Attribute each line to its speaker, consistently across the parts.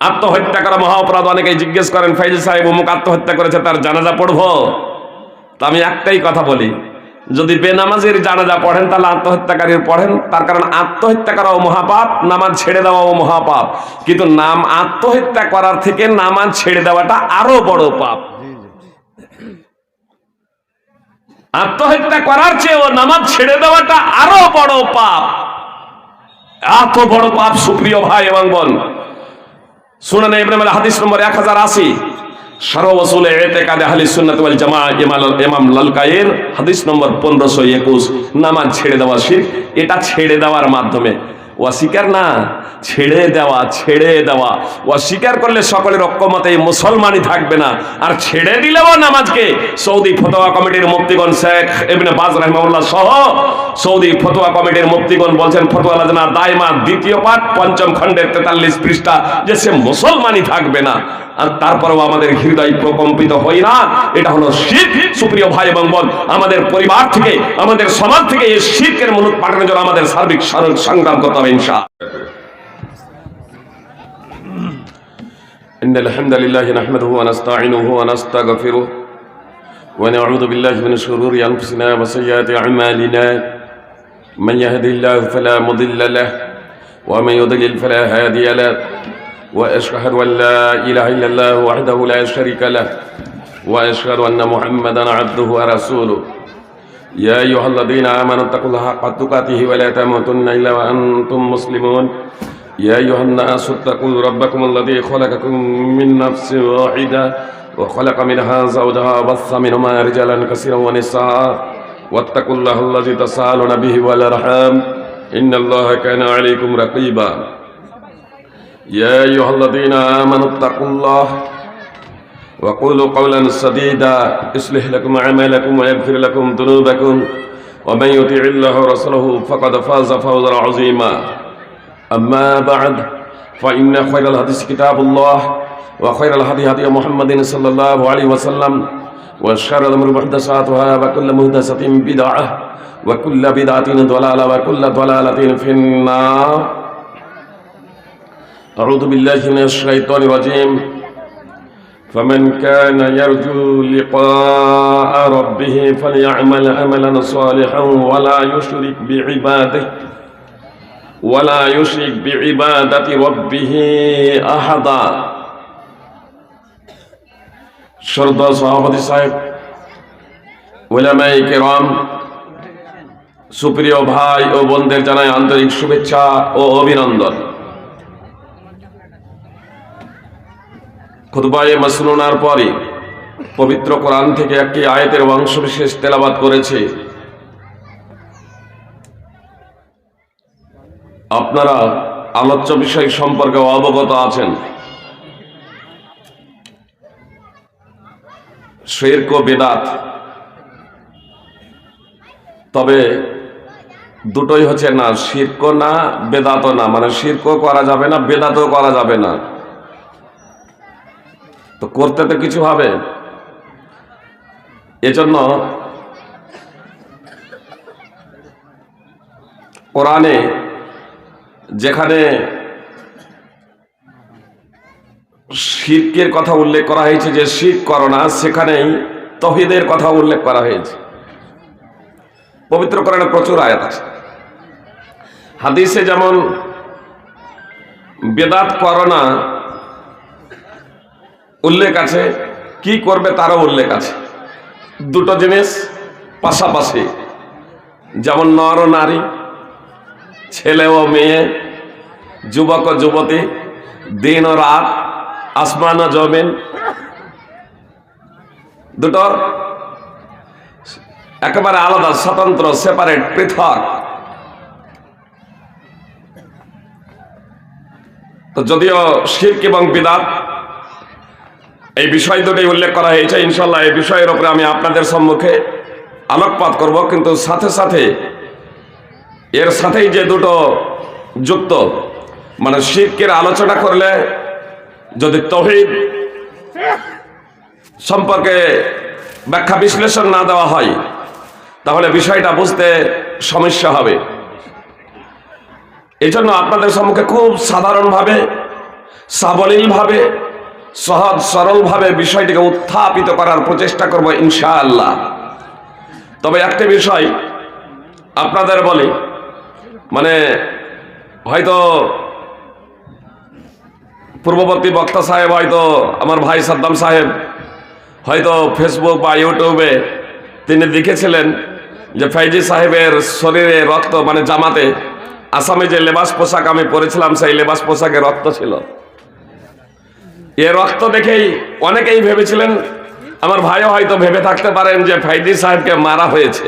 Speaker 1: আত্মহত্যা করা মহা অপরাধ। অনেকেই জিজ্ঞেস করেন, ফাইজি সাহেব অমুক আত্মহত্যা করেছে, তার জানাজা পড়বো? তা আমি একটাই কথা বলি, যদি বেনামাজির জানাজা পড়েন তাহলে আত্মহত্যাকারীর পড়েন, তার কারণ আত্মহত্যা করাও মহাপাপ, নামাজ ছেড়ে দেওয়াও মহাপাপ। কিন্তু আত্মহত্যা করার থেকে নামাজ ছেড়ে দেওয়াটা আরো বড় পাপ। আত্মহত্যা করার চেয়েও নামাজ ছেড়ে দেওয়াটা আরো বড় পাপ। এত বড় পাপ সুপ্রিয় ভাই এবং বোন, সুনানে ইবনে মাজাহ হাদিস নম্বর 1080, শারহ উসুল ইতিকাদ আহলে সুন্নাত ওয়াল জামাআহ ইমাম লালকাইর হাদিস নম্বর 1521, নামাজ ছেড়ে দেওয়া শিরক। এটা ছেড়ে দেওয়ার মাধ্যমে, অস্বীকার না, ছেড়ে দেওয়া। অস্বীকার করলে সকলের ঐক্যমতে মুসলমানই থাকবে না। আর ছেড়ে দিলেও নামাজকে সৌদি ফতোয়া কমিটির মুফতিগণ শেখ ইবনে বাজ রাহিমাহুল্লাহ সহ সৌদি ফতোয়া কমিটির মুফতিগণ বলছেন, ফতোয়া লাজনা দায়মা 2য় পাঠ 5ম খণ্ডের 43 পৃষ্ঠা, যে সে মুসলমানই থাকবে না। আর তারপরেও আমাদের হৃদয় প্রকম্পিত হয় না, এটা হলো শিরক। সুপ্রিয় ভাই এবং বোন, আমাদের পরিবার থেকে, আমাদের সমাজ থেকে এই শিরকের মুলুক পাঠানোর জন্য আমাদের সার্বিক সংগ্রাম করতে হবে ইনশাআল্লাহ। ইন্নাল হামদালিল্লাহি নাহমাদুহু ওয়া নাস্তাঈনুহু ওয়া নাস্তাগফিরুহু ওয়া নাউযু বিল্লাহি মিনাশ শুরুরি আনফুসিনা ওয়া সাইয়্যাতি আ'মালিনা মান ইয়াহদিহিল্লাহু ফালা মুদিল্লা লাহু ওয়া মান ইউদ্লিল ফালা হাদিয়া লাহু ওয়া আশহাদু আন লা ইলাহা ইল্লাল্লাহু ওয়াহদাহু লা শারীকা লাহু ওয়া আশহাদু আন্না মুহাম্মাদান আবদুহু ওয়া রাসূলুহু। ইয়া আইয়ুহাল্লাযীনা আমানু তাকুল্লাহা হাক্কা তুকাতিহি ওয়া লা তামুতুন্না ইল্লা ওয়া আনতুম মুসলিমুন। يا أيها الناس اتقوا ربكم الذي خلقكم من نفس واحدة وخلق منها زوجها وبث منهما رجالا كثيرا ونساء واتقوا الله الذي تساءلون به والأرحام إن الله كان عليكم رقيبا. يا أيها الذين آمنوا اتقوا الله وقولوا قولا سديدا يصلح لكم أعمالكم ويغفر لكم ذنوبكم ومن يطع الله ورسوله فقد فاز فوزا عظيما. أما بعد فإن خير الحديث كتاب الله وخير الهدي هدي محمد صلى الله عليه وسلم وشر الأمور محدثاتها وكل محدثة بدعة وكل بدعة ضلالة وكل ضلالة في النار. أعوذ بالله من الشيطان الرجيم. فمن كان يرجو لقاء ربه فليعمل عملا صالحا ولا يشرك بعبادة ربه أحدا. শ্রদ্ধা সভাপতি সাহেব, উলামায়ে কেরাম, সুপ্রিয় ভাই ও বোনদের জানাই আন্তরিক শুভেচ্ছা ও অভিনন্দন। খুতবায়ে মাসনুনার পরে পবিত্র কোরআন থেকে একটি আয়াতের অংশবিশেষ তেলাওয়াত করেছে। আপনারা আলোচ্য বিষয় সম্পর্কে অবগত আছেন। শিরক ও বিদআত, তবে দুটোই হচ্ছে না, শিরক না বেদাতও না, মানে শিরকও করা যাবে না, বেদাতও করা যাবে না। তো করতে তো কিছু হবে। এজন্য কোরআনে যেখানে শিরকের কথা উল্লেখ করা হয়েছে যে শিরক করো না, সেখানেই তাওহীদের কথা উল্লেখ করা হয়েছে। পবিত্র কোরআনে প্রচুর আয়াত আছে। হাদিসে যেমন বেদাত করো না উল্লেখ আছে, কি করবে তারও উল্লেখ আছে। দুটো জিনিস পাশাপাশি, যেমন নর ও নারী, ছেলে ও মেয়ে, যুবক ও যুবতী, দিন ও রাত, আসমান ও জমিন, দুটো একেবারে আলাদা, স্বতন্ত্র, সেপারেট, পৃথক। তো যদিও শিরক এবং বিদআত এই বিষয় দুটোই উল্লেখ করা হয়েছে, ইনশাআল্লাহ এই বিষয়ের উপরে আমি আপনাদের সম্মুখে আলোকপাত করব। কিন্তু সাথে সাথে এর সাথেই যে দুটো যুক্ত, মানে শিরকের আলোচনা করলে যদি তাওহীদ সম্পর্কে ব্যাখ্যা বিশ্লেষণ না দেওয়া হয় তাহলে বিষয়টা বুঝতে সমস্যা হবে। এই জন্য আপনাদের সম্মুখে খুব সাধারণভাবে সাবলীলভাবে, সহজ সরলভাবে বিষয়টিকে উত্থাপিত করার প্রচেষ্টা করব ইনশাআল্লাহ। তবে একটা বিষয় আপনাদের বলি, মানে হয়তো পূর্ববর্তী বক্তা সাহেব, হয়তো আমার ভাই সাদ্দাম সাহেব হয়তো ফেসবুক বা ইউটিউবে তিনি লিখেছিলেন যে ফৈজি সাহেবের শরীরে রক্ত, মানে জামাতে আসামে যে লেবাস পোশাক আমি পরেছিলাম সেই লেবাস পোশাকে রক্ত ছিল। এ রক্ত দেখেই অনেকেই ভেবেছিলেন, আমার ভাইও হয়তো ভেবে থাকতে পারেন যে ফৈজি সাহেবকে মারা হয়েছে।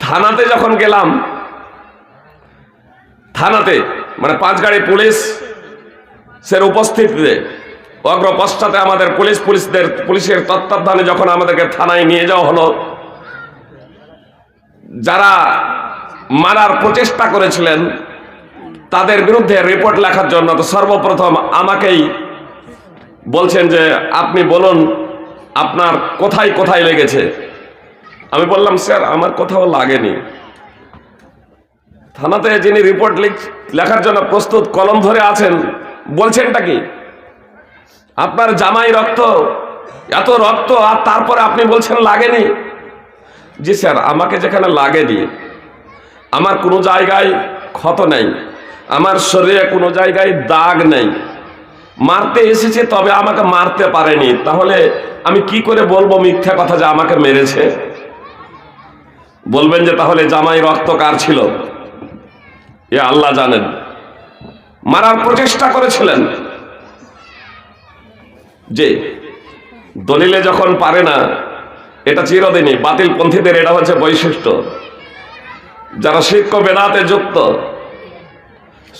Speaker 1: থানাতে যখন গেলাম, থানাতে মানে 5 গাড়ি পুলিশের উপস্থিতিতে অগ্রপশ্চাতে আমাদের পুলিশের তত্ত্বাবধানে যখন আমাদেরকে থানায় নিয়ে যাওয়া হলো, যারা মারার প্রচেষ্টা করেছিলেন তাদের বিরুদ্ধে রিপোর্ট লেখার জন্য তো সর্বপ্রথম আমাকেই বলছেন যে আপনি বলুন আপনার কোথায় কোথায় লেগেছে। আমি বললাম, স্যার আমার কোথাও লাগেনি। থানাতে যিনি রিপোর্ট লেখার জন্য প্রস্তুত কলম ধরে আছেন, বলছেনটা কি? আপনার জামাই রক্ত, এত রক্ত, আর তারপরে আপনি বলছেন লাগেনি? জি স্যার, আমাকে যেখানে লাগেনি, আমার কোনো জায়গায় ক্ষত নেই, আমার শরীরে কোনো জায়গায় দাগ নেই, মারতে এসেছে তবে আমাকে মারতে পারেনি, তাহলে আমি কি করে বলবো মিথ্যা কথা যে আমাকে মেরেছে? বলবেন যে তাহলে জামাই রক্ত কার ছিল? এ আল্লাহ জানেন। মারার প্রচেষ্টা করেছিলেন। যে দলিলে যখন পারে না, এটা চিরদিনই বাতিল পন্থীদের এটা হচ্ছে বৈশিষ্ট্য। যারা শিরক বেদাতে যুক্ত,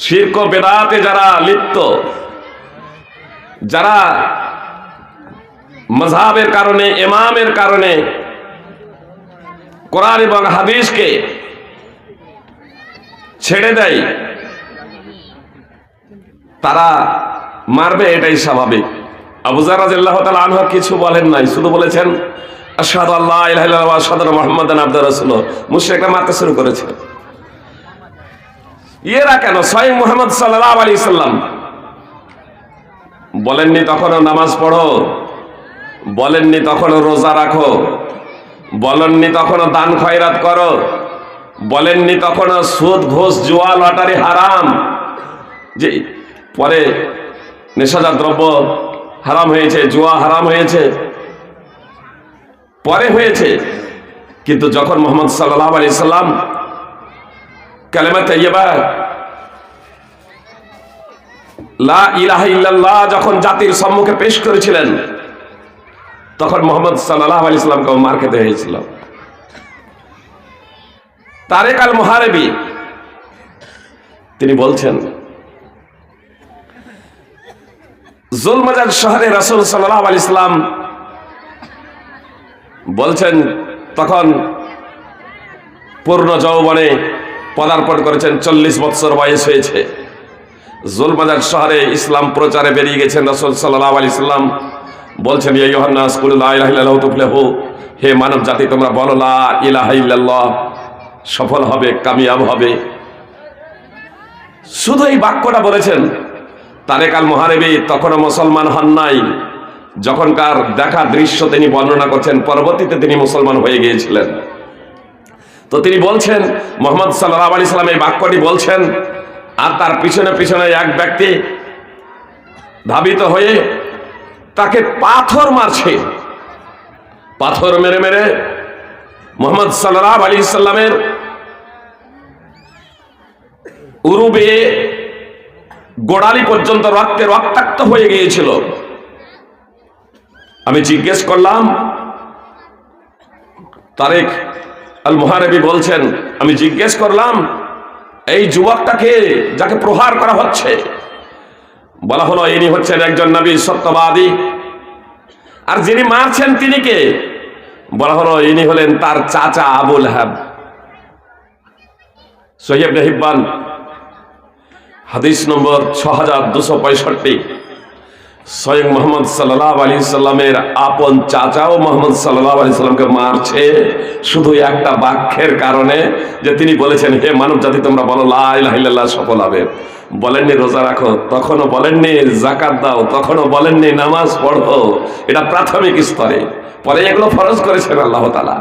Speaker 1: শিরক বেদাতে যারা লিপ্ত, যারা মাযহাবের কারণে, ইমামের কারণে কোরআন এবং হাদিসকে ছেড়ে দেয়, তারা মারবে, এটাই স্বাভাবিক। আবু যার রাদিয়াল্লাহু তাআলা আনহু কিছু বলেন নাই, শুধু বলেছেন আশহাদু আল্লা ইলাহা ইল্লাল্লাহ ওয়া আশহাদু আন্না মুহাম্মাদান আবদুহু রাসূলুহু। মুশরিকরা মারতে শুরু করেছে। এরা কেন? স্বয়ং মুহাম্মদ সাল্লাল্লাহু আলাইহি সাল্লাম বলেননি তখনও নামাজ পড়ো, বলেননি তখনও রোজা রাখো, বলেননি তখনও দান খয়রাত করো, বলেননি তখনও সুদ ঘুষ জুয়া লটারি হারাম। যে পরে নেশাজাত দ্রব্য হারাম হয়েছে, জুয়া হারাম হয়েছে, পরে হয়েছে। কিন্তু যখন মুহাম্মদ সাল্লাল্লাহু আলাইহি সাল্লাম কালেমা তাইয়্যিবা লা ইলাহা ইল্লাল্লাহ যখন জাতির সম্মুখে পেশ করেছিলেন, তখন মুহাম্মদ সাল্লাল্লাহু আলাইহি সাল্লামকে মার খেতে হয়েছিল। তারেক আল মুহারিবি তিনি বলছেন, জুলমাজাজ শহরে রাসূল সাল্লাল্লাহু আলাইহি সাল্লাম বলছেন, তখন পূর্ণ যৌবনে পদার্পণ করেছেন, 40 বছর বয়স হয়েছে। জুলমাজাজ শহরে ইসলাম প্রচারে বেরিয়ে গেছেন রাসূল সাল্লাল্লাহু আলাইহি সাল্লাম। বলছেন, ইয়া আইয়ুহান নাস কুলু লা ইলাহা ইল্লাল্লাহু তুফলিহু, হে মানব জাতি তোমরা বলো লা ইলাহা ইল্লাল্লাহ, সফল হবে, কামিয়াব হবে। শুধু এই বাক্যটা বলেছেন। তারেক আল মুহারিবি তখনও মুসলমান হন নাই। যখনকার দেখা দৃশ্য তিনি বর্ণনা করছেন, পরবর্তীতে তিনি মুসলমান হয়ে গিয়েছিলেন। তো তিনি বলছেন, মুহাম্মদ সাল্লাল্লাহু আলাইহি সাল্লাম এই বাক্যটি বলছেন, আর তার পিছনে পিছনে এক ব্যক্তি ধাবিত হয়ে তাকে পাথর মারছে। পাথর মেরে মেরে মুহাম্মদ সাল্লাল্লাহু আলাইহি সাল্লামের উরুবে গোড়ালি পর্যন্ত রক্তে রক্তাক্ত হয়ে গিয়েছিল। আমি জিজ্ঞেস করলাম, তারেক আল মুহারিবি বলছেন, আমি জিজ্ঞেস করলাম এই যুবকটাকে যাকে প্রহার করা হচ্ছে, বলা হলো ইনি হচ্ছেন একজন নবী সত্যবাদী। আর যিনি মারছেন তিনি কে? বলা হলো ইনি হলেন তার চাচা আবু লাহাব। সহিহ ইবনে হিব্বান হাদিস নম্বর 6265। স্বয়ং মোহাম্মদ সাল্লাল্লাহু আলাইহি সাল্লামের আপন চাচাও মোহাম্মদ সাল্লাল্লাহু আলাইহি সাল্লামকে মারছে শুধু একটা বাক্যের কারণে, যে তিনি বলেছেন, হে মানব জাতি তোমরা বলো লা ইলাহা ইল্লাল্লাহ সফল হবে। বলেননি রোজা রাখো, তখনও বলেননি যাকাত দাও, তখনও বলেননি নামাজ পড়ো। এটা প্রাথমিক স্তরে, পরে এগুলো ফরজ করেছেন আল্লাহ তাআলা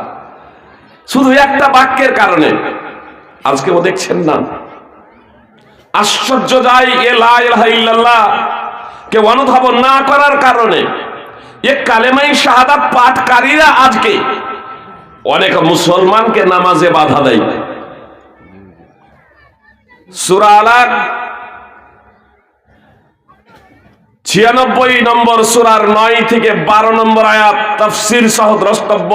Speaker 1: শুধু একটা বাক্যের কারণে। আজকে ও দেখছেন না, আশ্চর্য যায় এ লা ইলাহা ইল্লাল্লাহ কে অনুধাবন না করার কারণে এ কালেমাই শাহাদাত পাঠকারীরা আজকে অনেক মুসলমানকে নামাজে বাধা দেয়। সূরা আলাক 96 নম্বর সূরার 9 থেকে 12 নম্বর আয়াত তাফসীর সহ দ্রষ্টব্য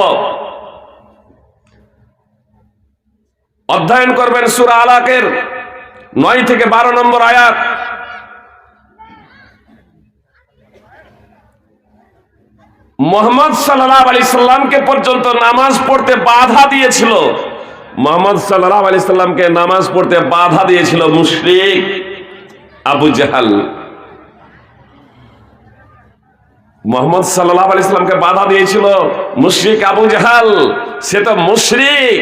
Speaker 1: অধ্যয়ন করবেন। সূরা আলাকের 9 থেকে 12 নম্বর আয়াত। মুহাম্মদ সাল্লাল্লাহু আলাইহি সাল্লামকে পর্যন্ত নামাজ পড়তে বাধা দিয়েছিল, মুহাম্মদ সাল্লাল্লাহু আলাইহি সাল্লামকে নামাজ পড়তে বাধা দিয়েছিল মুশরিক আবু জাহাল। মুহাম্মদ সাল্লাল্লাহু আলাইহি সাল্লামকে বাধা দিয়েছিল মুশরিক আবু জাহাল। সে তো মুশরিক,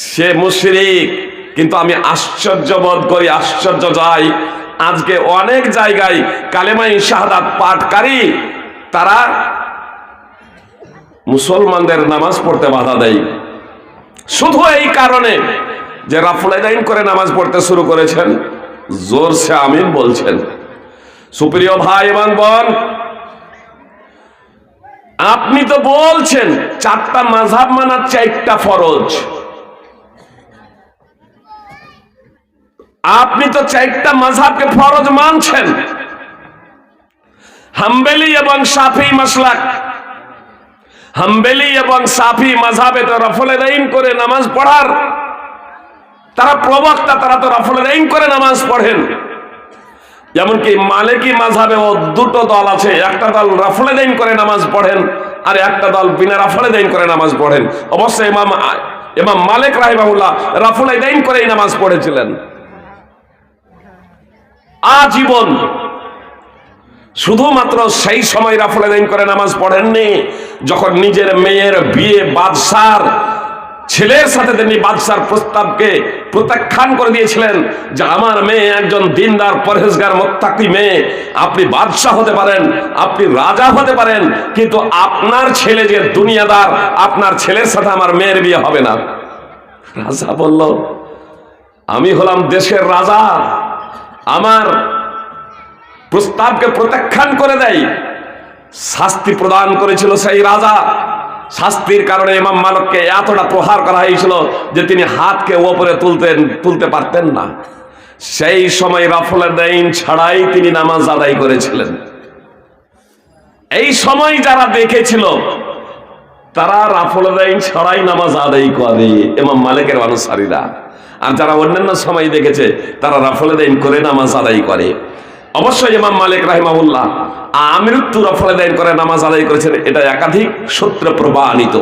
Speaker 1: সে মুশরিক। কিন্তু আমি আশ্চর্য বোধ করি, আশ্চর্য যাই, আজকে অনেক জায়গায় কালেমায়ে শাহাদাত পাঠকারী তারা মুসলমানদের নামাজ পড়তে বাধা দেয় শুধু এই কারণে যে রাফুল ইয়াদাইন করে নামাজ পড়তে শুরু করেছেন, জোরসে আমিন বলছেন। সুপ্রিয় ভাই এবং বোন, আপনি তো বলছেন 4টা মাযহাব মানা 4টা ফরজ, আপনি তো 4টা মাযহাবকে ফরজ মানছেন। হাম্বলি এবং শাফি মাসলাক, হাম্বলি এবং শাফি মাযহাবে তো রাফুল ইয়াদাইন করে নামাজ পড়ার তারা প্রবক্তা, তারা তো রাফুল ইয়াদাইন করে নামাজ পড়েন। যেমনকি মালিকি মাযহাবেও 2টো দল আছে, একটা দল রাফুল ইয়াদাইন করে নামাজ পড়েন আর একটা দল বিনা রাফুল ইয়াদাইন করে নামাজ পড়েন। অবশ্যই ইমাম মালিক রাহিমাহুল্লাহ রাফুল ইয়াদাইন করেই নামাজ পড়েছিলেন আজীবন। শুধুমাত্র সেই সময় রাফুল ইয়াদাইন করে নামাজ পড়েননি যখন নিজের মেয়ের বিয়ে বাদশার ছেলের সাথে তিনি বাদশার প্রস্তাবকে প্রত্যাখ্যান করে দিয়েছিলেন যে আমার মেয়ে একজন দিনদার পরহেজগার মুত্তাকি মেয়ে, আপনি বাদশা হতে পারেন, আপনি রাজা হতে পারেন, কিন্তু আপনার ছেলে যে দুনিয়াদার, আপনার ছেলের সাথে আমার মেয়ের বিয়ে হবে না। রাজা বলল আমি হলাম দেশের রাজা, আমার প্রস্তাবকে প্রত্যাখ্যান করে দেয়। শাস্তি প্রদান করেছিল সেই রাজা। শাস্তির কারণে ইমাম মালিককে এতটা প্রহার করা হয়েছিল যে তিনি হাতকে উপরে তুলতে পারতেন না। সেই সময় রাফুল ইয়াদাইন ছাড়াই তিনি নামাজ আদায় করেছিলেন। এই সময় যারা দেখেছিল তারা রাফুল ইয়াদাইন ছাড়াই নামাজ আদায় করে, ইমাম মালিকের অনুসারীরা। আর যারা অন্যান্য সময় দেখেছে তারা রাফুল ইয়াদাইন করে নামাজ আদায় করে। অবশ্যই ইমাম মালিক রাহিমাহুল্লাহ আমৃত্যু রাফুল ইয়াদাইন করে নামাজ আদায় করেছেন, এটা একাধিক সূত্রে প্রমাণিত।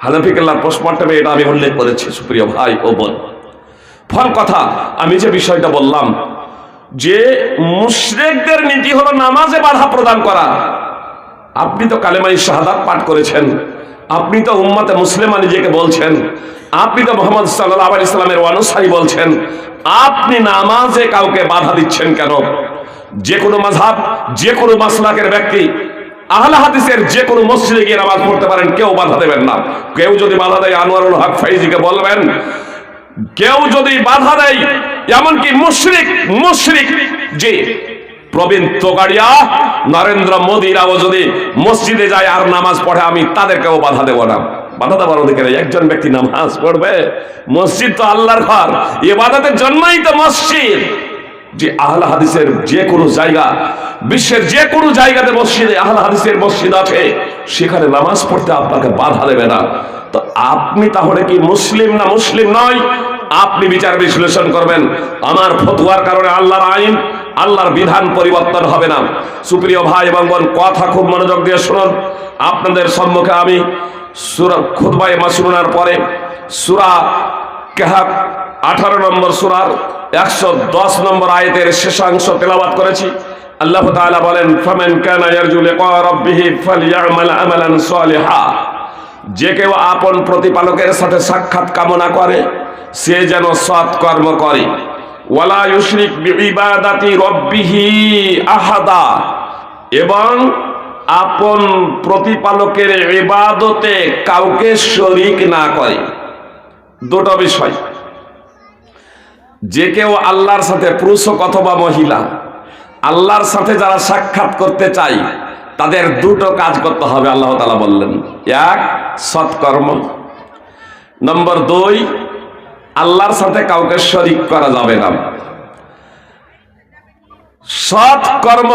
Speaker 1: হানাফি কেল্লার পোস্টমর্টমে এটা আমি উল্লেখ করেছি। সুপ্রিয় ভাই ও বোন, ফল কথা আমি যে বিষয়টা বললাম যে মুশরিকদের নীতি হলো নামাজে বাধা প্রদান করা। আপনি তো কালেমায়ে শাহাদাত পাঠ করেছেন, আপনি তো উম্মতে মুসলিমা নিজেকে বলছেন, আপনি তো মুহাম্মদ সাল্লাল্লাহু আলাইহি সাল্লামের অনুসারী বলছেন, আপনি নামাজে কাউকে বাধা দিচ্ছেন কেন? যে কোনো মাযহাব, যে কোনো মাসলাকের ব্যক্তি আহলে হাদিসের যে কোনো মসজিদে গিয়ে নামাজ পড়তে পারেন, কেউ বাধা দেবেন না। কেউ যদি বাধা দেয় আনোয়ারুল হক ফাইজিকে বলবেন, কেউ যদি বাধা দেয় এমনকি মুশরিক যে প্রবীণ তোগাড়িয়া নরেন্দ্র মোদীরাও যদি মসজিদে যায় আর নামাজ পড়ে, আমি তাদেরকেও বাধা দেব না। বাধা দেওয়ার অধিকার একজন ব্যক্তি নামাজ পড়বে। মসজিদ তো আল্লাহর ঘর, ইবাদতের জন্যই তো মসজিদ। যে আহলে হাদিসের যে কোনো জায়গা, বিশ্বের যে কোনো জায়গাতে মসজিদে আহলে হাদিসের মসজিদ আছে, সেখানে নামাজ পড়তে আপনাকে বাধা দেবে না। তো আপনি তাহলে কি মুসলিম না মুসলিম নয়? আপনি বিচার বিশ্লেষণ করবেন। আমার ফতোয়ার কারণে আল্লাহর আইন, আল্লাহর বিধান পরিবর্তন হবে না। সুপ্রিয় ভাই এবং বোন, কথা খুব মনোযোগ দিয়ে শুনুন। আপনাদের সম্মুখে আমি সূরা খুতবায়ে মাসনুনার পরে সূরা কাহফ 18 নম্বর সূরার 110 নম্বর আয়াতের শেষাংশ তেলাওয়াত করেছি। আল্লাহ তাআলা বলেন, ফামান কানা ইয়ারজু লিকা রাব্বিহি ফালইআমাল আমালান সালিহা, যে কেউ আপন প্রতিপালকের সাথে সাক্ষাৎ কামনা করে সে যেন সৎ কর্ম করে। ওয়ালা ইউশরিক বিইবাদাতি রাব্বিহি আহাদা, এবং আপন প্রতিপালকের ইবাদতে কাউকে শরীক না করে। দুটো বিষয়, যে কেউ আল্লাহর সাথে, পুরুষ অথবা মহিলা, আল্লাহর সাথে যারা সাক্ষাৎ করতে চায় তাদের দুটো কাজ করতে হবে। আল্লাহ তাআলা বললেন, এক সৎকর্ম, নম্বর দুই আল্লাহর সাথে কাউকে শরীক করা যাবে না। সৎ কর্ম,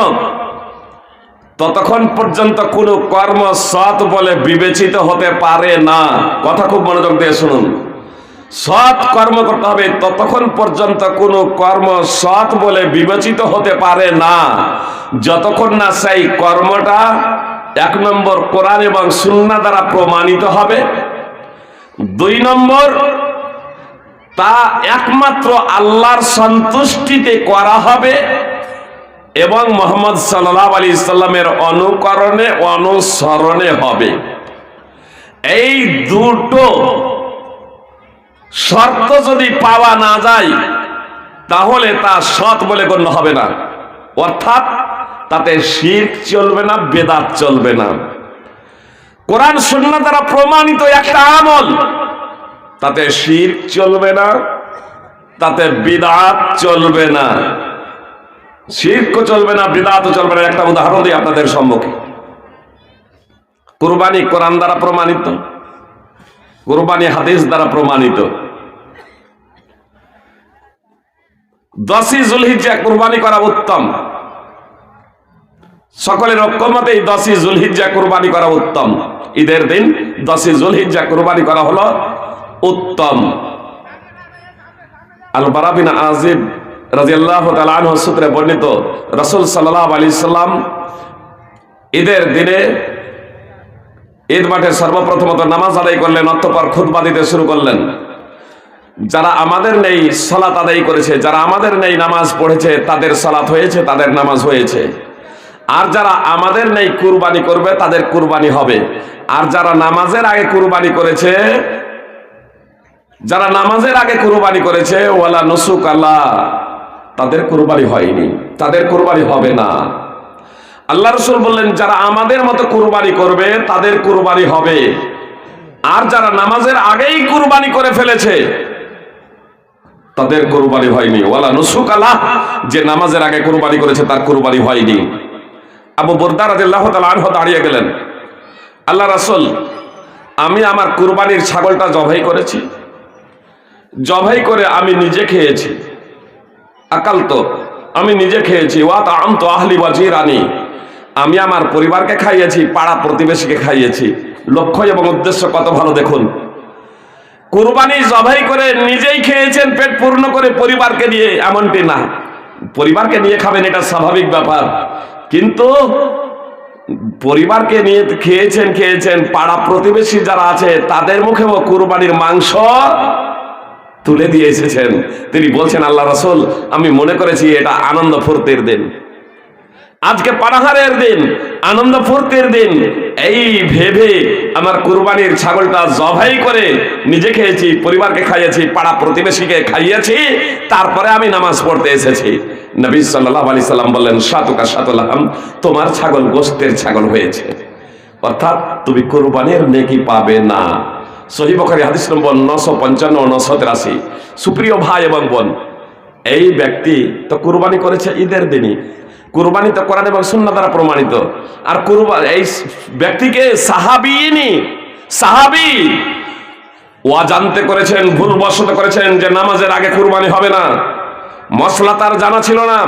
Speaker 1: ততক্ষণ পর্যন্ত কোনো কর্ম সৎ বলে বিবেচিত হতে পারে না। কথা খুব মনোযোগ দিয়ে শুনুন। সৎ কর্ম করতে হবে, ততক্ষণ পর্যন্ত কোনো কর্ম সৎ বলে বিবেচিত হতে পারে না যতক্ষণ না সেই কর্মটা এক নম্বর কোরআন এবং সুন্নাহ দ্বারা প্রমাণিত হবে, দুই নম্বর তা একমাত্র আল্লাহর সন্তুষ্টিতে করা হবে এবং মুহাম্মদ সাল্লাল্লাহু আলাইহি সাল্লামের অনুকরণে অনুসরণে হবে। এই দুটো শর্ত যদি পাওয়া না যায় তাহলে তা সৎ বলে গণ্য হবে না, অর্থাৎ তাতে শিরক চলবে না, বেদাত চলবে না। কোরআন সুন্নাহ দ্বারা প্রমাণিত একটা আমল, তাতে শিরক চলবে না, তাতে বিদআত চলবে না। শিরকও চলবে না, বিদআতও চলবে না। একটা উদাহরণ দিই আপনাদের সম্মুখে। কুরবানি কোরআন দ্বারা প্রমাণিত, কুরবানি হাদিস দ্বারা প্রমাণিত। 10ই যুলহিজ্জা কুরবানি করা উত্তম। সকলের ঐক্যমতে এই 10ই যুলহিজ্জা কুরবানি করা উত্তম। ঈদের দিন 10ই যুলহিজ্জা কুরবানি করা হলো উত্তম। আল বারা বিন আযিব রাদিয়াল্লাহু তাআলা আনহু সূত্রে বর্ণিত, রাসূল সাল্লাল্লাহু আলাইহি সাল্লাম ঈদের দিনে ঈদ মাঠে সর্বপ্রথমত নামাজ আদায় করলেন, অতঃপর খুতবা দিতে শুরু করলেন। যারা আমাদের নেই সালাত আদায় করেছে, যারা আমাদের নেই নামাজ পড়েছে, তাদের সালাত হয়েছে, তাদের নামাজ হয়েছে। আর যারা আমাদের নেই কুরবানি করবে, তাদের কুরবানি হবে। আর যারা নামাজের আগে কুরবানি করেছে, যারা নামাজের আগে কুরবানি করেছে, ওয়ালা নুসুক আল্লাহ, তাদের কুরবানি হয়নি, তাদের কুরবানি হবে না। আল্লাহ রাসূল বললেন, যারা আমাদের মতো কুরবানি করবে তাদের কুরবানি হবে। আর যারা নামাজের আগেই কুরবানি করে ফেলেছে তাদের কুরবানি হয়নি। ওয়ালা নুসুক আল্লাহ, যে নামাজের আগে কুরবানি করেছে তার কুরবানি হয়নি। আবু বুরদা রাদিয়াল্লাহু তাআলা আনহু দাঁড়িয়ে গেলেন, আল্লাহ রাসূল, আমি আমার কুরবানির ছাগলটা জবাই করেছি, জবাই করে আমি নিজে খেয়েছি, আকাল তো আমি নিজে খেয়েছি, ওয়া তাআমতু আহলি ওয়া জিরানি, আমি আমার পরিবারকে খাইয়েছি, পাড়া প্রতিবেশীকে খাইয়েছি। লক্ষ্য এবং উদ্দেশ্য কত ভালো দেখুন। কুরবানি জবাই করে নিজেই খেয়েছেন পেট পূর্ণ করে, পরিবারকে নিয়ে এমনটি না। পরিবারকে নিয়ে খাবেন এটা স্বাভাবিক ব্যাপার, কিন্তু পরিবারকে নিয়ে খেয়েছেন, পাড়া প্রতিবেশী যারা আছে তাদের মুখেও কুরবানির মাংস তুলে দিয়ে এসেছেন। তিনি বলছেন, আল্লাহ রাসূল, আমি মনে করেছি এটা আনন্দ ফুর্তির দিন, আজকে পানাহারের দিন, আনন্দ ফুর্তির দিন, এই ভেবে আমার কুরবানির ছাগলটা জবাই করে নিজে খেয়েছি, পরিবারকে খাইয়েছি, পাড়া প্রতিবেশীকে খাইয়েছি, তারপরে আমি নামাজ পড়তে এসেছি। নবী সাল্লাল্লাহু আলাইহি সাল্লাম বললেন, শাতুকা শাতুল লাহম, তোমার ছাগল গোশতের ছাগল হয়েছে, অর্থাৎ তুমি কুরবানির নেকি পাবে না। সহিহ বুখারী হাদিস নম্বর 955 ও 983। সুপ্রিয় ভাই এবং বোন, এই ব্যক্তি তো কুরবানি করেছে ঈদের দিনই, কুরবানি তো কোরআন এবং সুন্নাহ দ্বারা প্রমাণিত। আর কুরবানি এই ব্যক্তিকে সাহাবী জানতে করেছেন, ভুলবশত করেছেন যে নামাজের আগে কুরবানি হবে না, মশলা তার জানা ছিল না,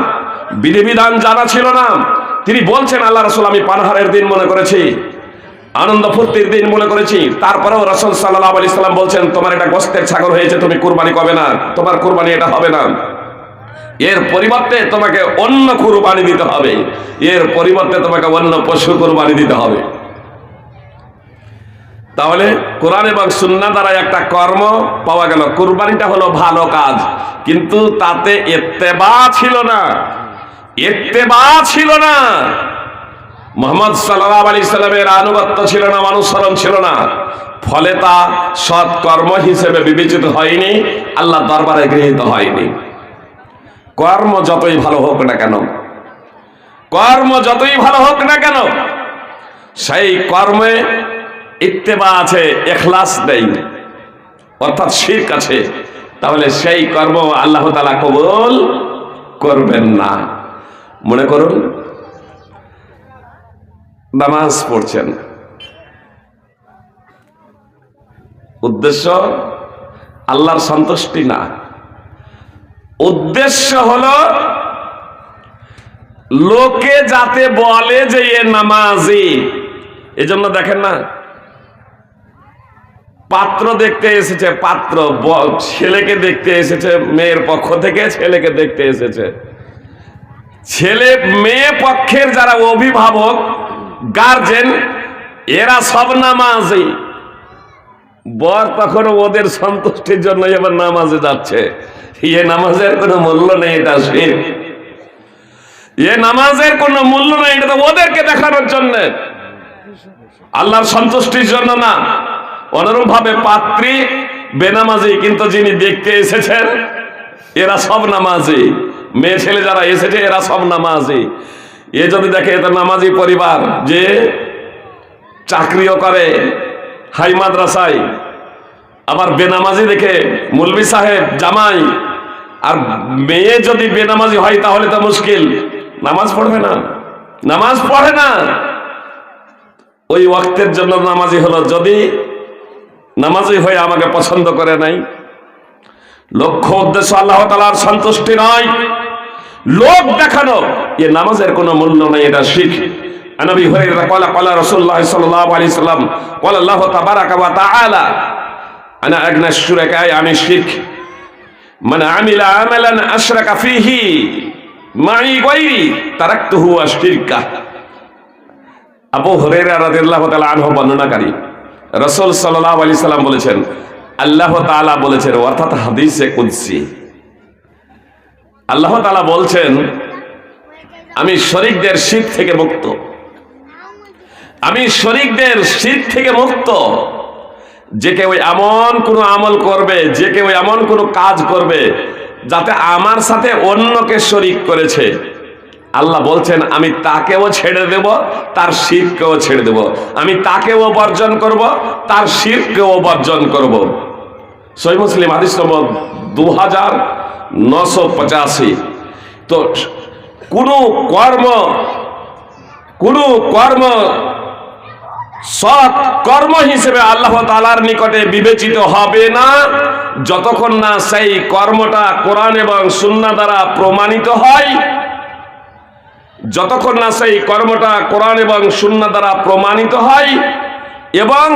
Speaker 1: বিধিবিধান জানা ছিল না। তিনি বলছেন, আল্লাহ রাসূল, আমি পানাহারের দিন মনে করেছি, আনন্দ ফুর্তির দিন মনে করেছি। তারপরেও রাসূল সাল্লাল্লাহু আলাইহি সাল্লাম বলছেন, তোমার এটা গোশতের ছাগল হয়েছে, তুমি কুরবানি করবে না, তোমার কুরবানি এটা হবে না, এর পরিবর্তে তোমাকে অন্য কুরবানি দিতে হবে, এর পরিবর্তে তোমাকে অন্য পশু কুরবানি দিতে হবে। তাহলে কোরআন এবং সুন্নাহ দ্বারা একটা কর্ম পাওয়া গেল। কুরবানিটা হলো ভালো কাজ, কিন্তু তাতে ইত্তেবা ছিল না, ইত্তেবা ছিল না, মুহাম্মদ সাল্লাল্লাহু আলাইহি সাল্লামের আনুগত্য ছিল না, অনুসরণ ছিল না, ফলে তা সৎ কর্ম হিসেবে বিবেচিত হয়নি, আল্লাহর দরবারে গৃহীত হয়নি। কর্ম যতই ভালো হোক না কেন, কর্ম যতই ভালো হোক না কেন, সেই কর্মে ইত্তেবা আছে, ইখলাস নেই, অর্থাৎ শিরক আছে, তাহলে সেই কর্ম আল্লাহ তাআলা কবুল করবেন না। মনে করুন নামাজ পড়ছেন, উদ্দেশ্য আল্লাহর সন্তুষ্টি না, উদ্দেশ্য হলো লোকে যাতে বলে যে এ নামাজি। এজন্য দেখেন না, পাত্র দেখতে এসেছে, পাত্র ছেলেকে দেখতে এসেছে, মেয়ের পক্ষ থেকে ছেলেকে দেখতে এসেছে, ছেলে মেয়ে পক্ষের যারা অভিভাবক গার্জেন এরা সব নামাজি, বর তখন ওদের সন্তুষ্টির জন্য এবার নামাজে যাচ্ছে। এ নামাজের কোনো মূল্য নেই, এটা শিরক। এ নামাজের কোনো মূল্য নেই, এটা তো ওদেরকে দেখানোর জন্য, আল্লাহর সন্তুষ্টির জন্য না। অনুরূপ ভাবে পাত্রী বেনামাজি, কিন্তু যিনি দেখতে এসেছেন এরা সব নামাজি, মেয়ে ছেলে যারা এসেছে এরা সব নামাজি। এ যদি দেখে এটা নামাজি পরিবার, যে চাকরিও করে হাই মাদ্রাসায়, আবার বেনামাজি দেখে মৌলভী সাহেব জামাই, আর মেয়ে যদি বেনামাজি হয় তাহলে তো মুশকিল, নামাজ পড়বে না, নামাজ পড়ে না। ওই ওয়াক্তের জন্য নামাজি হলো, যদি নামাজি হয়ে আমাকে পছন্দ করে নাই, লক্ষ্য উদ্দেশ্য আল্লাহ তাআলার সন্তুষ্টি নয়, লোক দেখানো, এ নামাজের কোনো মূল্য নেই, এটা শিরক। আন আবি হুরায়রা ক্বালা ক্বালা রাসূলুল্লাহ সাল্লাল্লাহু আলাইহি সাল্লাম ক্বালা আল্লাহু তাবারাকা ওয়া তাআলা আনা আগনা শুরাকায়ে আনি শিরক মান আমিলা আমালান আশরাকা ফীহি মাই গায়রি তারাকতুহু ওয়া শিরকা। আবু হুরায়রা রাদিয়াল্লাহু তাআলা আনহু বর্ণনাকারী, রাসূল সাল্লাল্লাহু আলাইহি সাল্লাম বলেছেন, আল্লাহ তাআলা বলেছেন, অর্থাৎ হাদিসে কুদসি, আল্লাহ তাআলা বলছেন, আমি শরীকদের শিরক থেকে মুক্ত, আমি শরীকদের শিরক থেকে মুক্ত। যে কেউ এমন কোনো আমল করবে, যে কেউ এমন কোনো কাজ করবে যাতে আমার সাথে অন্যকে শরীক করেছে, আল্লাহ বলছেন আমি তাকেও ছেড়ে দেব, তার শিরককেও ছেড়ে দেব, আমি তাকেও বর্জন করব, তার শিরককেও বর্জন করব। সহিহ মুসলিম হাদিস নম্বর 2985। তো কোনো কর্ম সৎ কর্ম হিসেবে আল্লাহ তাআলার নিকটে বিবেচিত হবে না যতক্ষণ না সেই কর্মটা কোরআন এবং সুন্নাহ দ্বারা প্রমাণিত হয়, যতক্ষণ না সেই কর্মটা কোরআন এবং সুন্নাহ দ্বারা প্রমাণিত হয় এবং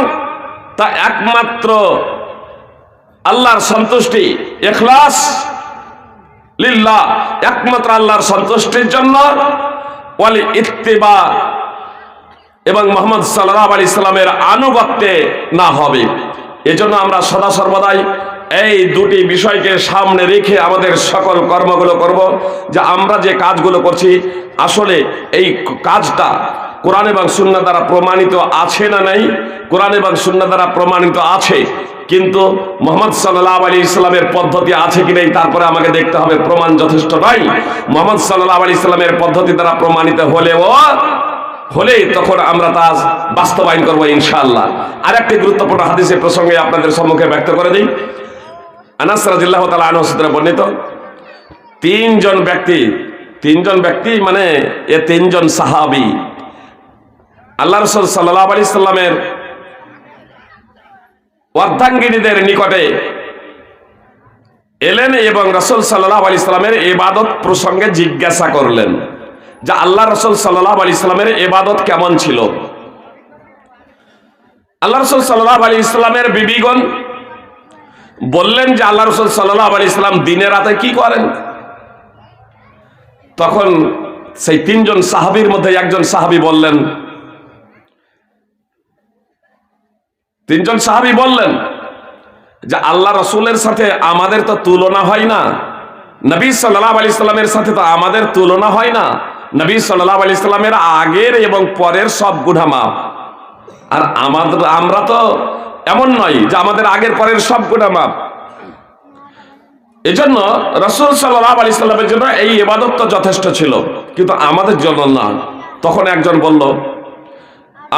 Speaker 1: তা একমাত্র আল্লাহর সন্তুষ্টি, ইখলাস লিল্লাহ, একমাত্র আল্লাহর সন্তুষ্টির জন্য, ওয়াল ইত্তিবা এবং মুহাম্মদ সাল্লাল্লাহু আলাইহি সাল্লামের আনুগত্যে না হবে। এজন্য আমরা সদা সর্বদাই এই দুটি বিষয়কে সামনে রেখে আমাদের সকল কর্মগুলো করব, যে আমরা যে কাজগুলো করছি আসলে এই কাজটা কোরআন এবং সুন্নাহ দ্বারা প্রমাণিত আছে না নাই। কোরআন এবং সুন্নাহ দ্বারা প্রমাণিত আছে, কিন্তু মুহাম্মদ সাল্লাল্লাহু আলাইহি সাল্লামের পদ্ধতি আছে কি নেই তারপরে আমাকে দেখতে হবে, প্রমাণ যথেষ্ট নয়। মুহাম্মদ সাল্লাল্লাহু আলাইহি সাল্লামের পদ্ধতি দ্বারা প্রমাণিত হলেই তখন আমরা তা বাস্তবায়ন করবো ইনশাআল্লাহ। আরেকটি গুরুত্বপূর্ণ হাদিসের প্রসঙ্গে আপনাদের সম্মুখে ব্যক্ত করে দিই। আনাস রাদিয়াল্লাহু তাআলা আনহু সূত্রে বর্ণিত, তিনজন ব্যক্তি মানে এ তিনজন সাহাবী আল্লাহ রাসূল সাল্লাল্লাহু আলাইহি সাল্লামের অর্ধাঙ্গিনীদের নিকটে এলেন এবং রাসূল সাল্লাল্লাহু আলাইহি সাল্লামের ইবাদত প্রসঙ্গে জিজ্ঞাসা করলেন যে আল্লাহ রাসূল সাল্লাল্লাহু আলাইহি সাল্লামের ইবাদত কেমন ছিল। আল্লাহ রাসূল সাল্লাল্লাহু আলাইহি সাল্লামের বিবিগণ বললেন যে আল্লাহ রাসূল সাল্লাল্লাহু আলাইহি সাল্লাম দিনে রাতে কি করেন। তখন সেই তিনজন সাহাবীর মধ্যে একজন সাহাবী বললেন, যে আল্লাহ রাসূলের সাথে আমাদের তো তুলনা হয় না, নবী সাল্লাল্লাহু আলাইহি সাল্লামের সাথে তো আমাদের তুলনা হয় না। নবী সাল্লাল্লাহু আলাইহি সাল্লামের আগের এবং পরের সব গুনাহ মাফ, আর আমরা তো এমন নয় যে আমাদের আগের পরের সব গুনাহ মাফ। এজন্য রাসূল সাল্লাল্লাহু আলাইহি সাল্লামের জন্য এই ইবাদত তো যথেষ্ট ছিল, কিন্তু আমাদের জন্য না। তখন একজন বলল,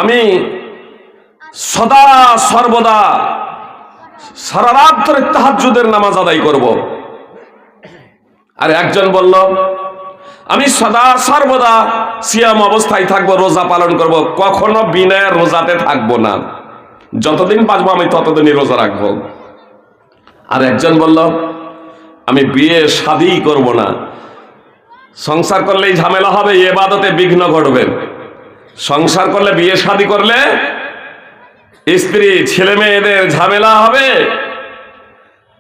Speaker 1: আমি সদা সর্বদা সারা রাত ধরে তাহাজ্জুদের নামাজ আদায় করব। আর একজন বলল, আমি সদা সর্বদা সিয়াম অবস্থায় থাকবো, রোজা পালন করব, কখনো বিনা রোজাতে থাকবো না, যতদিন বাঁচবো আমি ততদিনই রোজা রাখবো। আর একজন বলল, আমি বিয়ে শাদী করব না, সংসার করলেই ঝামেলা হবে, ইবাদতে বিঘ্ন ঘটবে। সংসার করলে, বিয়ে শাদী করলে স্ত্রী ছেলে মেয়েদের ঝামেলা হবে,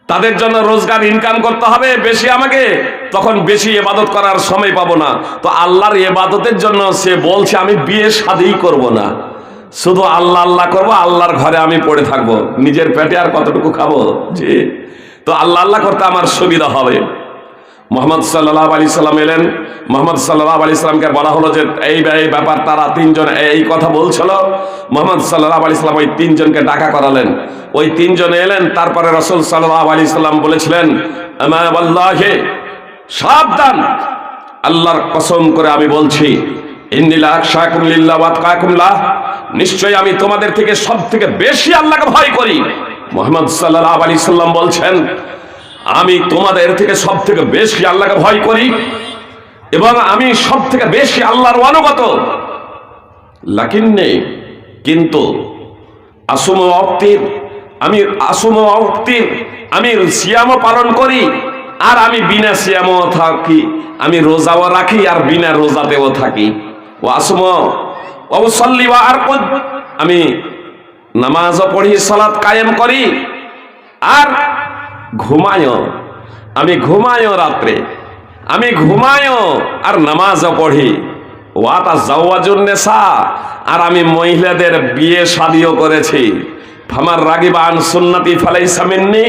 Speaker 1: তাদের জন্য রোজগার ইনকাম করতে হবে বেশি আমাকে, তখন বেশি ইবাদত করার সময় পাবো না। তো আল্লাহর ইবাদতের জন্য সে বলছে আমি বিয়ে শাদী করব না, শুধু আল্লাহ আল্লাহ করবো, আল্লাহর ঘরে আমি পড়ে থাকবো, নিজের পেটে আর কতটুকু খাবো। জি, তো আল্লাহ আল্লাহ করতে আমার সুবিধা হবে। মুহাম্মদ সাল্লাল্লাহু আলাইহি সাল্লাম এলেন। মুহাম্মদ সাল্লাল্লাহু আলাইহি সাল্লামকে বলা হলো যে এই ব্যাপার, তারা তিনজন এই কথা বলছিল। মুহাম্মদ সাল্লাল্লাহু আলাইহি সাল্লাম ওই তিনজনকে ডাকা করালেন। ওই তিনজন এলেন। তারপরে রাসূল সাল্লাল্লাহু আলাইহি সাল্লাম বলেছিলেন, আমা ওয়াল্লাহি, সাবধান, আল্লাহর কসম করে আমি বলছি, ইন্নী লা আখশাকুম লিল্লাহ ওয়া আতকাকুম লাহ, নিশ্চয়ই আমি তোমাদের থেকে সবথেকে বেশি আল্লাহকে ভয় করি। মুহাম্মদ সাল্লাল্লাহু আলাইহি সাল্লাম বলছেন, আমি তোমাদের থেকে সব থেকে বেশি আল্লাহকে ভয় করি এবং আমি সব থেকে বেশি আল্লাহর অনুগত। লাকিন্নে, কিন্তু, আমি সিয়ামও পালন করি, আর আমি বিনা সিয়ামও থাকি, আমি রোজাও রাখি আর বিনা রোজাতেও থাকি। ও আসমু ও উসাল্লি ওয়া আরকুদ, আমি নামাজও পড়ি, সালাত কায়েম করি, আর ঘুমায়ও, আমি ঘুমায়ও রাত্রে, আমি ঘুমায়ও আর নামাজও পড়ি। ওয়াতা জাওয়াজুন নিসা, আর আমি মহিলাদের বিয়ে শাদিও করেছি। ফামার রাগিবা আন সুন্নতি ফালাইসা মিন্নি,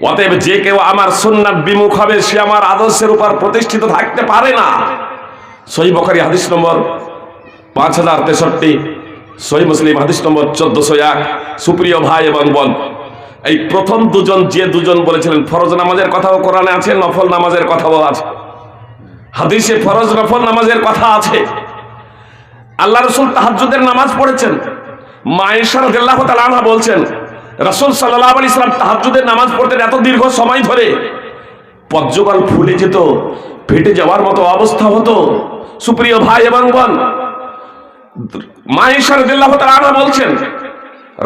Speaker 1: অতএব যে কেউ আমার সুন্নাত বিমুখ হবে সে আমার আদর্শের উপর প্রতিষ্ঠিত থাকতে পারে না। সহিহ বুখারী হাদিস নম্বর 5063, সহিহ মুসলিম হাদিস নম্বর 1401। সুপ্রিয় ভাই এবং বোন, এই প্রথম দুজন, যে দুজন বলেছিলেন, ফরজ নামাজের কথাও কোরআনে আছে, নফল নামাজের কথাও আছে, হাদিসে ফরজ নফল নামাজের কথা আছে। আল্লাহ রাসূল তাহাজ্জুদের নামাজ পড়েছেন। মা আয়েশা রাদিয়াল্লাহু তাআলা আনহা বলছেন, রাসূল সাল্লাল্লাহু আলাইহি সাল্লাম তাহাজ্জুদের নামাজ পড়তেন এত দীর্ঘ সময় ধরে, পদ্মগাল ফুলে যেত, ফেটে যাওয়ার মতো অবস্থা হতো। সুপ্রিয় ভাই এবং বোন, মা আয়েশা রাদিয়াল্লাহু তাআলা আনহা বলছেন,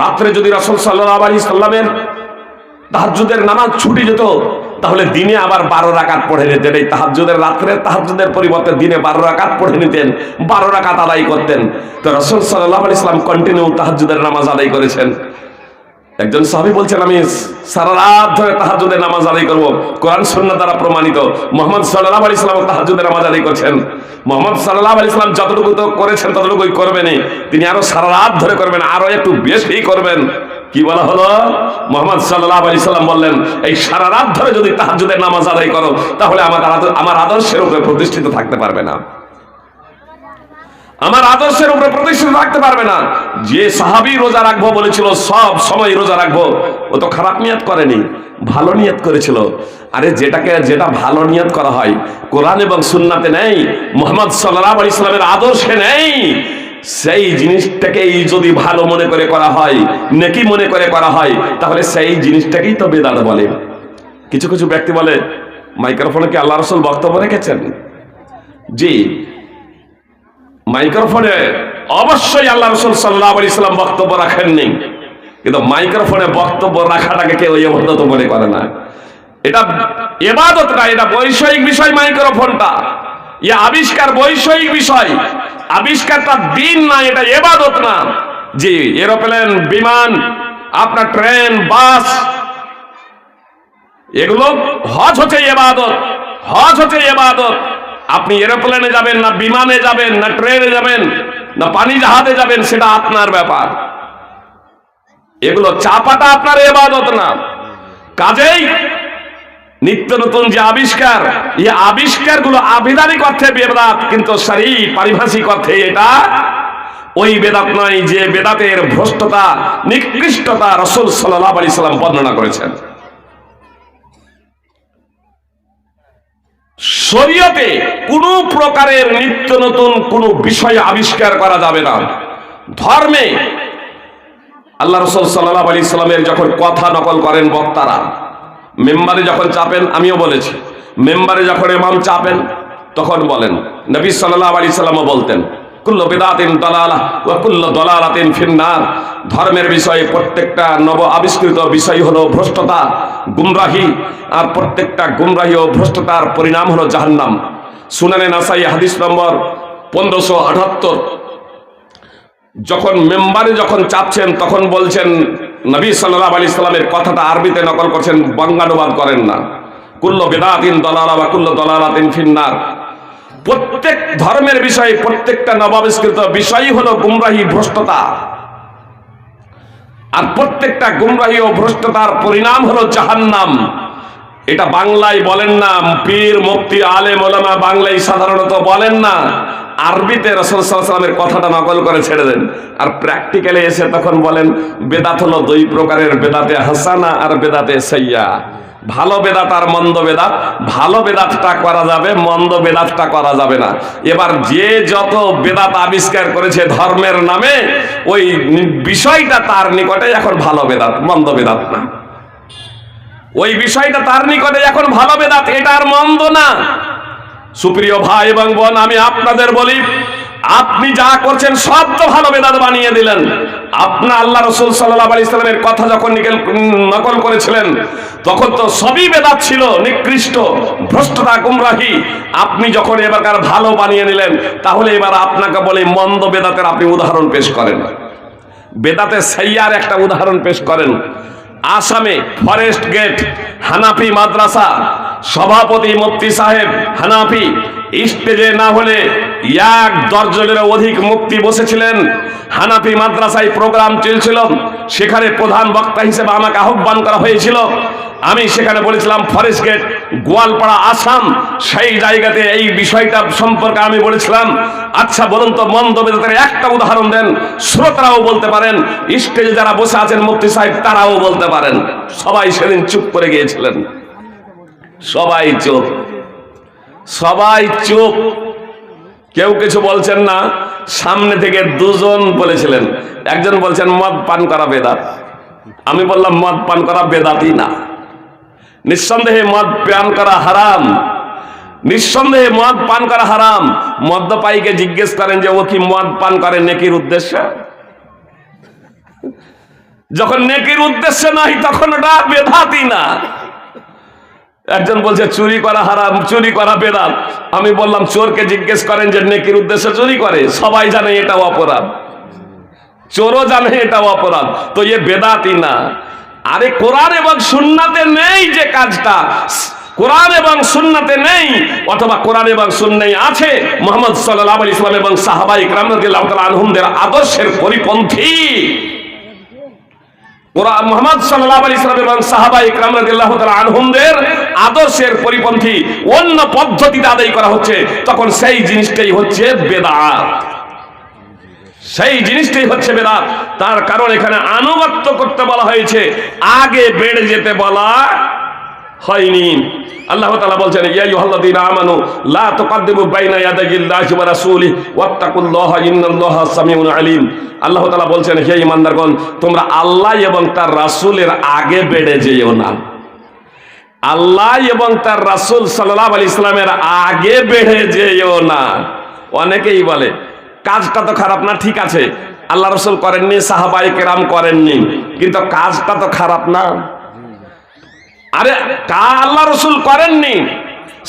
Speaker 1: রাত্রে যদি রাসূল সাল্লাল্লাহু আলাইহি সাল্লামের তাহাজ্জুদের নামাজ ছুটে যেত, তাহলে দিনে আবার 12 রাকাত পড়ে নিতেন। এই তাহাজ্জুদের, রাত্রের তাহাজ্জুদের পরিবর্তে দিনে 12 রাকাত পড়ে নিতেন, 12 রাকাত আদায় করতেন। তো রাসূল সাল্লাল্লাহু আলাইহি সাল্লাম কন্টিনিউ তাহাজ্জুদের নামাজ আদায় করেছেন। একজন সাহাবী বলছেন, আমি সারা রাত ধরে তাহাজ্জুদের নামাজ আদায় করব, কোরআন সুন্নাহ দ্বারা প্রমাণিত। মুহাম্মদ সাল্লাল্লাহু আলাইহি সাল্লাম তাহাজ্জুদের নামাজ আদায় করছেন। মুহাম্মদ সাল্লাল্লাহু আলাইহি সাল্লাম যতটুকু তো করেছেন ততটুকুই করবেন, তিনি আরো সারা রাত ধরে করবেন, আরো একটু বেশি করবেন। কি বলা হলো? মুহাম্মদ সাল্লাল্লাহু আলাইহি সাল্লাম বললেন, এই সারা রাত ধরে যদি তাহাজ্জুদের নামাজ আদায় করো, তাহলে আমার আদর্শের উপরে প্রতিষ্ঠিত থাকতে পারবে না, আমার আদর্শের উপরে প্রতিষ্ঠিত থাকতে পারবে না। যে সাহাবী রোজা রাখবো বলেছিল, সব সময় রোজা রাখবো, ও তো খারাপ নিয়ত করেনি, ভালো নিয়ত করেছিল। আরে যেটা ভালো নিয়ত করা হয় কোরআন এবং সুন্নাতে নেই, মুহাম্মদ সাল্লাল্লাহু আলাইহি সাল্লামের আদর্শে নেই, সেই জিনিসটাকেই যদি ভালো মনে করে করা হয়, নেকি মনে করে করা হয়, তাহলে সেই জিনিসটাকেই তো বেদাত বলে। কিছু কিছু ব্যক্তি বলে, মাইক্রোফোনে কি আল্লাহ রাসূল বক্তব্য রেখেছেন? জি, মাইক্রোফোনে অবশ্যই আল্লাহ রাসূল সাল্লাল্লাহু আলাইহি সাল্লাম বক্তব্য রাখেননি, কিন্তু মাইক্রোফোনে বক্তব্য রাখাটাকে কেউ ইবাদত মনে করে না। এটা ইবাদত না, এটা বৈষয়িক বিষয়। মাইক্রোফোনটা আবিষ্কার বৈষয়িক বিষয়, আবিষ্কারটা দিন না, এটা ইবাদত না। জি, এরোপ্লেন, বিমান, আপনার ট্রেন, বাস, এগুলো হজ হচ্ছে ইবাদত, হজ হচ্ছে ইবাদত। আপনি এরোপ্লেনে যাবেন না, বিমানে যাবেন না, ট্রেনে যাবেন না, পানি জাহাজে যাবেন, সেটা আপনার ব্যাপার। এগুলো চাপাটা আপনার ইবাদত না। কাজেই নিত্য নতুন যে আবিষ্কার, এই আবিষ্কারগুলো আবিধানিক অর্থে বেদাত, কিন্তু শরঈ পারিভাষিক অর্থে এটা ওই বেদাত নয় যে বেদাতের ভ্রষ্টতা নিকৃষ্টতা রাসূল সাল্লাল্লাহু আলাইহি সাল্লাম বর্ণনা করেছেন। শরীয়তে কোনো প্রকারের নিত্য নতুন কোনো বিষয় আবিষ্কার করা যাবে না। ধর্মে আল্লাহ রাসূল সাল্লাল্লাহু আলাইহি সাল্লামের যখন কথা নকল করেন বক্তারা, মেম্বারে যখন চাপেন, আমিও বলেছি, মেম্বারে যখন ইমাম চাপেন তখন বলেন, নবী সাল্লাল্লাহু আলাইহি সাল্লামও বলতেন, কুল্লু বিদআতিন দালালাহ ওয়া কুল্লু দালালাতিন ফিন্নার। ধর্মের বিষয়ে প্রত্যেকটা নব আবিষ্কৃত বিষয় হলো ভ্রষ্টতা, গুমরাহি, আর প্রত্যেকটা গুমরাহি ও ভ্রষ্টতার পরিণাম হলো জাহান্নাম। সুনানে নাসাই হাদিস নম্বর 1578। যখন মেম্বারে যখন চাপছেন তখন বলছেন, নবী সাল্লাল্লাহু আলাইহি সাল্লামের কথাটা আরবিতে নকল করছেন, বঙ্গানুবাদ করেন না। কুল্লু বিদআতিন দালালাহ ওয়া কুল্লু দালালাতিন ফিন্নার। প্রত্যেক ধর্মের বিষয়ে প্রত্যেকটা নবাবিষ্কৃত বিষয়ই হলো গুমরাহি, ভ্রষ্টতা, আর প্রত্যেকটা গুমরাহি ও ভ্রষ্টতার পরিণাম হলো জাহান্নাম। এটা বাংলায় বলেন না, পীর মুফতি আলেম ওলামা বাংলায় সাধারণত বলেন না, আরবিতে রাসূল সাল্লাল্লাহু আলাইহি সাল্লামের কথাটা নকল করে ছেড়ে দেন। আর প্র্যাকটিক্যালে এসে তখন বলেন বেদাত হলো দুই প্রকারের, বেদাতে হাসানা আর বেদাতে সাইয়্যা। ভালো বেদাত আর মন্দ বেদাত, ভালো বেদাতটা করা যাবে, মন্দ বেদাতটা করা যাবে না। এবার যে যত বেদাত আবিষ্কার করেছে ধর্মের নামে, ওই বিষয়টা তার নিকটে এখন ভালো বেদাত, মন্দ বেদাত না। ওই বিষয়টা তার নিকটে এখন ভালো বেদাত, এটা আর মন্দ না। সুপ্রিয় ভাই এবং বোন, আমি আপনাদের বলি, আপনি যা করছেন সব তো ভালো বেদাত বানিয়ে দিলেন। আপনার আল্লাহ রাসূল সাল্লাল্লাহু আলাইহি সাল্লামের কথা যখন নকল করেছিলেন তখন তো সবই বেদাত ছিল, নিকৃষ্ট, ভ্রষ্টতা, গুমরাহি। আপনি যখন এবারকার ভালো বানিয়ে নিলেন, তাহলে এবার আপনাকে বলে মন্দ বেদাতের আপনি উদাহরণ পেশ করেন। বেদাতে সাইয়্যার একটা উদাহরণ পেশ করেন। আসামে ফরেস্ট গেট হানাফি মাদ্রাসা, সভাপতি মুফতি সাহেব হানাফি, স্টেজে না হলে 1 দর্জনেরও অধিক মুফতি বসেছিলেন। হানাফি মাদ্রাসায় প্রোগ্রাম চলছিল, সেখানে প্রধান বক্তা হিসেবে আমাকে আহ্বান করা হয়েছিল। আমি সেখানে বলেছিলাম ফরেস্ট গেট, গোয়ালপাড়া, আসাম। সেই জায়গাতে এই বিষয়টা সম্পর্কে আমি বলেছিলাম, আচ্ছা বলুন তো মন্দ বেদাতের একটা উদাহরণ দেন। শ্রোতারাও বলতে পারেন, স্টেজে যারা বসে আছেন মুফতি সাহেব তারাও বলতে পারেন। সবাই সেদিন চুপ করে গিয়েছিলেন, সবাই চুপ, সবাই চুপ, কেউ কিছু বলছেন না। সামনে থেকে 2 জন বলেছিলেন, একজন বলছেন মদ পান করা বেদাত। আমি বললাম মদ পান করা বেদাতই না, নিঃসন্দেহে মদ পান করা হারাম, নিঃসন্দেহে মদ পান করা হারাম। মদ্যপায়ীকে জিজ্ঞেস করেন যে ও কি মদ পান করে নেকির উদ্দেশ্যে? যখন নেকির উদ্দেশ্যে নয় তখন ওটা বেদাতই না। একজন বলছে চুরি করা হারাম, চুরি করা বেদাত। আমি বললাম চোরকে জিজ্ঞেস করেন যে নেকির উদ্দেশ্যে চুরি করে, সবাই জানে এটাও অপরাধ, চোরও জানে এটাও অপরাধ, তো এ বেদাতই না। আরে কোরআন এবং সুন্নাতে নেই যে কাজটা, কোরআন এবং সুন্নাতে নেই, অথবা কোরআন এবং সুন্নায় আছে মুহাম্মদ সাল্লাল্লাহু আলাইহি ওয়াসাল্লাম এবং সাহাবায়ে কেরাম রাদিয়াল্লাহু তাআলা আনহুমদের আদর্শের পরিপন্থী। কোরআন মুহাম্মদ সাল্লাল্লাহু আলাইহি ওয়াসাল্লাম এবং সাহাবায়ে কেরাম রাদিয়াল্লাহু তাআলা আনহুমদের আদর্শের পরিপন্থী অন্য পদ্ধতিতে আদায় করা হচ্ছে, তখন সেই জিনিসটাই হচ্ছে বেদাত, সেই জিনিসটাই হচ্ছে বেদাত। তার কারণ এখানে আনুগত্য করতে বলা হয়েছে, আগে বেড়ে যেতে বলা হয়নি। আল্লাহ তাআলা বলছেন ইয়া আইয়ুহাল্লাযীনা আমানু লা তুকদ্দিমু বাইনা ইয়াদাইল্লাহি ওয়া রাসূলিহি ওয়াত্তাকুল্লাহা ইন্নাল্লাহা সামিউন আলীম। আল্লাহ তাআলা বলছেন হে ঈমানদারগণ, তোমরা আল্লাহ এবং তার রাসূলের আগে বেড়ে যেও না। আল্লাহ এবং তার রাসূল সাল্লাল্লাহু আলাইহি সাল্লামের আগে বেড়ে যেও না। অনেকেই বলে কাজটা তো খারাপ না, ঠিক আছে আল্লাহ রাসূল করেননি, সাহাবায়ে কেরাম করেননি, কিন্তু কাজটা তো খারাপ না। আরে আল্লাহ রাসূল করেননি,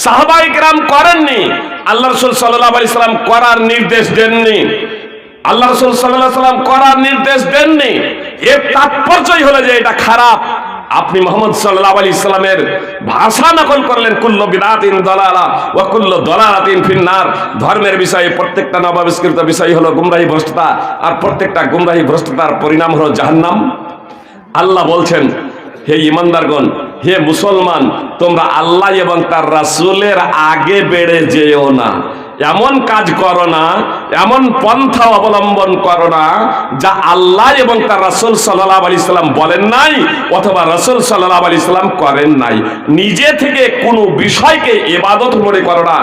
Speaker 1: সাহাবায়ে কেরাম করেননি, আল্লাহ রাসূল সাল্লাল্লাহু আলাইহি সাল্লাম করার নির্দেশ দেননি, আল্লাহ রাসূল সাল্লাল্লাহু আলাইহি সাল্লাম করার নির্দেশ দেননি। এর তাৎপর্যই হলো যে এটা খারাপ। আপনি মুহাম্মদ সাল্লাল্লাহু আলাইহি সাল্লামের ভাষা নকল করলেন, কুল্লু বিদআতিন দালালা ওয়া কুল্লু দালালাতিন ফিন্নার। ধর্মের বিষয়ে প্রত্যেকটা নবাবিষ্কৃত বিষয় হলো গুমরাহি, ভ্রষ্টতা, আর প্রত্যেকটা গুমরাহি ভ্রষ্টতার পরিণাম হলো জাহান্নাম। আল্লাহ বলছেন হে ঈমানদারগণ, হে মুসলমান, তোমরা আল্লাহ এবং তার রাসূলের আগে বেড়ে যেও না, এমন কাজ করো না, এমন পন্থা অবলম্বন করো না যা আল্লাহ এবং তার রাসূল সাল্লাল্লাহু আলাইহি সাল্লাম বলেন নাই অথবা রাসূল সাল্লাল্লাহু আলাইহি সাল্লাম করেন নাই। নিজে থেকে কোনো বিষয়কে ইবাদত মনে করো না,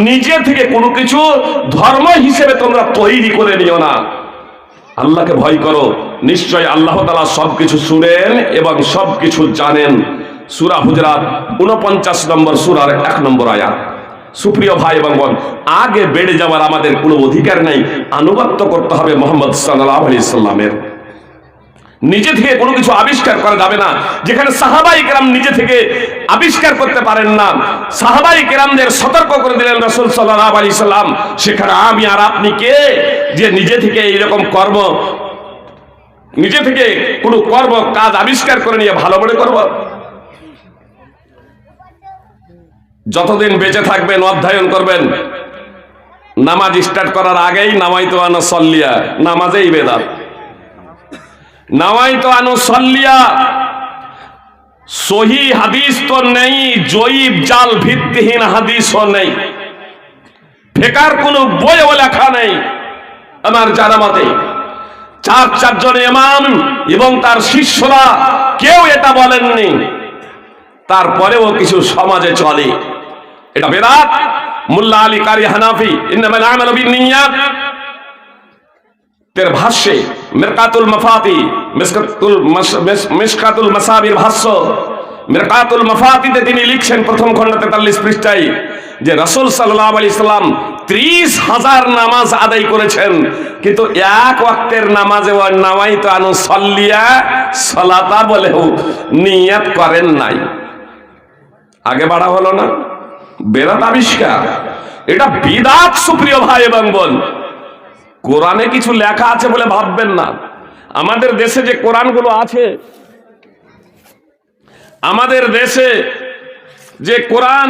Speaker 1: নিজে থেকে কোনো কিছু ধর্ম হিসেবে তোমরা তৈরি করে নিও না। আল্লাহকে ভয় করো, নিশ্চয় আল্লাহ তাআলা সবকিছু শুনেন এবং সবকিছু জানেন। সূরা হুজরাত 49 নম্বর সূরার 1 নম্বর আয়াত। সুপ্রিয় ভাই এবং বোন, আগে বেড়ে যাওয়ার আমাদের কোনো অধিকার নেই, আনুগত্য করতে হবে মুহাম্মদ সাল্লাল্লাহু আলাইহি সাল্লামের। নিজে থেকে কোনো কিছু আবিষ্কার করা যাবে না। যেখানে সাহাবায়ে কেরাম নিজে থেকে আবিষ্কার করতে পারেন না, সাহাবায়ে কেরামদের সতর্ক করে দিলেন রাসূল সাল্লাল্লাহু আলাইহি সাল্লাম, সেখানে আমি আর আপনি কে যে নিজে থেকে এইরকম কর্ম, নিজে থেকে কোনো কর্ম কাজ আবিষ্কার করে নিয়ে ভালো মনে করব? যতদিন বেঁচে থাকবেন অধ্যয়ন করবেন, নামাজ স্টার্ট করার আগেই নামাইতু আনা সল্লিয়া, নামাজেই বেদাত। নামাইতু আনা সল্লিয়া সহি হাদিস তো নেই, জয়ীব জাল ভিত্তিহীন হাদিসও নেই, ফিকার কোনো বইও লেখা নেই। আমার জানা মতে চারজন ইমাম এবং তার শিষ্যরা কেউ এটা বলেননি, তারপরেও কিছু সমাজে চলে, এটা বেদাত। মোল্লা আলী কারি হানাফি ইন্নামাল আমালু বিন্নিয়াত তের ভাষ্যে মিরকাতুল মাফাতি, মিশকাতুল মাসাবির ভাষ্য মিরকাতুল মাফাতিতে তিনি লিখছেন প্রথম খণ্ড 43 পৃষ্ঠায় যে রাসূল সাল্লাল্লাহু আলাইহি সাল্লাম 30,000 নামাজ আদায় করেছেন, কিন্তু এক ওয়াক্তের নামাজে নামাইতু আনু সল্লিয়া সালাতা বলেও নিয়ত করেন নাই। আগে বাড়া হলো না, বেদাত আবিষ্কার, এটা বিদআত। সুপ্রিয় ভাই এবং বোন, কোরআনে কিছু লেখা আছে বলে ভাববেন না। আমাদের দেশে যে কোরআনগুলো আছে, আমাদের দেশে যে কোরআন,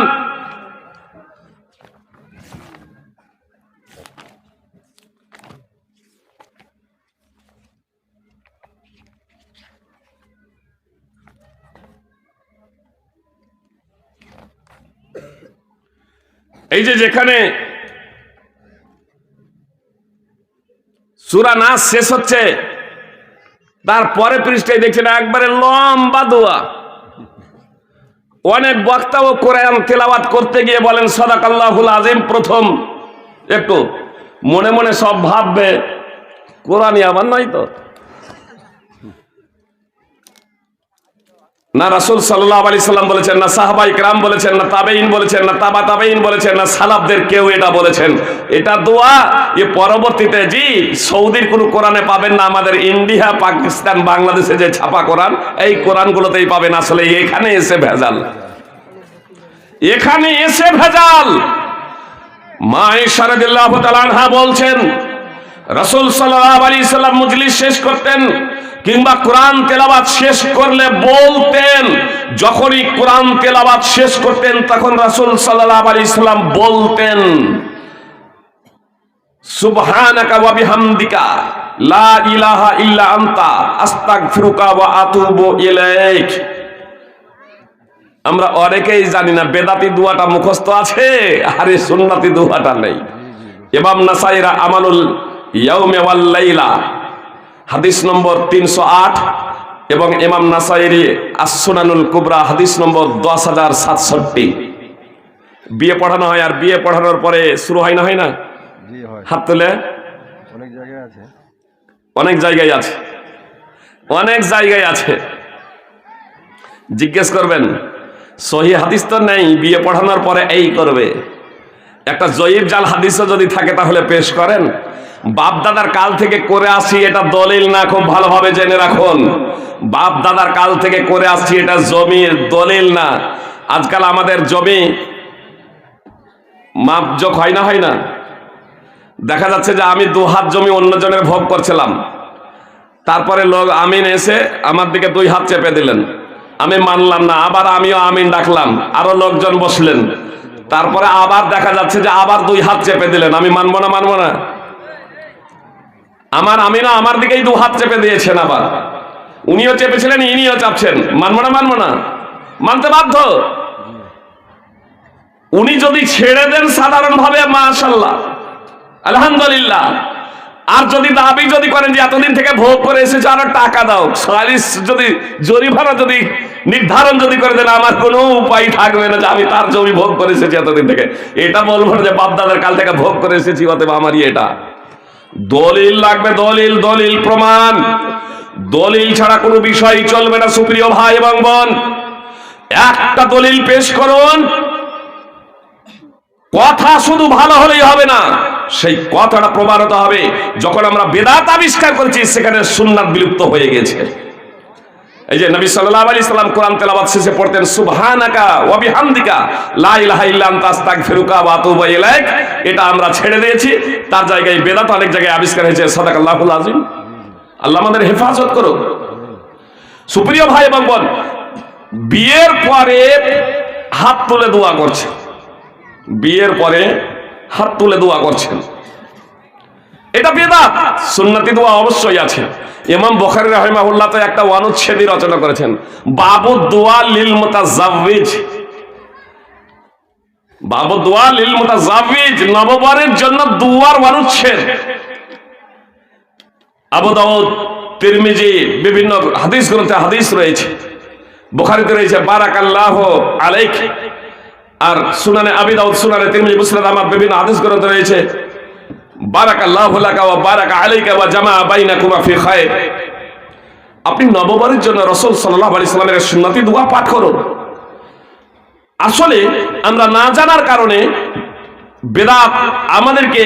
Speaker 1: এই যে যেখানে সূরা নাস শেষ হচ্ছে, তারপরে পৃষ্ঠায় দেখছেন একবারে লম্বা দোয়া। অনেক বক্তাও কোরআন তেলাওয়াত করতে গিয়ে বলেন সাদাকাল্লাহুল আযীম, প্রথম একটু মনে মনে সব ভাববে কোরআনই আমার নয় তো। না রাসূল সাল্লাল্লাহু আলাইহি সাল্লাম বলেছেন, না সাহাবায়ে কেরাম বলেছেন, না তাবেঈন বলেছেন, না তাবা তাবেঈন বলেছেন, না সালাফদের কেউ এটা বলেছেন। এটা দোয়া এ পরবর্তীতে জি সৌদির কোনো কোরআনে পাবেন না, আমাদের ইন্ডিয়া, পাকিস্তান, বাংলাদেশে যে ছাপা কোরআন, এই কোরআনগুলোতেই পাবেন। আসলে এখানে এসে ভেজাল, এখানে এসে ভেজাল। মা আয়েশা রাদিয়াল্লাহু তাআলা আনহা বলছেন, রাসূল সাল্লাল্লাহু আলাইহি সাল্লাম মজলিস শেষ করতেন কিংবা কোরআন তেলাওয়াত শেষ করলে বলতেন, যখনই কোরআন তেলাওয়াত শেষ করতেন তখন রাসূল সাল্লাল্লাহু আলাইহি সাল্লাম বলতেন সুবহানাকা ওয়া বিহামদিকা লা ইলাহা ইল্লা আনতা আস্তাগফিরুকা ওয়া আতুবু ইলাইক। আমরা অনেকেই জানি না, বেদাতি দোয়াটা মুখস্থ আছে, আর এই সুন্নতি দোয়াটা নেই। ইমাম নাসাঈর আমালুল ইয়াউমি ওয়াল লাইলা হাদিস নম্বর 308 এবং ইমাম নাসাঈর আস-সুনানুল কুবরা হাদিস নম্বর 10067। বিয়ে পড়ানো হয়, আর বিয়ে পড়ানোর পরে শুরু হয় না, হয় না? হাত তুলে। অনেক জায়গায় আছে, অনেক জায়গায় আছে, অনেক জায়গায় আছে। জিজ্ঞেস করবেন, সহিহ হাদিস তো নেই, বিয়ে পড়ানোর পরে এই করবে। একটা জয়ীব জাল হাদিসও যদি থাকে তাহলে পেশ করেন। বাপ দাদার কাল থেকে করে আসছি, এটা দলিল না, খুব ভালোভাবে জেনে রাখুন। বাপ দাদার কাল থেকে করে আসছি, এটা জমির দলিল না। আজকাল আমাদের জমি মাপজোক হয় না, হয় না? দেখা যাচ্ছে যে আমি 2 হাত জমি অন্যজনের ভোগ করছিলাম, তারপরে লোক আমিন এসে আমার দিকে 2 হাত চেপে দিলেন, আমি মানলাম না, আবার আমিও আমিন ডাকলাম, আরো লোকজন বসলেন, তারপরে আবার দেখা যাচ্ছে যে আবার 2 হাত চেপে দিলেন, আমি মানবো না, মানবো না। আমার আমিনা আমার দিকেই 2 হাত চেপে দিয়েছেন, আবার উনিও চেপেছিলেন, ইনিও চাপছেন, মানবো না, মানবো না, মানতে বাধ্য। উনি যদি ছেড়ে দেন সাধারণভাবে মাশাআল্লাহ আলহামদুলিল্লাহ, আর যদি দাবি যদি করেন যে এতদিন থেকে ভোগ করে এসেছে আরো টাকা দাও, সালিস যদি জরিমানা যদি নির্ধারণ যদি করে দেন, আমার কোনো উপায় থাকবে না যে আমি তার জমি ভোগ করে এসেছি এতদিন থেকে। এটা বলবো না যে বাপদাদার কাল থেকে ভোগ করে এসেছি অতএব আমারই এটা। দলিল লাগবে, দলিল, দলিল প্রমাণ। দলিল ছাড়া কোনো বিষয় চলবে না সুপ্রিয় ভাই এবং বোন। একটা দলিল পেশ করুন। কথা শুধু ভালো হলেই হবে না, সেই কথাটা প্রমাণিত হবে। যখন আমরা বেদাত আবিষ্কার করেছি সেখানে সুন্নাত বিলুপ্ত হয়ে গেছে। এই যে নবী সাল্লাল্লাহু আলাইহি সাল্লাম কোরআন তেলাওয়াত শেষে পড়তেন সুবহানাকা ওয়া বিহামদিকা লা ইলাহা ইল্লা আনতা আস্তাগফিরুকা ওয়া আতুবু ইলাইক, এটা আমরা ছেড়ে দিয়েছি। তার জায়গায় বেদাত অনেক জায়গায় আবিষ্কার হয়েছে। সাদাকাল্লাহুল আযীম। আল্লাহ আমাদের হেফাজত করুক। সুপ্রিয় ভাই এবং বোন, বিয়ের পরে হাত তুলে দোয়া করছে, বিয়ের পরে হাত তুলে দোয়া করছেন, এটা বেদাত। সুন্নতি দোয়া অবশ্যই আছে। ইমাম বুখারী রাহিমাহুল্লাহ তো একটা অনুচ্ছেদই রচনা করেছেন, বাবু দোয়া লিল মুতাজাওবিজ। বাবু দোয়া লিল মুতাজাওবিজ, নববরের জন্য দোয়ার অনুচ্ছেদ। আবু দাউদ, তিরমিজি, বিভিন্ন হাদিস গ্রন্থে হাদিস রয়েছে। বুখারীতে রয়েছে বারাকাল্লাহু আলাইক, আর সুনানে আবি দাউদ, সুনানে তিরমিজি, মুসনাদ আহমদ বিভিন্ন হাদিস গ্রন্থে রয়েছে বারাকাল্লাহু লাকা ওয়া বারাকা আলাইকা ওয়া জামা বাইনাকুমা ফি খায়র। আপনি নববরের জন্য রাসূল সাল্লাল্লাহু আলাইহি সাল্লামের সুন্নতি দোয়া পাঠ করুন। আসলে আমরা না জানার কারণে বেদাত আমাদেরকে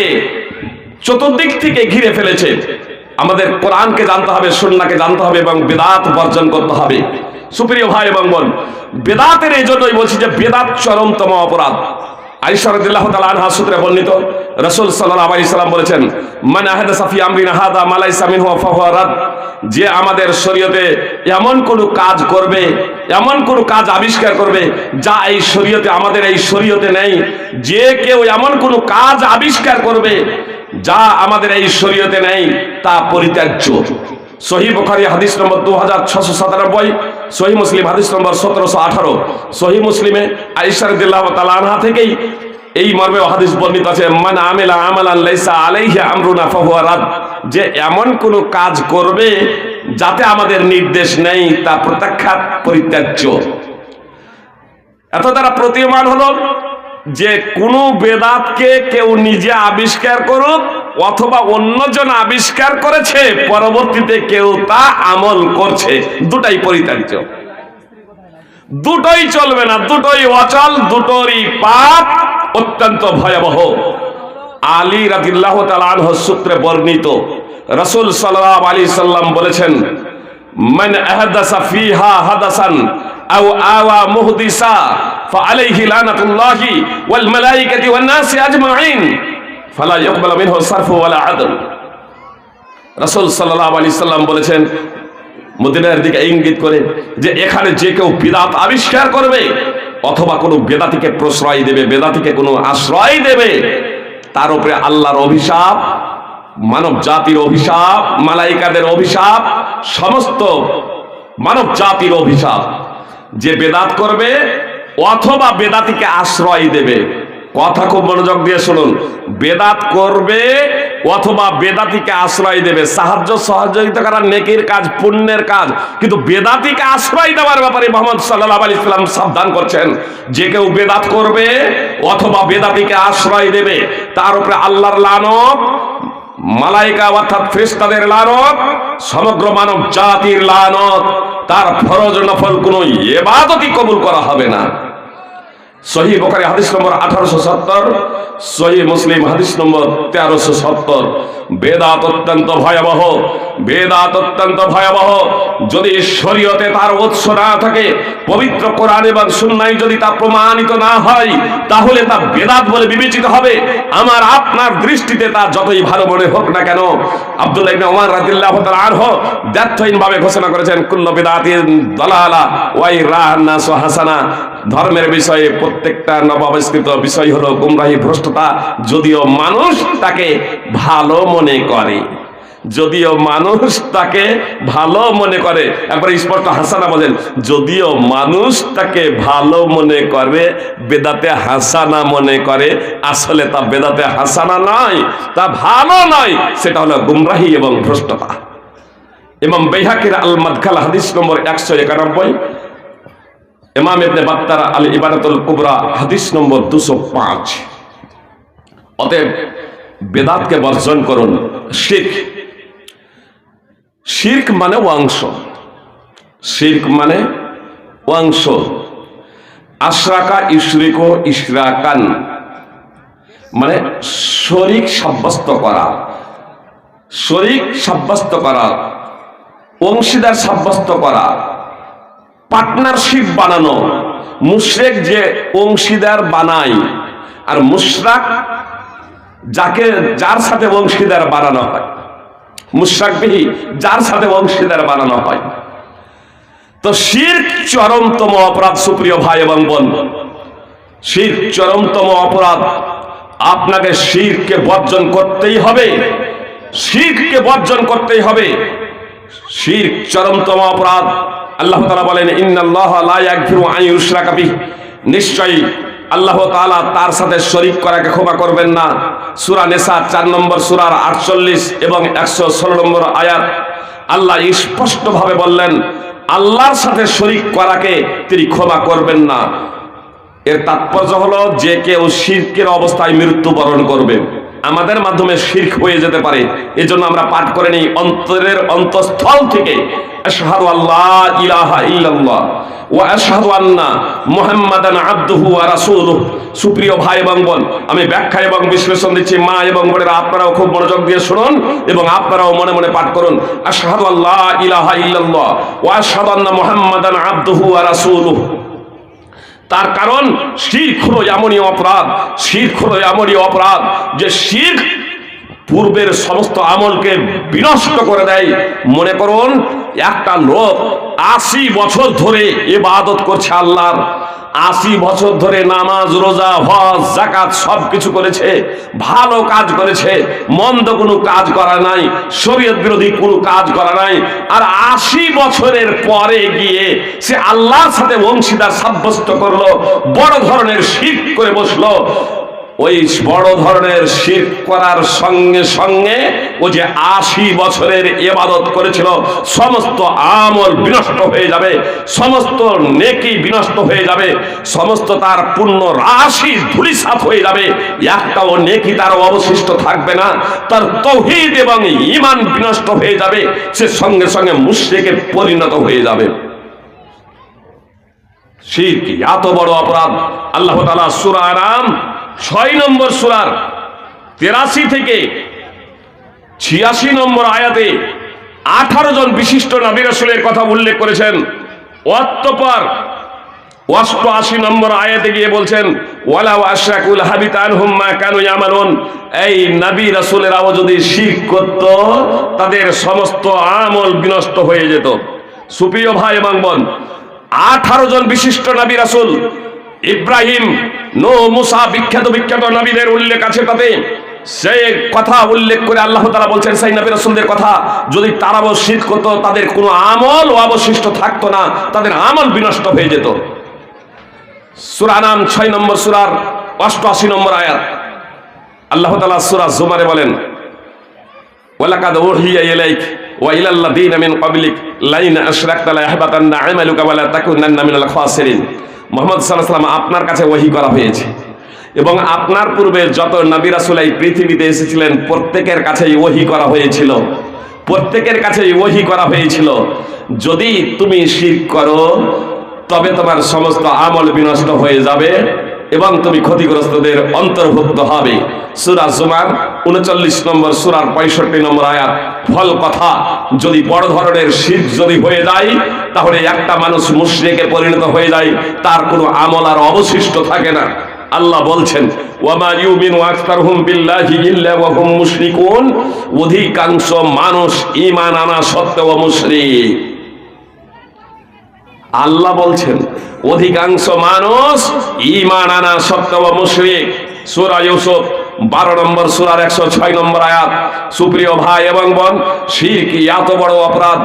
Speaker 1: চতুর্দিক থেকে ঘিরে ফেলেছে। আমাদের কোরআনকে জানতে হবে, সুন্নাহকে জানতে হবে এবং বেদাত বর্জন করতে হবে। সুপ্রিয় ভাই এবং বোন, বেদাতের এই জন্যই বলছি যে বেদাত চরমতম অপরাধ। আয়েশা রাদিয়াল্লাহু তাআলা আনহা সূত্রে বর্ণিত, রাসূল সাল্লাল্লাহু আলাইহি সাল্লাম বলেছেন, মান আহদাসা ফি আমরিনা হাযা মা লাইসা মিনহু ফাহুয়া রাদ। যে আমাদের শরীয়তে এমন কোন কাজ করবে, এমন কোন কাজ আবিষ্কার করবে যা এই শরীয়তে, আমাদের এই শরীয়তে নেই, যে কেউ এমন কোন কাজ আবিষ্কার করবে যা আমাদের এই শরীয়তে নেই, তা পরিত্যাজ্য। সহিহ বুখারী হাদিস নম্বর 2697, সহিহ মুসলিম হাদিস নম্বর 1718। সহিহ মুসলিমে আয়েশা রাদিয়াল্লাহু তাআলা আনহা থেকেই এই মর্মে হাদিস বর্ণিত আছে, মান আমিলা আমালান লাইসা আলাইহি আমরুনা ফাহুয়া রাদ। যে এমন কোন কাজ করবে যাতে আমাদের নির্দেশ নেই, তা প্রত্যাখ্যাত, পরিত্যাজ্য। এত দ্বারা প্রতীয়মান হলো যে কোনো বেদাতকে কেউ নিজে আবিষ্কার করুক অথবা অন্যজন আবিষ্কার করেছে, পরবর্তীতে কেউ তা আমল করছে, দুটাই পরিত্যাজ্য, দুটোই চলবে না, দুটোই অচল, দুটোরই পাপ অত্যন্ত ভয়াবহ। আলী রাদিয়াল্লাহু তাআলা আনহু সূত্রে বর্ণিত, রাসূল সাল্লাল্লাহু আলাইহি সাল্লাম বলেছেন, মান আহদাসা ফিহা হাদাসান আও আওয়া মুহদিসা ফাআলাইহি লানাতুল্লাহি ওয়াল মালায়েকাতি ওয়ান নাসি আজমাইন ফালা ইকবালু মিনহু সারফু ওয়ালা আদল। রাসূল সাল্লাল্লাহু আলাইহি সাল্লাম বলেছেন, মদিনার দিকে ইঙ্গিত করে, যে এখানে যে কেউ বিদআত আবিষ্কার করবে অথবা কোনো বেদাতিকে প্রশ্রয় দেবে, বেদাতিকে কোনো আশ্রয় দেবে, তার উপরে আল্লাহর অভিশাপ, মানব জাতির অভিশাপ, মালাইকাদের অভিশাপ, সমস্ত মানব জাতির অভিশাপ। যে বেদাত করবে অথবা বেদাতিকে আশ্রয় দেবে, কথা খুব মনোযোগ দিয়ে শুনুন, বেদাত করবে অথবা বেদাতিকে আশ্রয় দেবে, সাহায্য সহযোগিতা করার নেকির কাজ, পুণ্যের কাজ, কিন্তু বেদাতিকে আশ্রয় দেওয়ার ব্যাপারে মুহাম্মদ সাল্লাল্লাহু আলাইহি সাল্লাম সাবধান করছেন। যে কেউ বেদাত করবে অথবা বেদাতিকে আশ্রয় দেবে, তার উপরে আল্লাহর লানত, মালাইকা অর্থাৎ ফেরেশতাদের লানত, সমগ্র মানব জাতির লানত, তার ফরজ নফল কোনো ইবাদতই কবুল করা হবে না। সহিহ বুখারী হাদিস নম্বর 1870, সহিহ মুসলিম হাদিস নম্বর 1370। বেদাত অত্যন্ত ভয়াবহ, বেদাত অত্যন্ত ভয়াবহ। যদি শরীয়তে তার উৎস না থাকে, পবিত্র কোরআন এবং সুন্নাহয় যদি তা প্রমাণিত না হয়, তাহলে তা বেদাত বলে বিবেচিত হবে। আমার আপনার দৃষ্টিতে তা যতই ভালো মনে হোক না কেন। আব্দুল্লাহ ইবনে ওমর রাদিয়াল্লাহু তাআলা আনহু দ্ব্যর্থহীনভাবে ঘোষণা করেছেন, কুল্লু বিদআতিন দালালা ওয়া ইরাহান নাসু হাসানা। ধর্মের বিষয়ে প্রত্যেকটা নবাবিষ্কৃত বিষয় হলো গুমরাহি, ভ্রষ্টতা, যদিও মানুষ তাকে ভালো মনে করে। যদিও মানুষ তাকে ভালো মনে করে, একবার স্পষ্ট হাসানা বলেন, যদিও মানুষ তাকে ভালো মনে করে, বেদাতে হাসানা মনে করে, আসলে তা বেদাতে হাসানা নয়, তা ভালো নয়, সেটা হলো গুমরাহি এবং ভ্রষ্টতা। ইমাম বাইহাকির আল মাদখাল হাদিস নম্বর 191, ইমাম ইবনে বাত্তার আল ইবারাতুল কুবরা হাদিস নম্বর 205। অতএব বেদাতকে বর্জন করুন। শিরক মানে অংশ, শিরক মানে অংশ। আশরাকা ইশরিকু ইশরাকান মানে শরীক সাব্যস্ত করা, শরীক সাব্যস্ত করা, অংশীদার সাব্যস্ত করা, পার্টনারশিপ বানানো। মুশরিক যে অংশীদার বানায়, আর মুশরাক যার সাথে অংশীদার বানানো হয়, মুশরাক বিহি যার সাথে অংশীদার বানানো হয়। তো শিরক চরমতম অপরাধ সুপ্রিয় ভাই এবং বোন, শিরক চরমতম অপরাধ। আপনাকে শিরককে বর্জন করতেই হবে, শিরককে বর্জন করতেই হবে। শিরক চরমতম অপরাধ। আল্লাহ তাআলা বলেন, ইন্নাল্লাহা লা ইয়াগফিরু আন ইউশরাকা বিহি, নিশ্চয়ই আল্লাহ তাআলা তার সাথে শরীক করাকে ক্ষমা করবেন না। সূরা নিসা 4 নম্বর সূরার 48 এবং 116 নম্বর আয়াত আল্লাহ স্পষ্টভাবে বললেন, আল্লাহর সাথে শরীক করাকে তিনি ক্ষমা করবেন না। এর তাৎপর্য হলো যে কেউ শিরকের অবস্থায় মৃত্যুবরণ করবে, আমাদের মাধ্যমে শিরক হয়ে যেতে পারে। এজন্য আমরা পাঠ করে নিই অন্তরের অন্তঃস্থল থেকে, আশহাদু আল্লা ইলাহা ইল্লাল্লাহ ওয়া আশহাদু আন্না মুহাম্মাদান আবদুহু ওয়া রাসূলুহু। সুপ্রিয় ভাই এবং বোন, আমি ব্যাখ্যা এবং বিশ্লেষণ দিচ্ছি, মা এবং বোনেরা আপনারাও খুব মনোযোগ দিয়ে শুনুন এবং আপনারাও মনে মনে পাঠ করুন। আশহাদু আল্লা ইলাহা ইল্লাল্লাহ ওয়া আশহাদু আন্না মুহাম্মাদান আবদুহু ওয়া রাসূলুহু। তার কারণ শিরক হলো এমনই অপরাধ, শিরক হলো এমনই অপরাধ যে শিরক পূর্বের সমস্ত আমলকে বিনষ্ট করে দেয়। মনে করুন একটা লোক 80 বছর ধরে ইবাদত করছে আল্লাহর, 80 বছর ধরে নামাজ রোজা হজ যাকাত সবকিছু করেছে, ভালো কাজ করেছে, মন্দ কোনো কাজ করা নাই, শরীয়ত বিরোধী কোনো কাজ করা নাই। আর 80 বছরের পরে গিয়ে সে আল্লাহর সাথে অংশীদার সাব্যস্ত করলো, বড় ধরনের শিরক করে বসলো। ওই বড় ধরনের শিরক করার সঙ্গে সঙ্গে ও যে 80 বছরের ইবাদত করেছিল সমস্ত আমল বিনষ্ট হয়ে যাবে, সমস্ত নেকি বিনষ্ট হয়ে যাবে, সমস্ত তার পুণ্য রাশি ধূলিসাৎ হয়ে যাবে, একটাও নেকি তার অবশিষ্ট থাকবে না। তার তাওহীদ এবং ঈমান বিনষ্ট হয়ে যাবে, সে সঙ্গে সঙ্গে মুশরিকে পরিণত হয়ে যাবে। শিরক এত বড় অপরাধ। আল্লাহ তাআলা সূরা আনাম 6 নম্বর সূরার 83 থেকে 86 নম্বর আয়াতে 18 জন বিশিষ্ট নবী রাসূলের কথা উল্লেখ করেছেন। অতঃপর 88 নম্বর আয়াতে গিয়ে বলছেন, ওয়ালাউ আশরাকুল হাবিতা আনহুম মা কানু ইয়ামালুন। এই নবী রাসূলেরাও যদি শিরক করত তাদের সমস্ত আমল বিনষ্ট হয়ে যেত। সুপ্রিয় ভাই এবং বোন, 18 জন বিশিষ্ট নবী রাসূল, ইব্রাহিম, নূহ, মুসা, বিখ্যাত নবীদের উল্লেখ আছে। তাতে সেই কথা উল্লেখ করে আল্লাহ তাআলা বলছেন সেই নবী রাসূলদের কথা, যদি তারাও শিরক করত তাদের কোনো আমল অবশিষ্ট থাকতো না, তাদের আমল বিনষ্ট হয়ে যেত। সূরা আনাম 6 নম্বর সূরার 88 নম্বর আয়াত আল্লাহ তাআলা সূরা জুমারে বলেন, ওয়ালাকাদ উহিয়া ইলাইক ওয়া ইলাল্লাযীনা মিন ক্বাবলিক লাইন আশরাকতা লা ইয়াহবাতান্না আমালুকা ওয়া লা তাকুনান্না মিনাল খাসিরিন। মুহাম্মদ সাল্লাল্লাহু আলাইহি ওয়াসাল্লাম আপনার কাছে ওহী করা হয়েছে এবং আপনার পূর্বে যত নবী রাসূল এই পৃথিবীতে এসেছিলেন প্রত্যেকের কাছেই ওহী করা হয়েছিল, প্রত্যেকের কাছেই ওহী করা হয়েছিল, যদি তুমি শিরক করো তবে তোমার সমস্ত আমল বিনষ্ট হয়ে যাবে এবং তুমি ক্ষতিগ্রস্তদের অন্তর্ভুক্ত হবে। সূরা জুমার 39 নম্বর সূরার 65 নম্বর আয়াত। ফল কথা, যদি বড় ধরনের শিরক যদি হয়ে যায় তাহলে একটা মানুষ মুশরিকে পরিণত হয়ে যায়, তার কোনো আমল আর অবশিষ্ট থাকে না। আল্লাহ বলছেন, ওয়ামা ইউমিনু আকতারহুম বিল্লাহি ইল্লা ওয়া হুম মুশরিকুন। অধিকাংশ মানুষ ঈমান আনা সত্ত্বেও মুশরিক। আল্লাহ বলছেন অধিকাংশ মানুষ ঈমান আনা সত্ত্বেও মুশরিক। সূরা ইউসুফ 12 নম্বর সূরার 106 নম্বর আয়াত। সুপ্রিয় ভাই এবং বোন, শিরক এত বড় অপরাধ,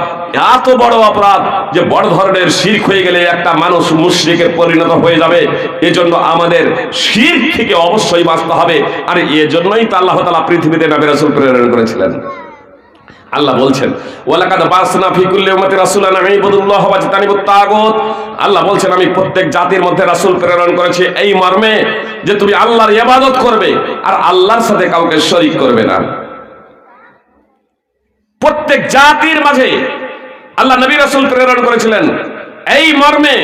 Speaker 1: এত বড় অপরাধ যে বড় ধরনের শিরক হয়ে গেলে একটা মানুষ মুশরিকে পরিণত হয়ে যাবে। এজন্য আমাদের শিরক থেকে অবশ্যই বাঁচতে হবে। আর এজন্যই তো আল্লাহ তাআলা পৃথিবীতে নবী রাসূল প্রেরণ করেছিলেন। আল্লাহ বলছেন ওয়ালাকাদ বাসনা ফি কুল্লি উম্মাতি রাসূলান আন ইবুদুল্লাহ ওয়া তানিবুত তাগুত। আল্লাহ বলছেন আমি প্রত্যেক জাতির মধ্যে রাসূল প্রেরণ করেছি এই মর্মে যে তুমি আল্লাহর ইবাদত করবে আর আল্লাহর সাথে কাউকে শরীক করবে না। প্রত্যেক জাতির মাঝে আল্লাহ নবী রাসূল প্রেরণ করেছিলেন এই মর্মে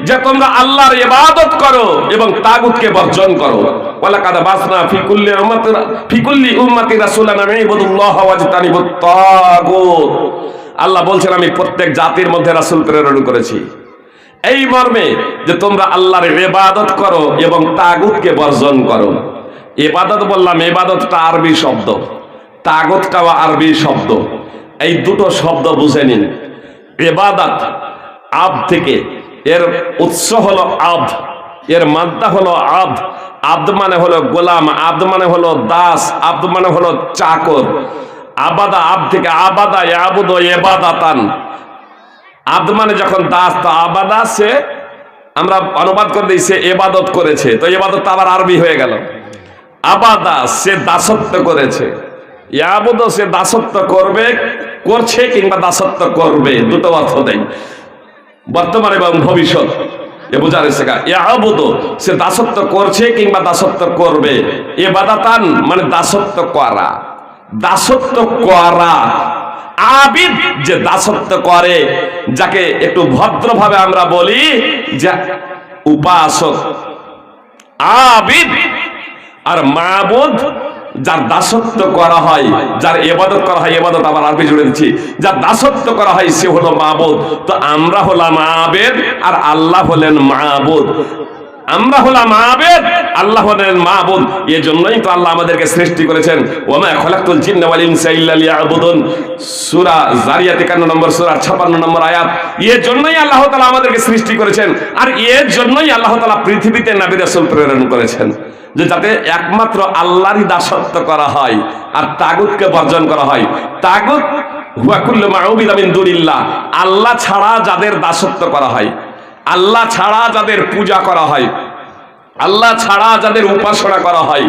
Speaker 1: যে তোমরা আল্লাহর ইবাদত করো এবং তাগুতকে বর্জন করো। ওয়ালাকাদ বাসনা ফি কুল্লি উম্মাতি রাসূলান আন ইবুদুল্লাহ ওয়া তানিবুত তাগুত। আল্লাহ বলছেন আমি প্রত্যেক জাতির মধ্যে রাসূল প্রেরণ করেছি এই মর্মে যে তোমরা আল্লাহর ইবাদত করো এবং তাগুতকে বর্জন করো। ইবাদত বললাম, ইবাদতটা আরবি শব্দ, তাগুতটাও আরবি শব্দ। এই দুটো শব্দ বুঝে নিন। ইবাদত আব থেকে, এর উৎস হলো আব, এর মাদ্দা হলো আব। আব্দ মানে হলো গোলাম, আব্দ মানে হলো দাস, আব্দ মানে হলো চাকর। আবাদা, আব থেকে আবাদা ইয়াবুদু ইবাদাতান। আব্দ মানে যখন দাস, তো আবাদা সে আমরা অনুবাদ করে দিই সে ইবাদত করেছে, তো ইবাদত আবার আরবি হয়ে গেল। আবাদা সে দাসত্ব করেছে, ইয়াবুদু সে দাসত্ব করবে, করছে কিংবা দাসত্ব করবে, দুটো অর্থ দেয় বর্তমান এবং ভবিষ্যৎ। এ বোঝার শেখা। ইয়াবুদু সে দাসত্ব করছে কিংবা দাসত্ব করবে। ইবাদাতান মানে দাসত্ব করা, দাসত্ব করা। আবিদ যে দাসত্ব করে, যাকে একটু ভদ্রভাবে আমরা বলি যে উপাসক। আবিদ আর মাবুদ যার দাসত্ব করা হয়, যার ইবাদত করা হয়, ইবাদত আবার আরবি জুড়ে দিচ্ছি, যার দাসত্ব করা হয় সে হলো মাবুদ। তো আমরা হলাম আবেদ আর আল্লাহ হলেন মাবুদ। আমরা হলাম আবেদ, আল্লাহ হলেন মাবুদ। এজন্যই তো আল্লাহ আমাদেরকে সৃষ্টি করেছেন। ওয়া মা খালাকতুল জিন্না ওয়াল ইনসা ইল্লা লিয়াবুদুন, সূরা জারিয়াত 51 নম্বর সূরা 56 নম্বর আয়াত। এজন্যই আল্লাহ তাআলা আমাদেরকে সৃষ্টি করেছেন, আর এর জন্যই আল্লাহ তাআলা পৃথিবীতে নবী রাসূল প্রেরণ করেছেন, যে যাতে একমাত্র আল্লাহরই দাসত্ব করা হয় আর তাগুতকে বর্জন করা হয়। তাগুত হুয়া কুল্লু মা উবিদা মিন দুনিল্লাহ, আল্লাহ ছাড়া যাদের দাসত্ব করা হয়, আল্লাহ ছাড়া যাদের পূজা করা হয়, আল্লাহ ছাড়া যাদের উপাসনা করা হয়,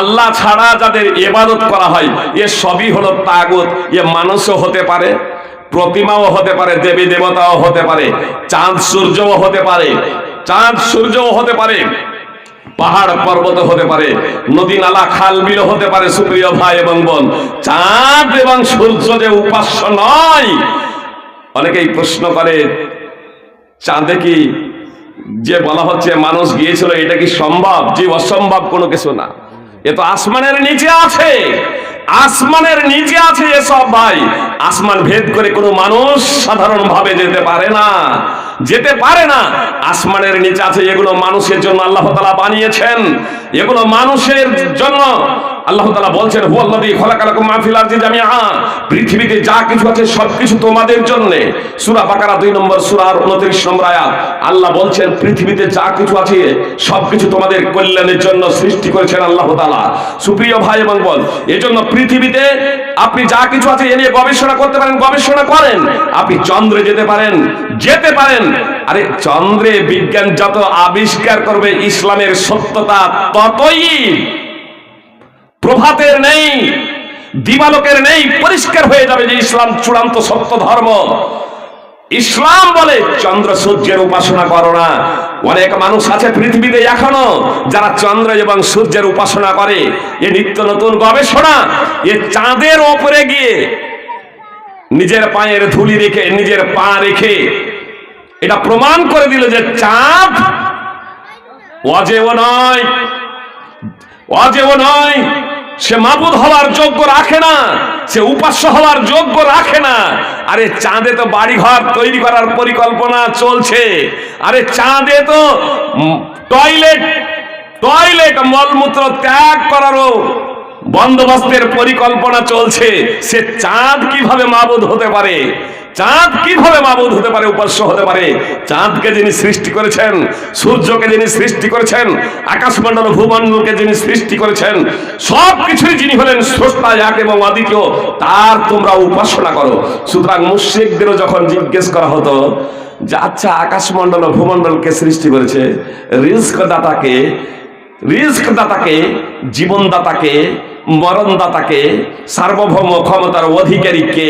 Speaker 1: আল্লাহ ছাড়া যাদের ইবাদত করা হয়, এ সবই হলো তাগুত। এ মানুষও হতে পারে, প্রতিমাও হতে পারে, দেবী দেবতাও হতে পারে, চাঁদ সূর্যও হতে পারে, চাঁদ সূর্যও হতে পারে, পাহাড় পর্বত হতে পারে, নদী নালা খাল বিল হতে পারে। সুপ্রিয় ভাই এবং বোন, চাঁদ এবং সূর্য যে উপাস্য নয়। অনেকেই প্রশ্ন করে চাঁদে কি যে বলা হচ্ছে মানুষ গিয়েছিল, এটা কি সম্ভব? যে অসম্ভব কোনো কিছু না, এ তো আসমানের নিচে আছে, আসমানের নিচে আছে এসব ভাই। আসমান ভেদ করে কোনো মানুষ সাধারণ ভাবে যেতে পারে না, যেতে পারে না। আসমানের নিচে আছে, এগুলো মানুষের জন্য আল্লাহ তাআলা বানিয়েছেন, এগুলো মানুষের জন্য। আল্লাহ তাআলা বলছেন হুয়াল্লাযী খালাকালাকুম মা ফিল আরদি জামিআ, পৃথিবীতে যা কিছু আছে সবকিছু তোমাদের জন্য। সূরা বাকারা 2 নম্বর সূরার 29 নম্বর আয়াত। আল্লাহ বলছেন পৃথিবীতে যা কিছু আছে সবকিছু তোমাদের কল্যাণের জন্য সৃষ্টি করেছেন আল্লাহ তাআলা। সুপ্রিয় ভাই এবং বোন, এজন্য পৃথিবীতে আপনি যা কিছু আছে এ নিয়ে গবেষণা করতে পারেন, গবেষণা করেন। আপনি চন্দ্রে যেতে পারেন, যেতে পারেন। আরে চন্দ্রে বিজ্ঞান যত আবিষ্কার করবে, ইসলামের সত্যতা ততই প্রভাতের নেই, দিবালোকের নেই, পরিষ্কার হয়ে যাবে যে ইসলাম চূড়ান্ত সত্য ধর্ম। ইসলাম বলে চন্দ্র সূর্যের উপাসনা করো না। অনেক মানুষ আছে পৃথিবীতে এখনো যারা চন্দ্র এবং সূর্যের উপাসনা করে। এ নিত্য নতুন গবেষণা, এ চাঁদের ওপরে গিয়ে নিজের পায়ের ধুলি রেখে, নিজের পা রেখে এটা প্রমাণ করে দিল যে চাঁদ অজেয় নয়, অজেয় নয়। সে মাবুদ হওয়ার যোগ্য রাখে না, সে উপাস্য হওয়ার যোগ্য রাখে না। আরে চাঁদে তো বাড়িঘর তৈরি করার পরিকল্পনা চলছে। আরে চাঁদে তো টয়লেট মলমূত্র ত্যাগ করারও বন্দোবস্তের পরিকল্পনা চলছে। সে চাঁদ কিভাবে মাবুদ হতে পারে? চাঁদ কিভাবে মাবুদ হতে পারে, উপাস্য হতে পারে? চাঁদকে যিনি সৃষ্টি করেছেন, সূর্যকে যিনি সৃষ্টি করেছেন, আকাশমণ্ডল ভূমণ্ডলকে যিনি সৃষ্টি করেছেন, সবকিছুই যিনি হলেন স্রষ্টা এক এবং অদ্বিতীয়, তার তোমরা উপাসনা করো। সুতরাং মুশরিকদেরও যখন জিজ্ঞেস করা হতো যে আচ্ছা আকাশমণ্ডল ও ভূমণ্ডলকে সৃষ্টি করেছে, রিজক দাতাকে, জীবনদাতাকে, মরণদাতাকে, সার্বভৌম ক্ষমতার অধিকারীকে,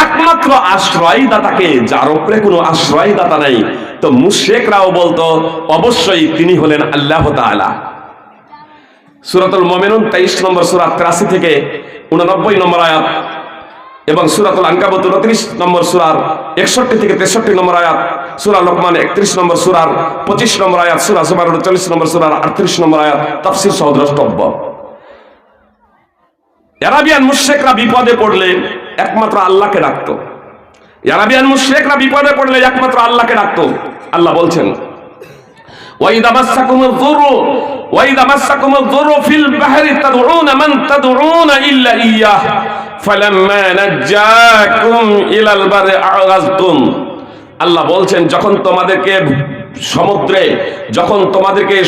Speaker 1: একমাত্র আশ্রয়দাতাকে, যার উপরে কোনো আশ্রয়দাতা নাই, তো মুশরিকরাও বলতো অবশ্যই তিনি হলেন আল্লাহ তাআলা। সূরাতুল মুমিনুন 23 নম্বর সূরা 83 থেকে 89 নম্বর আয়াত এবং সূরাতুল আনকাবুত 29 নম্বর সূরার 61 থেকে 63 নম্বর আয়াত, সূরা লোকমান 31 নম্বর সূরার 25 নম্বর আয়াত, সূরা জুমার 40 নম্বর সূরার 38 নম্বর আয়াত তাফসীর সহ দ্রষ্টব্য। আরাবিয়ান মুশরিকরা বিপদে পড়লে একমাত্র আল্লাহকে ডাকতো। আরাবিয়ান মুশরিকরা বিপদে পড়লে একমাত্র আল্লাহকে ডাকতো। আল্লাহ বলছেন ওয়াইদা মাসাকুমুয যুররু ফিল বাহরি তাদউনা মান তাদউনা ইল্লা ইয়্যাহ ফালাম্মা নাজ্জাকুম ইলাল বাররি আ'রাযতুম। আল্লাহ বলছেন যখন তোমাদেরকে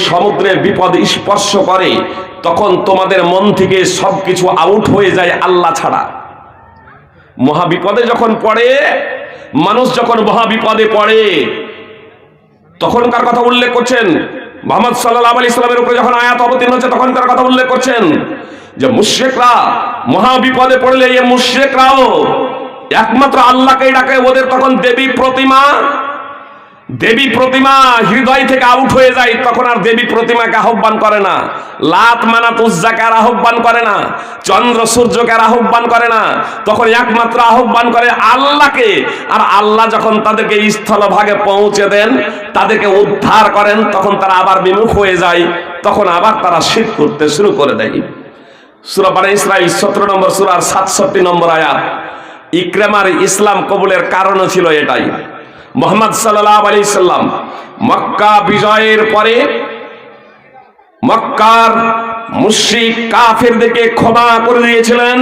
Speaker 1: সমুদ্রে বিপদ স্পর্শ করে, তখন তোমাদের মন থেকে সবকিছু আউট হয়ে যায় আল্লাহ ছাড়া। মহাবিপদে যখন পড়ে, মানুষ যখন মহাবিপদে পড়ে, তখনকার কথা উল্লেখ করছেন। মুহাম্মদ সাল্লাল্লাহু আলাইহি সাল্লামের উপরে যখন আয়াত অবতীর্ণ হচ্ছে তখনকার কথা উল্লেখ করছেন যে মুশরিকরা মহাবিপদে পড়লে এই মুশরিকরাও একমাত্র আল্লাহকেই ডাকে। ওদের তখন দেবী প্রতিমা হৃদয় থেকে আউট হয়ে যায়, তখন আর দেবী প্রতিমাকে আহ্বান করে না, লাত মানাত উজ্জাকে আর আহ্বান করে না, চন্দ্র সূর্যকে আর আহ্বান করে না, তখন একমাত্র আহ্বান করে আল্লাহকে। আর আল্লাহ যখন তাদেরকে স্থলভাগে পৌঁছে দেন, তাদেরকে উদ্ধার করেন, তখন তারা আবার বিমুখ হয়ে যায়, তখন আবার তারা শিরক করতে শুরু করে দেয়। সূরা বনী ইসরাঈল 17 নম্বর সূরার 67 নম্বর আয়াত। ইকরামার ইসলাম কবুলের কারণও ছিল এটাই। মুহাম্মদ সাল্লাল্লাহু আলাইহি সাল্লাম মক্কা বিজয়ের পরে মক্কার মুশরিক কাফেরদেরকে ক্ষমা করে দিয়েছিলেন।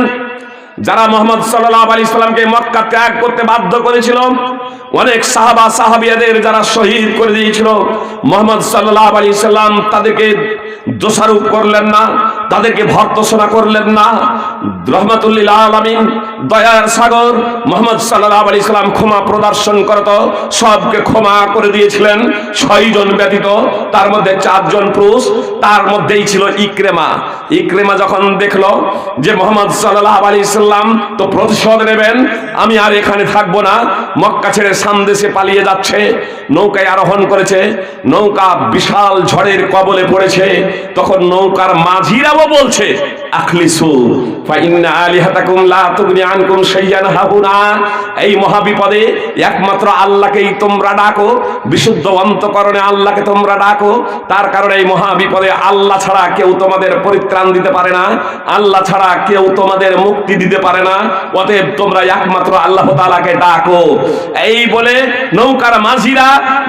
Speaker 1: যারা মুহাম্মদ সাল্লাল্লাহু আলাইহি সাল্লামকে মক্কা ত্যাগ করতে বাধ্য করেছিল, অনেক সাহাবা সাহাবিয়াদের যারা শহীদ করে দিয়েছিল, মুহাম্মদ সাল্লাল্লাহু আলাইহি সাল্লাম তাদেরকে দোষারোপ করলেন না, তাদেরকে ভর্ৎসনা করলেন না। রহমাতুল লিল আলামিন, দয়ার সাগর মুহাম্মদ সাল্লাল্লাহু আলাইহি সাল্লাম ক্ষমা প্রদর্শন করত, সবকে ক্ষমা করে দিয়েছিলেন 6 জন ব্যতীত, তার মধ্যে 4 জন পুরুষ, তার মধ্যেই ছিল ইকরিমা যখন দেখলো যে মুহাম্মদ সাল্লাল্লাহু আলাইহি সাল্লাম তো প্রতিশোধ নেবেন, আমি আর এখানে থাকবো না, মক্কা ছেড়ে সামদেশে পালিয়ে যাচ্ছে, নৌকায় আরোহণ করেছে, নৌকা বিশাল ঝড়ের কবলে পড়েছে, তখন নৌকার মাঝিরাও বলছে আখলিসু ফা ইন্না আলিহাতাকুম লা তুগনি আনকুম শাইয়ান হাহুনা। এই মহাবিপদে একমাত্র আল্লাহকেই তোমরা ডাকো, বিশুদ্ধ অন্তঃকরণে আল্লাহকে তোমরা ডাকো, তার কারণে এই মহাবিপদে আল্লাহ ছাড়া কেউ তোমাদের পরিত্রাণ দিতে পারে না, আল্লাহ ছাড়া কেউ তোমাদের মুক্তি দিতে পারে না, অতএব তোমরা একমাত্র আল্লাহ তাআলাকে ডাকো। এই বলে নৌকার মাঝিরা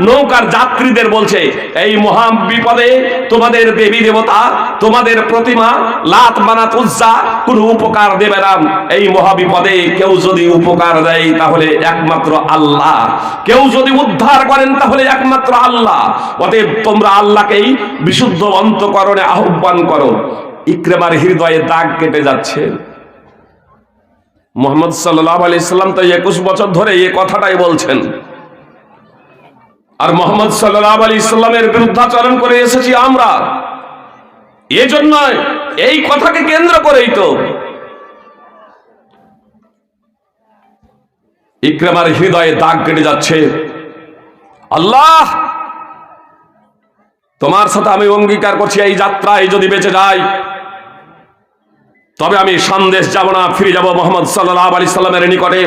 Speaker 1: নৌকার যাত্রীদের বলছে এই মহাবিপদে তোমাদের দেবী দেবতা, তোমাদের প্রতিমা লাত মানাত উজ্জা কোনো উপকার দেবে না। এই মহাবিপদে কেউ যদি উপকার দেয় তাহলে একমাত্র আল্লাহ, কেউ যদি উদ্ধার করেন তাহলে একমাত্র আল্লাহ, অতএব তোমরা আল্লাহকেই বিশুদ্ধ অন্তঃকরণে আহ্বান করো। ইকরামার হৃদয়ে দাগ কেটে যাচ্ছে। মুহাম্মদ সাল্লাল্লাহু আলাইহি সাল্লাম তো 21 বছর ধরে এই কথাটাই বলছেন, আর মুহাম্মদ সাল্লাল্লাহু আলাইহি সাল্লামের বিরুদ্ধাচরণ করে এসেছি আমরা। এজন্য এই কথাকে কেন্দ্র করেই তো ইকরামার হৃদয়ে দাগ কেটে যাচ্ছে। আল্লাহ, তোমার সাথে আমি অঙ্গীকার করছি এই যাত্রায় যদি বেঁচে যাই তবে আমি সন্দেশ যাব না, ফিরে যাব মুহাম্মদ সাল্লাল্লাহু আলাইহি সাল্লামের নিকটে,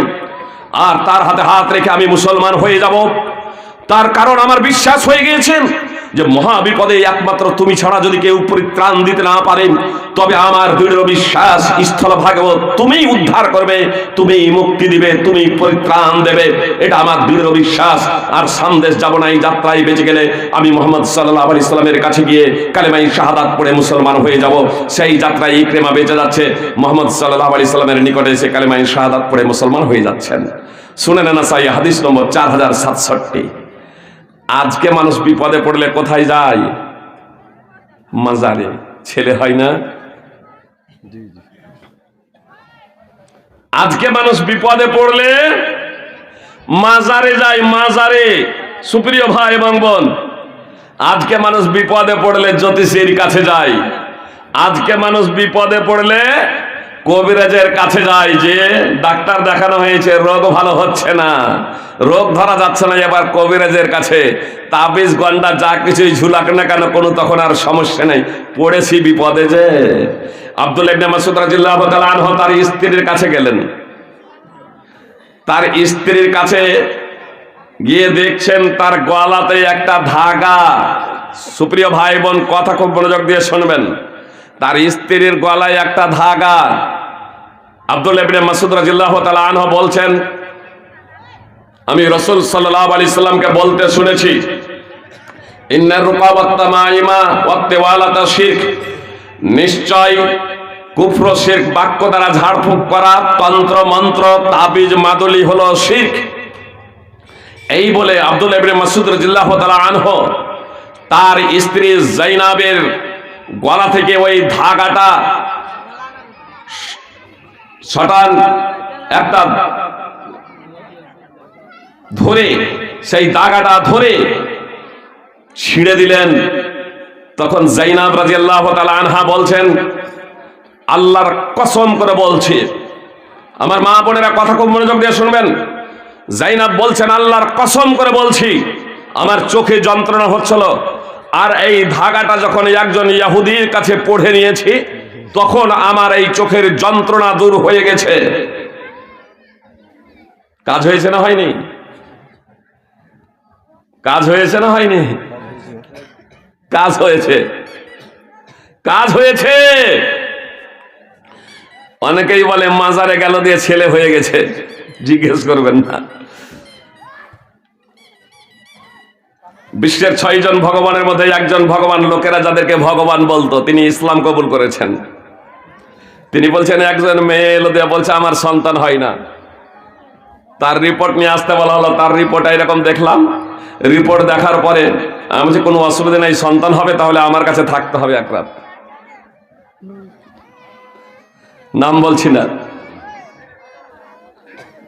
Speaker 1: আর তার হাতে হাত রেখে আমি মুসলমান হয়ে যাব। তার কারণ আমার বিশ্বাস হয়ে গিয়েছে যে মহাবিপদে একমাত্র তুমি ছাড়া যদি কেউ পরিত্রাণ দিতে না পারেন, তবে আমার দৃঢ় বিশ্বাস স্থলভাগেও তুমি উদ্ধার করবে, তুমি মুক্তি দিবে, তুমি পরিত্রাণ দেবে, এটা আমার দৃঢ় বিশ্বাস। আর সন্দেশ যাব না, এই যাত্রায় বেঁচে গেলে আমি মুহাম্মদ সাল্লাল্লাহু আলাইহি সাল্লামের কাছে গিয়ে কালেমায়ে শাহাদাত পড়ে মুসলমান হয়ে যাব। সেই যাত্রায় ইকরামা বেঁচে যাচ্ছে, মুহাম্মদ সাল্লাল্লাহু আলাইহি সাল্লামের নিকটে এসে কালেমায়ে শাহাদাত পড়ে মুসলমান হয়ে যাচ্ছেন। সুনানে নাসাই হাদিস নম্বর 4067। আজকে মানুষ বিপদে পড়লে কোথায় যায়? মাজারে। ছেলে হয় না? আজকে মানুষ বিপদে পড়লে মাজারে যায়, মাজারে। সুপ্রিয় ভাই এবং বোন, আজকে মানুষ বিপদে পড়লে জ্যোতিষীর কাছে যায়। আজকে মানুষ বিপদে পড়লে কবিরাজের কাছে যায়, যে ডাক্তার দেখানো হয়েছে, রোগ ভালো হচ্ছে না, রোগ ধরা যাচ্ছে না, এবার কবিরাজের কাছে। তাবিজ গন্ডা যা কিছুই ঝুলাক না কেন, কোনো তখন আর সমস্যা নেই, পড়েছি বিপদে। যে আব্দুল্লাহ ইবনে মাসউদ রাদিয়াল্লাহু তাআলা আনহু তার স্ত্রীর কাছে গেলেন। তার স্ত্রীর কাছে গিয়ে দেখছেন তার গলাতে একটা ধাগা। সুপ্রিয় ভাই বোন, কথা খুব মনোযোগ দিয়ে শুনবেন। তার স্ত্রীর গলায় একটা ধাগা। আব্দুল্লাহ ইবনে মাসউদ রাদিয়াল্লাহু তাআলা আনহু বলছেন, আমি রাসূল সাল্লাল্লাহু আলাইহি সাল্লামকে বলতে শুনেছি, ইন্নার রুকা ওয়াত তামাইমা ওয়াত তিওয়ালাতা শিরক, নিশ্চয় কুফর শিরক, বাক্য দ্বারা ঝাড়ফুঁক করা, তন্ত্র মন্ত্র তাবিজ মাদুলি হলো শিরক। এই বলে আব্দুল্লাহ ইবনে মাসউদ রাদিয়াল্লাহু তাআলা আনহু তার স্ত্রী জাইনাবের গলা থেকে ওই ধাগাটা শটান একটা ধরে, সেই দাগাটা ধরে ছিঁড়ে দিলেন। তখন জাইনাব রাদিয়াল্লাহু তাআলা আনহা বলছেন, আল্লাহর কসম করে বলছি, আমার মা বোনেরা কথা খুব মনোযোগ দিয়ে শুনবেন। জাইনাব বলছেন, আল্লাহর কসম করে বলছি, আমার চোখে যন্ত্রণা হচ্ছিল, আর এই ধাগাটা যখন একজন ইহুদির কাছে পড়ে নিয়েছি, তখন আমার এই চোখের যন্ত্রণা দূর হয়ে গেছে। কাজ হয়েছে না হয়নি? কাজ হয়েছে না হয়নি? কাজ হয়েছে, কাজ হয়েছে। অনেকেই বলে মাজারে গেল দিয়ে ছেলে হয়ে গেছে, জিজ্ঞেস করবেন না। বিশ্বের 6 জন ভগবানের মধ্যে একজন ভগবান, লোকেরা যাদেরকে ভগবান বলতো, তিনি ইসলাম কবুল করেছেন। তিনি বলছেন, একজন মেয়ে এলো দিয়ে বলছে আমার সন্তান হয় না। তার রিপোর্ট নিয়ে আসতে বলা হলো, তার রিপোর্ট এরকম দেখলাম। রিপোর্ট দেখার পরে আমি যে কোনো অসুবিধা নেই, সন্তান হবে, তাহলে আমার কাছে থাকতে হবে এক রাত। নাম বলছি না,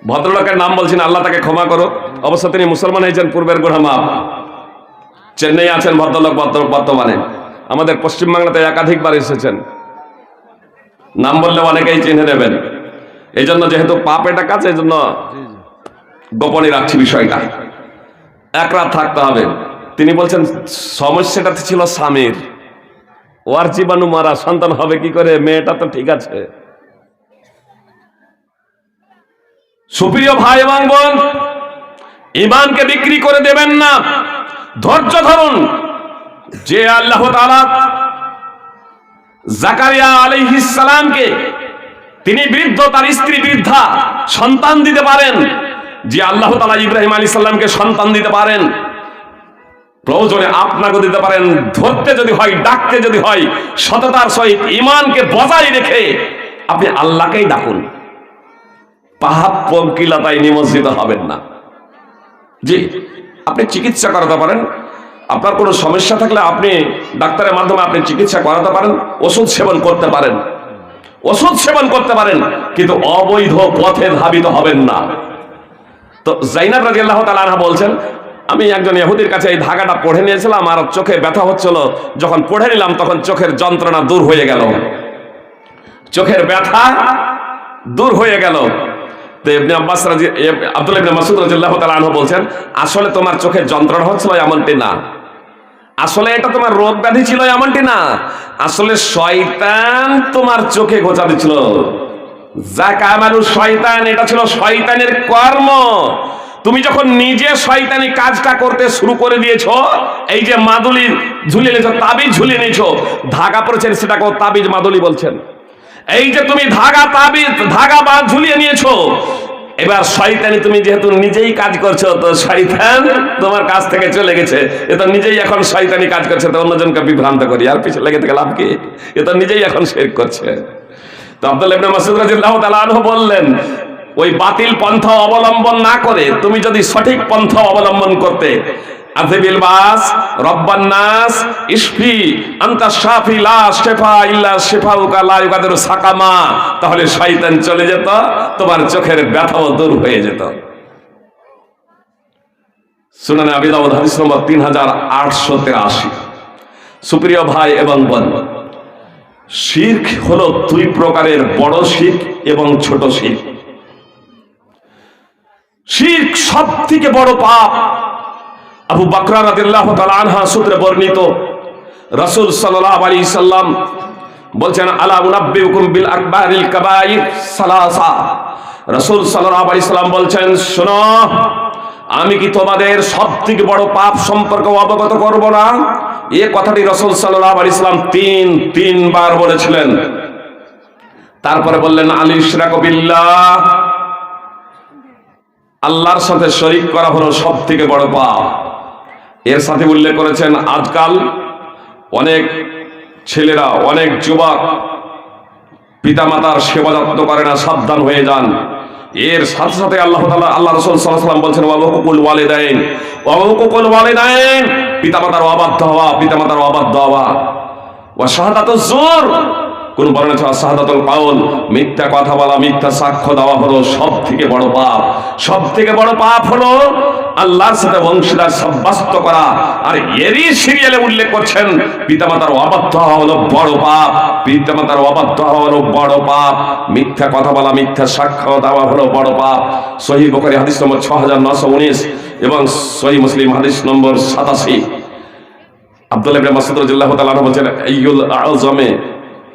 Speaker 1: ভদ্রলোকের নাম বলছি না, আল্লাহ তাকে ক্ষমা করো। অবশ্য তিনি মুসলমান হয়েছেন, পূর্বের গুনাহ মাফ। চেন্নাই আছেন ভদ্রলোক বর্তমানে, আমাদের পশ্চিমবাংলাতে একাধিকবার এসেছেন। নাম বললে অনেকেই চিনে নেবেন। এই জন্য যেহেতু পাপ এটা কাজ, এই জন্য গোপনে রাখছি বিষয়টা। এক রাত থাকতে হবে। তিনি বলছেন সমস্যাটা ছিল স্বামীর, ওর জীবাণু মারা, সন্তান হবে কি করে, মেয়েটা তো ঠিক আছে। সুপ্রিয় ভাই এবং বোন, ঈমানকে বিক্রি করে দেবেন না, ধৈর্য ধরুন। যে আল্লাহ তাআলা জাকারিয়া আলাইহিস সালামকে, তিনি বৃদ্ধ, তার স্ত্রী বৃদ্ধা, সন্তান দিতে পারেন, যে আল্লাহ তাআলা ইব্রাহিম আলাইহিস সালামকে সন্তান দিতে পারেন, প্রয়োজনে আপনাকে দিতে পারেন। ধরতে যদি হয়, ডাকতে যদি হয়, সততার সহিত ঈমানকে বজায় রেখে আপনি আল্লাহকেই ডাকুন। পাপ পঙ্কিলতায় নিমজ্জিত হবেন না। জি, আপনি চিকিৎসা করাতে পারেন। আপনার কোনো সমস্যা থাকলে আপনি ডাক্তারের মাধ্যমে আপনি চিকিৎসা করাতে পারেন, ওষুধ সেবন করতে পারেন, ওষুধ সেবন করতে পারেন, কিন্তু অবৈধ পথে ধাবিত হবেন না। তো জাইনাব রাদিয়াল্লাহু তাআলা আনহা বলছেন, আমি একজন ইহুদির কাছে এই ধাগাটা পড়ে নিয়েছিলাম, আর চোখে ব্যথা হচ্ছিল, যখন পড়ে নিলাম তখন চোখের যন্ত্রণা দূর হয়ে গেল, চোখের ব্যথা দূর হয়ে গেল। তো আব্দুল্লাহ ইবনে মাসউদ রাদিয়াল্লাহু তাআলা আনহু বলছেন, আসলে তোমার চোখের যন্ত্রণা হচ্ছিল এমনটি না, আসলে এটা তোমার রোগ ব্যাধি ছিল এমনটি না, আসলে শয়তান তোমার চোখে গোচা দিচ্ছিল। যা কামালু শয়তান, এটা ছিল শয়তানের কর্ম। তুমি যখন নিজে শয়তানি কাজটা করতে শুরু করে দিয়েছো, এই যে মাদুলি ঝুলিয়ে নিয়েছো, তাবিজ ঝুলিয়ে নিয়েছো, ধাগা পড়েছেন, সেটাকেও তাবিজ মাদুলি বলছেন। এই যে তুমি ধাগা তাবিজ ধাগা বা ঝুলিয়ে নিয়েছো, এবার শয়তানি তুমি যেহেতু নিজেই কাজ করছো, তো শয়তান তোমার কাছ থেকে চলে গেছে। এ তো নিজেই এখন শয়তানি কাজ করছে, তো অন্যজনকে বিভ্রান্ত করি, আর পিছনে লেগে থেকে লাভ কি? এ তো নিজেই এখন শিরক করছে। তো আব্দুল্লাহ ইবনে মাসউদ রাদিয়াল্লাহু তাআলা আনহু বললেন, ওই বাতিল পন্থা অবলম্বন না করে তুমি যদি সঠিক পন্থা অবলম্বন করতে, আযবিল বাস রব্বান নাস ইশফি আনতা শাফি লা শিফা ইল্লা শিফাউকা লা ইউগাদিরু সাকামা, তাহলে শয়তান চলে যেত, তোমার চোখের ব্যথাও দূর হয়ে যেত। সুনানে আবি দাউদ হাদিস নম্বর 3883। সুপ্রিয় ভাই এবং বোন, শিরক হলো দুই প্রকারের, বড় শিরক এবং ছোট শিরক। শিরক সবথেকে বড় পাপ। আবু বকর রাদিয়াল্লাহু তাআলা আনহা সূত্রে বর্ণিত, রাসূল সাল্লাল্লাহু আলাইহি সাল্লাম বলছেন, আলা উনাব্বিউকুম বিল আকবারিল কাবাইর সালাসা। রাসূল সাল্লাল্লাহু আলাইহি সাল্লাম বলছেন, শোনো, আমি কি তোমাদের সবথেকে বড় পাপ সম্পর্কে অবগত করব না? এই কথাটি রাসূল সাল্লাল্লাহু আলাইহি সাল্লাম তিনবার বলেছিলেন। তারপরে বললেন, আল ইশরাকু বিল্লাহ, আল্লাহর সাথে শরীক করা হলো সবথেকে বড় পাপ। এর সাথে উল্লেখ করেছেন, আজকাল অনেক ছেলেরা, অনেক যুবক পিতামাতার সেবা যত্ন করে না, সাবধান হয়ে যান। এর সাথে সাথে আল্লাহ রাসূল সাল্লাল্লাহু আলাইহি ওয়াসাল্লাম বলছেন, ওয়া হুকুকুল ওয়ালিদাইন, পিতামাতার অবাধ্য হওয়া, পিতামাতার অবাধ্য হওয়া। ওয়া শাহাদাতুজ জুর, কোন বর্ণনা আছে শাহাদাতুল কাউল, মিথ্যা কথা বলা, মিথ্যা সাক্ষ্য দেওয়া হলো সবথেকে বড় পাপ। সবথেকে বড় পাপ হলো আল্লাহর সাথে অংশীদার সাব্যস্ত করা। আর এরই সিরিয়ালে উল্লেখ করছেন, পিতামাতার অবাধ্য হওয়া হলো বড় পাপ, পিতামাতার অবাধ্য হওয়া হলো বড় পাপ, মিথ্যা কথা বলা, মিথ্যা সাক্ষ্য দেওয়া হলো বড় পাপ। সহিহ বুখারী হাদিস নম্বর 6919 এবং সহিহ মুসলিম হাদিস নম্বর 87। আব্দুল্লাহ ইবনে মাসউদ রাদিয়াল্লাহু তাআলা আনহু বলেন,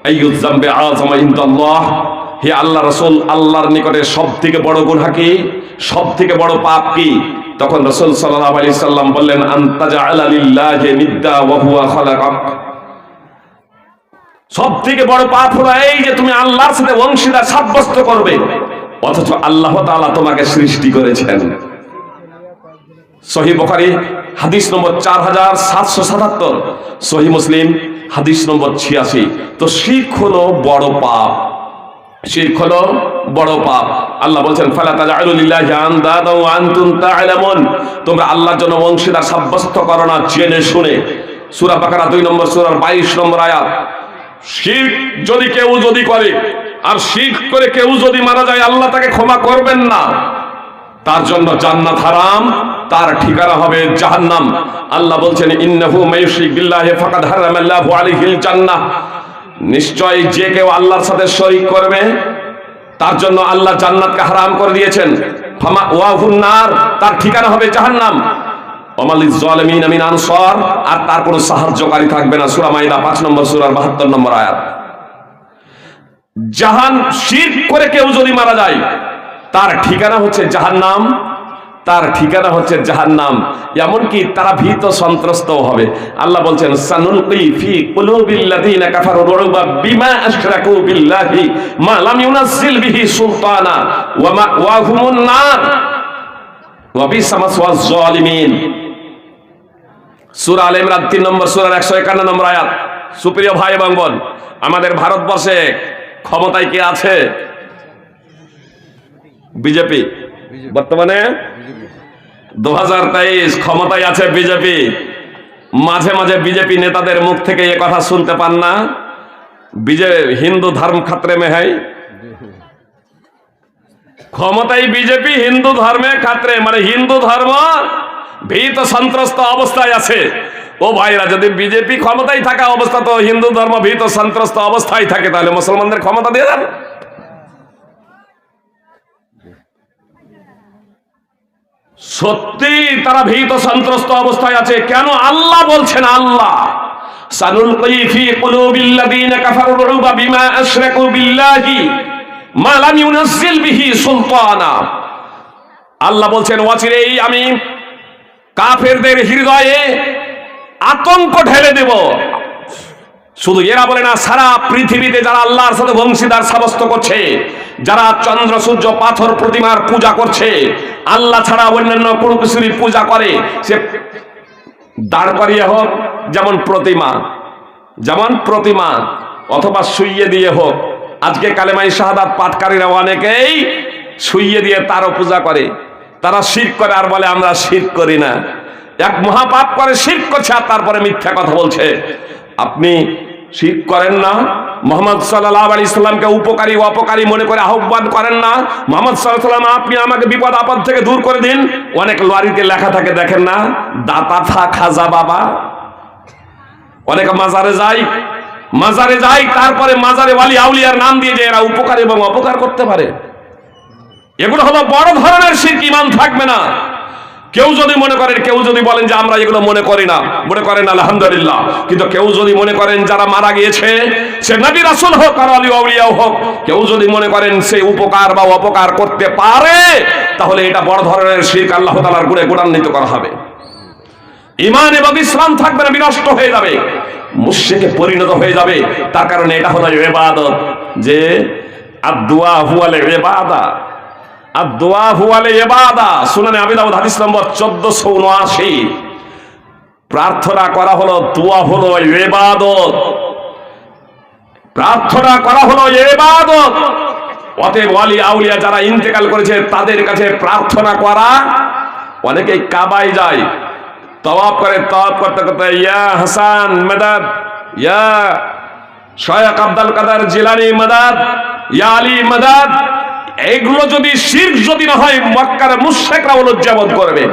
Speaker 1: আইয়ুল যামবি আযমা ইনদাল্লাহ, হে আল্লাহ রাসূল, আল্লাহর নিকটে সবথেকে বড় গুনাহ কি, সবথেকে বড় পাপ কি? তখন রাসূল সাল্লাল্লাহু আলাইহি সাল্লাম বললেন, আনতাজআলা লিল্লাহি নিদ্দা ওয়া হুয়া খালাকাক। সবথেকে বড় পাপ হলো এই যে তুমি আল্লাহর সাথে অংশীদার সাব্যস্ত করবে, অথচ আল্লাহ তাআলা তোমাকে সৃষ্টি করেছেন। সহিহ বুখারী হাদিস নম্বর 4777, সহিহ মুসলিম হাদিস নম্বর 86। তো শিরক হলো বড় পাপ, শিরক হলো বড় পাপ। আল্লাহ বলছেন, ফালা তাজআলু লিল্লাহি আনদাদা ওয়া আনতুম তা'লামুন, তোমরা আল্লাহর জন্য অংশীদার সাব্যস্ত করো না জেনে শুনে। সূরা বাকারা 2 নম্বর সূরার 22 নম্বর আয়াত। শিরক যদি কেউ করে, আর শিরক করে কেউ যদি মারা যায়, আল্লাহ তাকে ক্ষমা করবেন না, তার জন্য জান্নাত হারাম, তার ঠিকানা হবে জাহান্নাম। আল্লাহ বলছেন, ইন্নাহু মায়ুশরিক বিল্লাহি ফাকাদ হারামাল্লাহু আলাইহিল জান্নাহ, নিশ্চয় যে কেউ আল্লাহর সাথে শরীক করবে তার জন্য আল্লাহ জান্নাতকে হারাম করে দিয়েছেন। ফামা ওয়াহুন নার, তার ঠিকানা হবে জাহান্নাম। ওয়ামালিজ জালিমিন মিন আনসার, আর তার কোনো সাহায্যকারী থাকবে না। সূরা মাইদা 5 নম্বর সূরার 72 নম্বর আয়াত। শিরক করে কেউ যদি মারা যায়, তার ঠিকানা হচ্ছে জাহান্নাম, তার ঠিকানা হচ্ছে জাহান্নাম। এমনকি তারা ভীত সন্ত্রস্ত হবে। আল্লাহ বলছেন, সানুলকি ফি কুলুবিল্লাযিনা কাফারু রুবা বিমা আশরাকু বিল্লাহি মা লাম ইউনাজ্জিল বিহি সুলতানা ওয়া মাওয়াহুমুন নার ওয়া বিসা মাসওয়াজ জালিমিন। সূরা আলে ইমরান 3 নম্বর সূরার 151 নম্বর আয়াত। সুপ্রিয় ভাই এবং বোন, আমাদের ভারতবর্ষে ক্ষমতায় কে আছে? বিজেপি। বর্তমানে 2023 ক্ষমতায় আছে বিজেপি। মাঝে মাঝে বিজেপি নেতাদের মুখ থেকে এ কথা শুনতে পান না, হিন্দু ধর্ম খাতরে মে হ্যায়। ক্ষমতায় বিজেপি, হিন্দু ধর্মে খাতরে, মানে হিন্দু ধর্ম ভীত সন্ত্রস্ত অবস্থায় আছে। ও ভাইরা, যদি বিজেপি ক্ষমতায় থাকা অবস্থা তো হিন্দু ধর্ম ভীত সন্ত্রস্ত অবস্থায় থাকে, তাহলে মুসলমানদের ক্ষমতা দিয়ে দেন। সত্যি তারা ভীত সন্ত্রস্ত অবস্থায় আছে। কেন? আল্লাহ বলছেন, আল্লাহ সানুলকি ফি কুলুবিল্লাযিনা কাফারু রুবা বিমা আশরাকু বিল্লাহি মা লাম ইউনাজ্জিল বিহি সুলতানা। আল্লাহ বলছেন, অচিরেই আমি কাফেরদের হৃদয়ে আতঙ্ক ঢেলে দেব। শুধু এরা বলে না, সারা পৃথিবীতে যারা আল্লাহর সাথে অংশীদার সাব্যস্ত করছে, যারা চন্দ্র সূর্য পাথর প্রতিমার পূজা করছে, আল্লাহ ছাড়া অন্যান্য কোনো কিছুরই পূজা করে, সে দাঁড় করিয়ে হোক যেমন প্রতিমা অথবা শুইয়ে দিয়ে হোক। আজকে কালেমায়ে শাহাদাত পাঠকারীরা অনেকেই শুইয়ে দিয়ে তারও পূজা করে। তারা শিরক করে আর বলে আমরা শিরক করি না। এক মহাপাপ করে, শিরক করছে, আর তারপরে মিথ্যা কথা বলছে। আপনি শিরক করেন না, মুহাম্মদ সাল্লাল্লাহু আলাইহি সাল্লামকে উপকারী অপকারী মনে করে আহ্বান করেন না। মুহাম্মদ সাল্লাল্লাহু আলাইহি সাল্লাম আপনি আমাকে বিপদ আপদ থেকে দূর করে দিন। অনেক লরিতে লেখা থাকে দেখেন না, দাতা থা খাজা বাবা। অনেক মাজারে যায়, তারপরে মাজারে ওয়ালি আউলিয়ার নাম দিয়ে যে এরা উপকার এবং অপকার করতে পারে। এগুলো হলো বড় ধরনের শিরক, ঈমান থাকবে না। কেউ যদি মনে করেন, কেউ যদি বলেন যে আমরা এগুলো মনে করেন আলহামদুলিল্লাহ, কিন্তু কেউ যদি মনে করেন যারা মারা গিয়েছে সে নবী রাসূল হোক আর ওয়ালি আউলিয়া হোক, কেউ যদি মনে করেন সে উপকার বা অপকার করতে পারে, তাহলে এটা বড় ধরনের শিরক, আল্লাহ তাআলার গুণে গুণান্বিত করা হবে। ঈমান এবং ইসলাম থাকবে না, বিনষ্ট হয়ে যাবে, মুশরিকে পরিণত হয়ে যাবে। তার কারণে এটা হলো ইবাদত, যে আদ-দুআ হুয়াল ইবাদা, আদ-দুআ হুয়াল ইবাদা। সুনানে আবি দাউদ হাদিস নম্বর 1479। প্রার্থনা করা হলো, দোয়া হলো ইবাদত, প্রার্থনা করা হলো ইবাদত। অতএব ওয়ালি আউলিয়া যারা ইন্তেকাল করেছে তাদের কাছে প্রার্থনা করা, অনেকেই কাবায় যায়, তাওয়াফ করে, তাওয়াফ করতে করতে ইয়া হাসান মাদাদ, ইয়া শায়খ আব্দুল কাদের জিলানী মাদাদ, ইয়া আলী মাদাদ। এইগুলো যদি শিরক যদি না হয়, মক্কার মুশরিকরা লজ্জাবোধ করবে।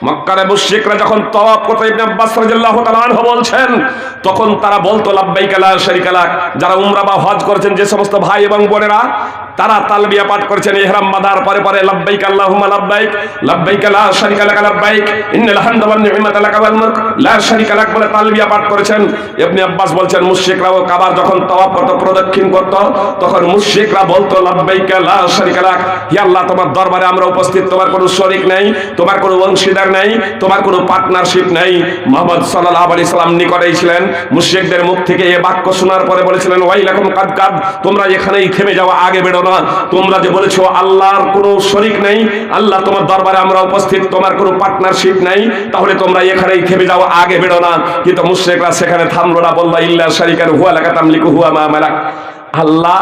Speaker 1: মক্কার মুশরিকরা যখন তাওয়াফ করতে, ইবনে আব্বাস রাদিয়াল্লাহু তাআলা আনহু বলছেন, তখন তারা বলতো লাব্বাইক লা শারীকা লাক। যারা উমরা বা হজ করেছেন যে সমস্ত ভাই এবং বোনেরা, তারা তালবিয়া পাঠ করেছেন ইহরাম বাঁধার পরে পরে লাব্বাইক আল্লাহুম্মা লাব্বাইক, লাব্বাইক লা শারীকা লাক লাব্বাইক, ইন্নাল হামদা ওয়ান নি'মাতা লাকা ওয়াল মুলক লা শারীকা লাক বলে তালবিয়া পাঠ করেছেন। ইবনে আব্বাস বলছেন মুশরিকরাও কাবার যখন তাওয়াফ করত, প্রদক্ষিণ করত, তখন মুশরিকরা বলতো লাব্বাইক লা শারীকা লাক, হে আল্লাহ তোমার দরবারে আমরা উপস্থিত, তোমার কোনো শরীক নাই, তোমার কোনো অংশীদার নাই, তোমার কোনো পার্টনারশিপ নাই। মুহাম্মদ সাল্লাল্লাহু আলাইহি সাল্লাম নিকটেই ছিলেন। মুশরিকদের মুখ থেকে এই বাক্য শোনার পরে বলেছিলেন ওয়াইলাকুম কাদ কাদ, তোমরা এখানেই থেমে যাও, আগে বেরো না। তোমরা যে বলেছো আল্লাহর কোনো শরীক নাই, আল্লাহ তোমার দরবারে আমরা উপস্থিত, তোমার কোনো পার্টনারশিপ নাই, তাহলে তোমরা এখানেই থেমে যাও, আগে বেরো না। কিন্তু মুশরিকরা সেখানে থামলো না, বলল ইল্লা শারীকান হুয়া লাকা তামলিকু হুয়া মা মালাক। আল্লাহ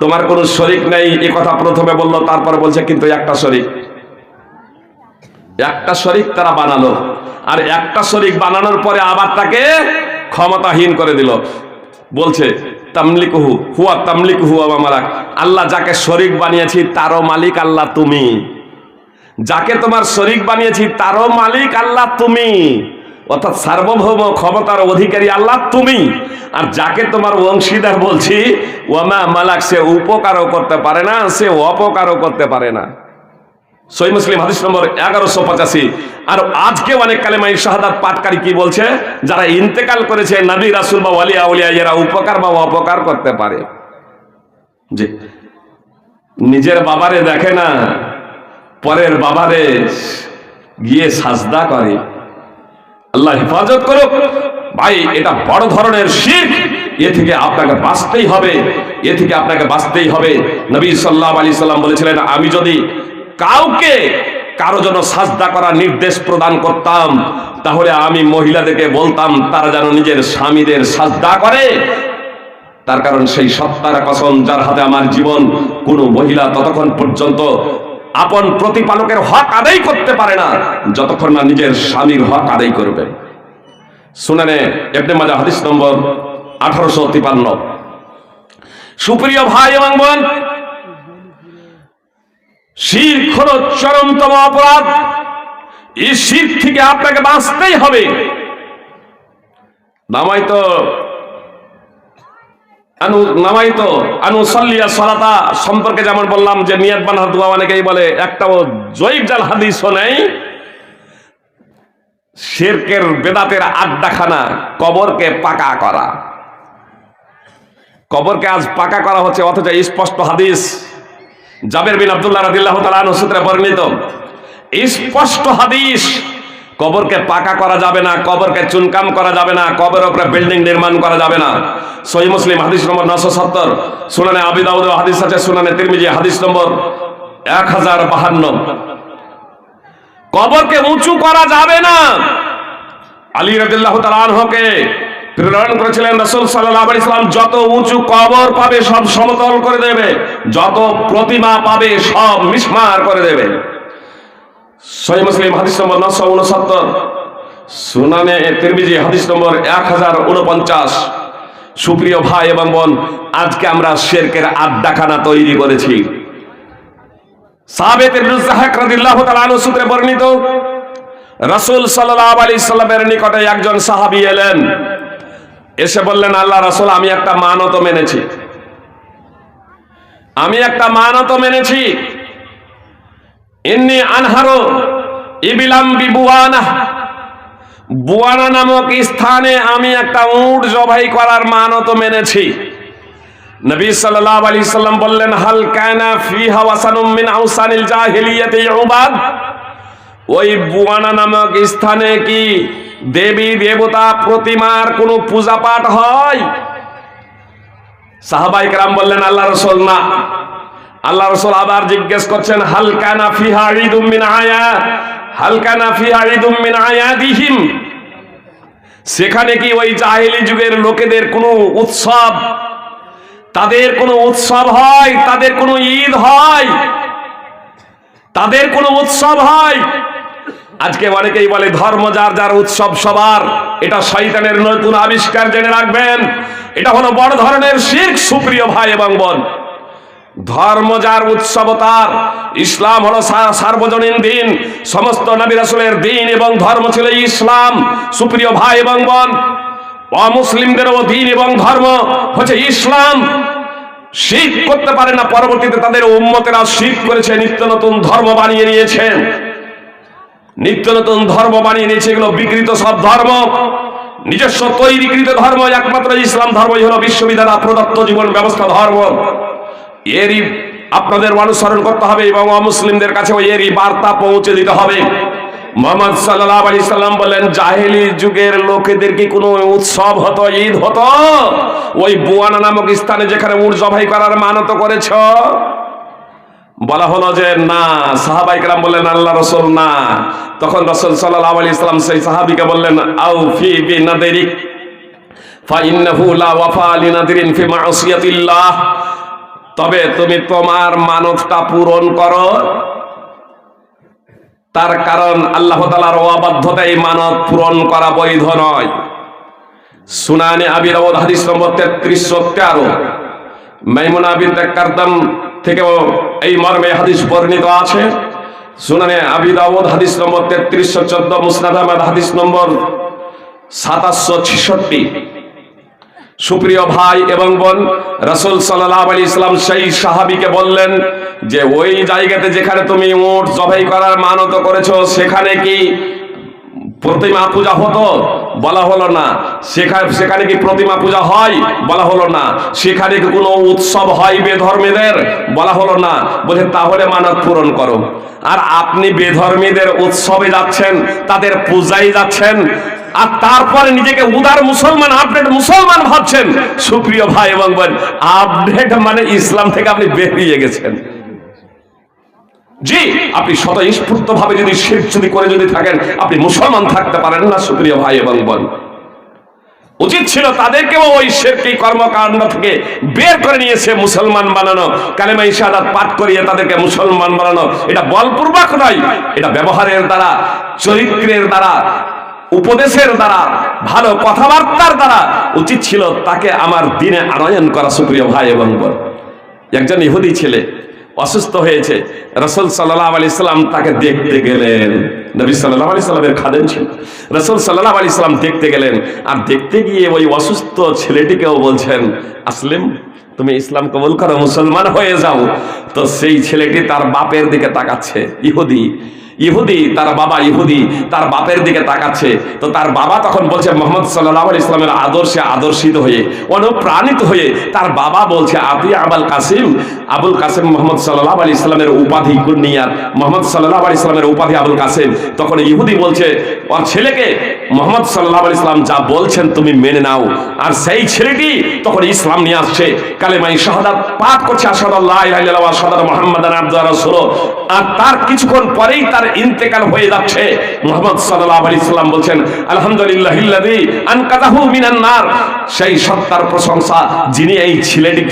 Speaker 1: তোমার কোনো শরীক নাই এই কথা প্রথমে বললো, তারপর বলছে কিন্তু একটা শরীক, একটা শরীক তারা বানালো। আর একটা শরীক বানানোর পরে আবার তাকে ক্ষমতাহীন করে দিল। বলছে তামলিকুহু হুয়া তামলিকুহু ওয়া মালাক, আল্লাহ যাকে শরীক বানিয়েছি তারও মালিক আল্লাহ তুমি, যাকে তোমার শরীক বানিয়েছি তারও মালিক আল্লাহ তুমি, অর্থাৎ সার্বভৌম ক্ষমতার অধিকারী আল্লাহ তুমি। আর যাকে তোমার অংশীদার বলছি ওয়ামা মালাক, সে উপকারও করতে পারে না, সে অপকারও করতে পারে না। সহিহ মুসলিম হাদিস নম্বর 1185। আর আজকে অনেক কালেমায়ে শাহাদাত পাঠকারী কি বলছে, যারা ইন্তেকাল করেছে নবী রাসূল বা ওয়ালি আউলিয়া, এরা উপকার বা অপকার করতে পারে। জি, নিজের বাবারে দেখে না, পরের বাবারে গিয়ে সাজদা করে। আল্লাহ হেফাজত করুক। ভাই এটা বড় ধরনের শিরক, এ থেকে আপনাকে বাঁচতেই হবে, এ থেকে আপনাকে বাঁচতেই হবে। নবী সাল্লাল্লাহু আলাইহি সাল্লাম বলেছিলেন, আমি যদি কাউকে কারো জন্য সাজদা করার নির্দেশ প্রদান করতাম, তাহলে আমি মহিলাদেরকে বলতাম তারা যেন নিজের স্বামীদের সাজদা করে। তার কারণ সেই সত্তার কসম যার হাতে আমার জীবন, কোনো মহিলা ততক্ষণ পর্যন্ত আপন প্রতিপালকের হক আদায় করতে পারে না যতক্ষণ না নিজের স্বামীর হক আদায় করবে। সুনানে ইবনে মাজাহ হাদিস নম্বর 1853। সুপ্রিয় ভাই এবং বোন, শিরক হলো চরমতম অপরাধ। এই শিরক থেকে আপনাকে বাঁচতেই হবে। নামাইতো আনুসাল্লিয়া সালাতা সম্পর্কে যেমন বললাম যে নিয়াত বানানোর দোয়া অনেকেই বলে, একটাও জয়ীফ জাল হাদিসও নেই। শিরকের বেদাতের আড্ডাখানা কবরকে পাকা করা। কবরকে আজ পাকা করা হচ্ছে, অথচ স্পষ্ট হাদিস জাবের বিন আব্দুল্লাহ রাদিয়াল্লাহু তাআলা আনহু সূত্রে বর্ণিত স্পষ্ট হাদিস, কবরকে পাকা করা যাবে না, কবরকে চুনকাম করা যাবে না, কবরের উপরে বিল্ডিং নির্মাণ করা যাবে না। সহিহ মুসলিম হাদিস নম্বর 970, সুনানে আবি দাউদ হাদিস আছে, সুনানে তিরমিজি হাদিস নম্বর 1052। কবরকে উঁচু করা যাবে না। আলী রাদিয়াল্লাহু তাআলা আনহুকে প্রেরণ করেছিলেন। রাসূল সাল্লাল্লাহু আলাইহি সাল্লাম যত উঁচু কবর পাবে সব সমতল করে দেবে, যত প্রতিমা পাবে সব মিসমার করে দেবে। সহিহ মুসলিম হাদিস নম্বর 969, সুনানে তিরমিজি হাদিস নম্বর 1049। সুপ্রিয় ভাই এবং বোন, আজকে আমরা শিরকের আড্ডাখানা তৈরি করেছি। সাহাবে ইবনে যাহাক রাদিয়াল্লাহু তাআলা আনহু সূত্রে বর্ণিত, রাসূল সাল্লাল্লাহু আলাইহি সাল্লামের নিকটে একজন সাহাবী এলেন, এসে বললেন, আল্লাহ রাসূল, আমি একটা মানত মেনেছি, ইন্নী আনহারু ইবিলাম বিবুয়ানা, বুয়ানা নামক স্থানে আমি একটা উট জবাই করার মানত মেনেছি। নবী সাল্লাল্লাহু আলাইহি সাল্লাম বললেন, হাল কানা ফিহা ওয়াসানুম মিন আওসানিল জাহিলিয়াতি ইউবাদ, ওই বুয়ানা নামক স্থানে কি দেবী দেবতা প্রতিমার কোনো পূজা পাঠ হয়? সাহাবায়ে কেরাম বললেন, আল্লাহ রাসূল, না। আল্লাহ রাসূল আবার জিজ্ঞেস করছেন, হাল কানা ফিহা ঈদুম মিন আয়াদিহিম, সেখানে কি ওই জাহেলি যুগের লোকেদের কোনো উৎসব, তাদের কোনো উৎসব হয়, তাদের কোনো ঈদ হয়, তাদের কোনো উৎসব হয়? আজকে অনেকেই বলে ধর্ম যার যার, উৎসব সবার। এটা শয়তানের নতুন আবিষ্কার, জেনে রাখবেন। এটা হলো বড় ধরনের শিরক। সুপ্রিয় ভাই এবং বোন, ধর্ম যার, উৎসব তার। ইসলাম হলো সার্বজনীন দিন, সমস্ত নবী রাসূলের দিন এবং ধর্ম ছিল ইসলাম। সুপ্রিয় ভাই এবং বোন, অমুসলিমদেরও দিন এবং ধর্ম হচ্ছে ইসলাম। শিরক করতে পারে না, পরবর্তীতে তাদের উম্মতেরা শিরক করেছে, নিত্য নতুন ধর্ম বানিয়ে নিয়েছে, এগুলো বিকৃত সব ধর্ম, নিজস্ব তৈরিকৃত ধর্ম। একমাত্র ইসলাম ধর্মই হলো বিশ্ববিদ্যালয় প্রদত্ত জীবন ব্যবস্থা ধর্ম। এরই আপনাদের অনুসরণ করতে হবে এবং অমুসলিমদের কাছে এরই বার্তা পৌঁছে দিতে হবে। মুহাম্মদ সাল্লাল্লাহু আলাইহি সাল্লাম বলেন, জাহেলি যুগের লোকেদের কি কোনো উৎসব হতো, ঈদ হতো? ওই বুয়ানা নামক স্থানে যেখানে উট জবাই করার মানত করেছ? বলা হলো যে না। সাহাবায়ে কেরাম বললেন, আল্লাহ রাসূল, না। তখন রাসূল সাল্লাল্লাহু আলাইহি সাল্লাম সেই সাহাবীকে বললেন, আউফি বিনাদিরিক ফাইন্নাহু লা ওয়াফা লিনাদিরিন ফি মা'সিয়াতিল্লাহ, তবে তুমি তোমার মানতটা পূরণ করো, তার কারণ আল্লাহ তাআলার অবাধ্যতায় মানত পূরণ করা বৈধ নয়। সুনানে আবি দাউদ হাদিস নম্বর 3313, মাইমুনা বিনতে কারদাম থেকেও এই মর্মে হাদিস বর্ণিত আছে। সুনানে আবি দাউদ হাদিস নম্বর 3314, মুসনাদ আহমদ হাদিস নম্বর 2766। সুপ্রিয় ভাই এবং বোন, রাসূল সাল্লাল্লাহু আলাইহি সাল্লাম সেই সাহাবীকে বললেন যে ওই জায়গাতে যেখানে তুমি উট জবাই করার মানত করেছো, সেখানে কি প্রতিমা পূজা হতো? বলা হলো না। সেখানে কি প্রতিমা পূজা হয়? বলা হলো না। সেখানে কি কোনো উৎসব হয় বেধর্মীদের? বলা হলো না। বলে তাহলে মানত পূরণ করো। আর আপনি বেধর্মীদের উৎসবে যাচ্ছেন, তাদের পূজায় যাচ্ছেন, আর তারপরে নিজেকে উদার মুসলমান, আপডেট মুসলমান ভাবছেন। সুপ্রিয় ভাই এবং বোন, আপডেট মানে ইসলাম থেকে আপনি বেরিয়ে গেছেন। জি, আপনি স্বতঃস্ফূর্ত ভাবে যদি শিরক করে যদি থাকেন, আপনি মুসলমান থাকতে পারেন না। সুপ্রিয় ভাই এবং বোন, উচিত ছিল তাদেরকেও ওই শিরকি কর্মকাণ্ড থেকে বের করে নিয়েছে মুসলমান বানানো, কালেমায়ে শাহাদাত পাঠ করিয়ে তাদেরকে মুসলমান বানানো। এটা বলপূর্বক নয়, এটা ব্যবহারের দ্বারা, চরিত্রের দ্বারা, উপদেশের দ্বারা, ভালো কথাবার্তার দ্বারা উচিত ছিল তাকে আমার দ্বীনে আনয়ন করা। সুপ্রিয় ভাই এবং বোন, একজন ইহুদি ছেলে অসুস্থ হয়েছে, রাসূল সাল্লাল্লাহু আলাইহি সাল্লাম তাকে দেখতে গেলেন। নবী সাল্লাল্লাহু আলাইহি সাল্লামের খাদেম ছিল। রাসূল সাল্লাল্লাহু আলাইহি সাল্লাম দেখতে গেলেন, আর দেখতে গিয়ে ওই অসুস্থ ছেলেটিকেও বলছেন, আসলিম, তুমি ইসলাম কবুল করো, মুসলমান হয়ে যাও। তো সেই ছেলেটি তার বাপের দিকে তাকাচ্ছে। ইহুদি তার বাবা, তার বাপের দিকে তাকাচ্ছে। তো তার বাবা তখন বলছে, মুহাম্মদ সাল্লাল্লাহু আলাইহি ইসলামের আদর্শে আদর্শিত হয়ে, অনুপ্রাণিত হয়ে তার বাবা বলছে, আপনি আবুল কাসিম মুহাম্মদ সাল্লাল্লাহু আলাইহি ইসলামের উপাধি কুনিয়াত, মুহাম্মদ সাল্লাল্লাহু আলাইহি ইসলামের উপাধি আবুল কাসিম। তখন ইহুদি বলছে ওর ছেলেকে, মুহাম্মদ সাল্লাল্লাহু আলাইহি ইসলাম যা বলছেন তুমি মেনে নাও। আর সেই ছেলেটি তখন ইসলাম নিয়ে আসছে, কালেমায়ে শাহাদাত পাঠ করছে, আশহাদু আল্লা ইলাহা ইল্লাল্লাহ ওয়া আশহাদু আন্না মুহাম্মাদান আবদুহু ওয়া রাসূলুহু। আর তার কিছুক্ষণ পরেই তার ইন্তেকাল হয়ে যাচ্ছে, মুহাম্মদ সাল্লাল্লাহু আলাইহি সাল্লাম বলছেন আলহামদুলিল্লাহিল্লাযী আনকাযাহু মিনান নার, সেই সত্তার প্রশংসা যিনি এই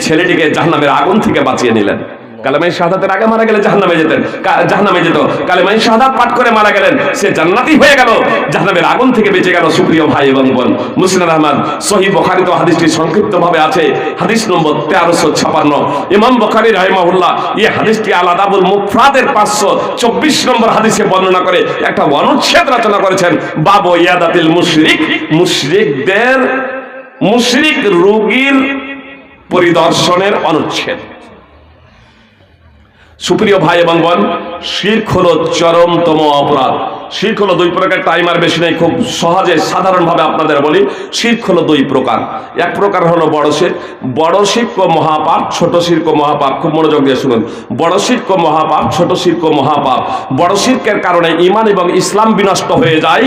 Speaker 1: ছেলেটিকে জাহান্নামের আগুন থেকে বাঁচিয়ে নিলেন। কালেমায়ে শাহাদাতের আগে মারা গেলে জাহান্নামে যেত, কালেমায়ে শাহাদাত পাঠ করে মারা গেলেন, সে জান্নাতি হয়ে গেল, জাহান্নামের আগুন থেকে বেঁচে গেল। সুপ্রিয় ভাই এবং বোন, মুসনাদ আহমদ সহিহ বুখারীতে হাদিসটি সংক্ষিপ্তভাবে আছে, হাদিস নম্বর 1356। ইমাম বুখারী রাহিমাহুল্লাহ এই হাদিসটি আল আদাবুল মুফরাদের 524 নম্বর হাদিসে বর্ণনা করে একটা অনুচ্ছেদ রচনা করেছেন, বাবু ইয়াদাতিল মুশরিক, মুশরিক রোগীর পরিদর্শনের অনুচ্ছেদ। সুপ্রিয় ভাই এবং বোন, শিরক হলো চরমতম অপরাধ। শিরক হলো দুই প্রকার, টাইম আর বেশি নেই, খুব সহজে সাধারণভাবে আপনাদের বলি। শিরক হলো দুই প্রকার। এক প্রকার হলো বড় শিরক। বড় শিরক ও মহাপাপ, ছোট শিরক ও মহাপাপ। খুব মনোযোগ দিয়ে শুনুন। বড় শিরক ও মহাপাপ, ছোট শিরক ও মহাপাপ। বড় শিরকের কারণে ঈমান এবং ইসলাম বিনষ্ট হয়ে যায়।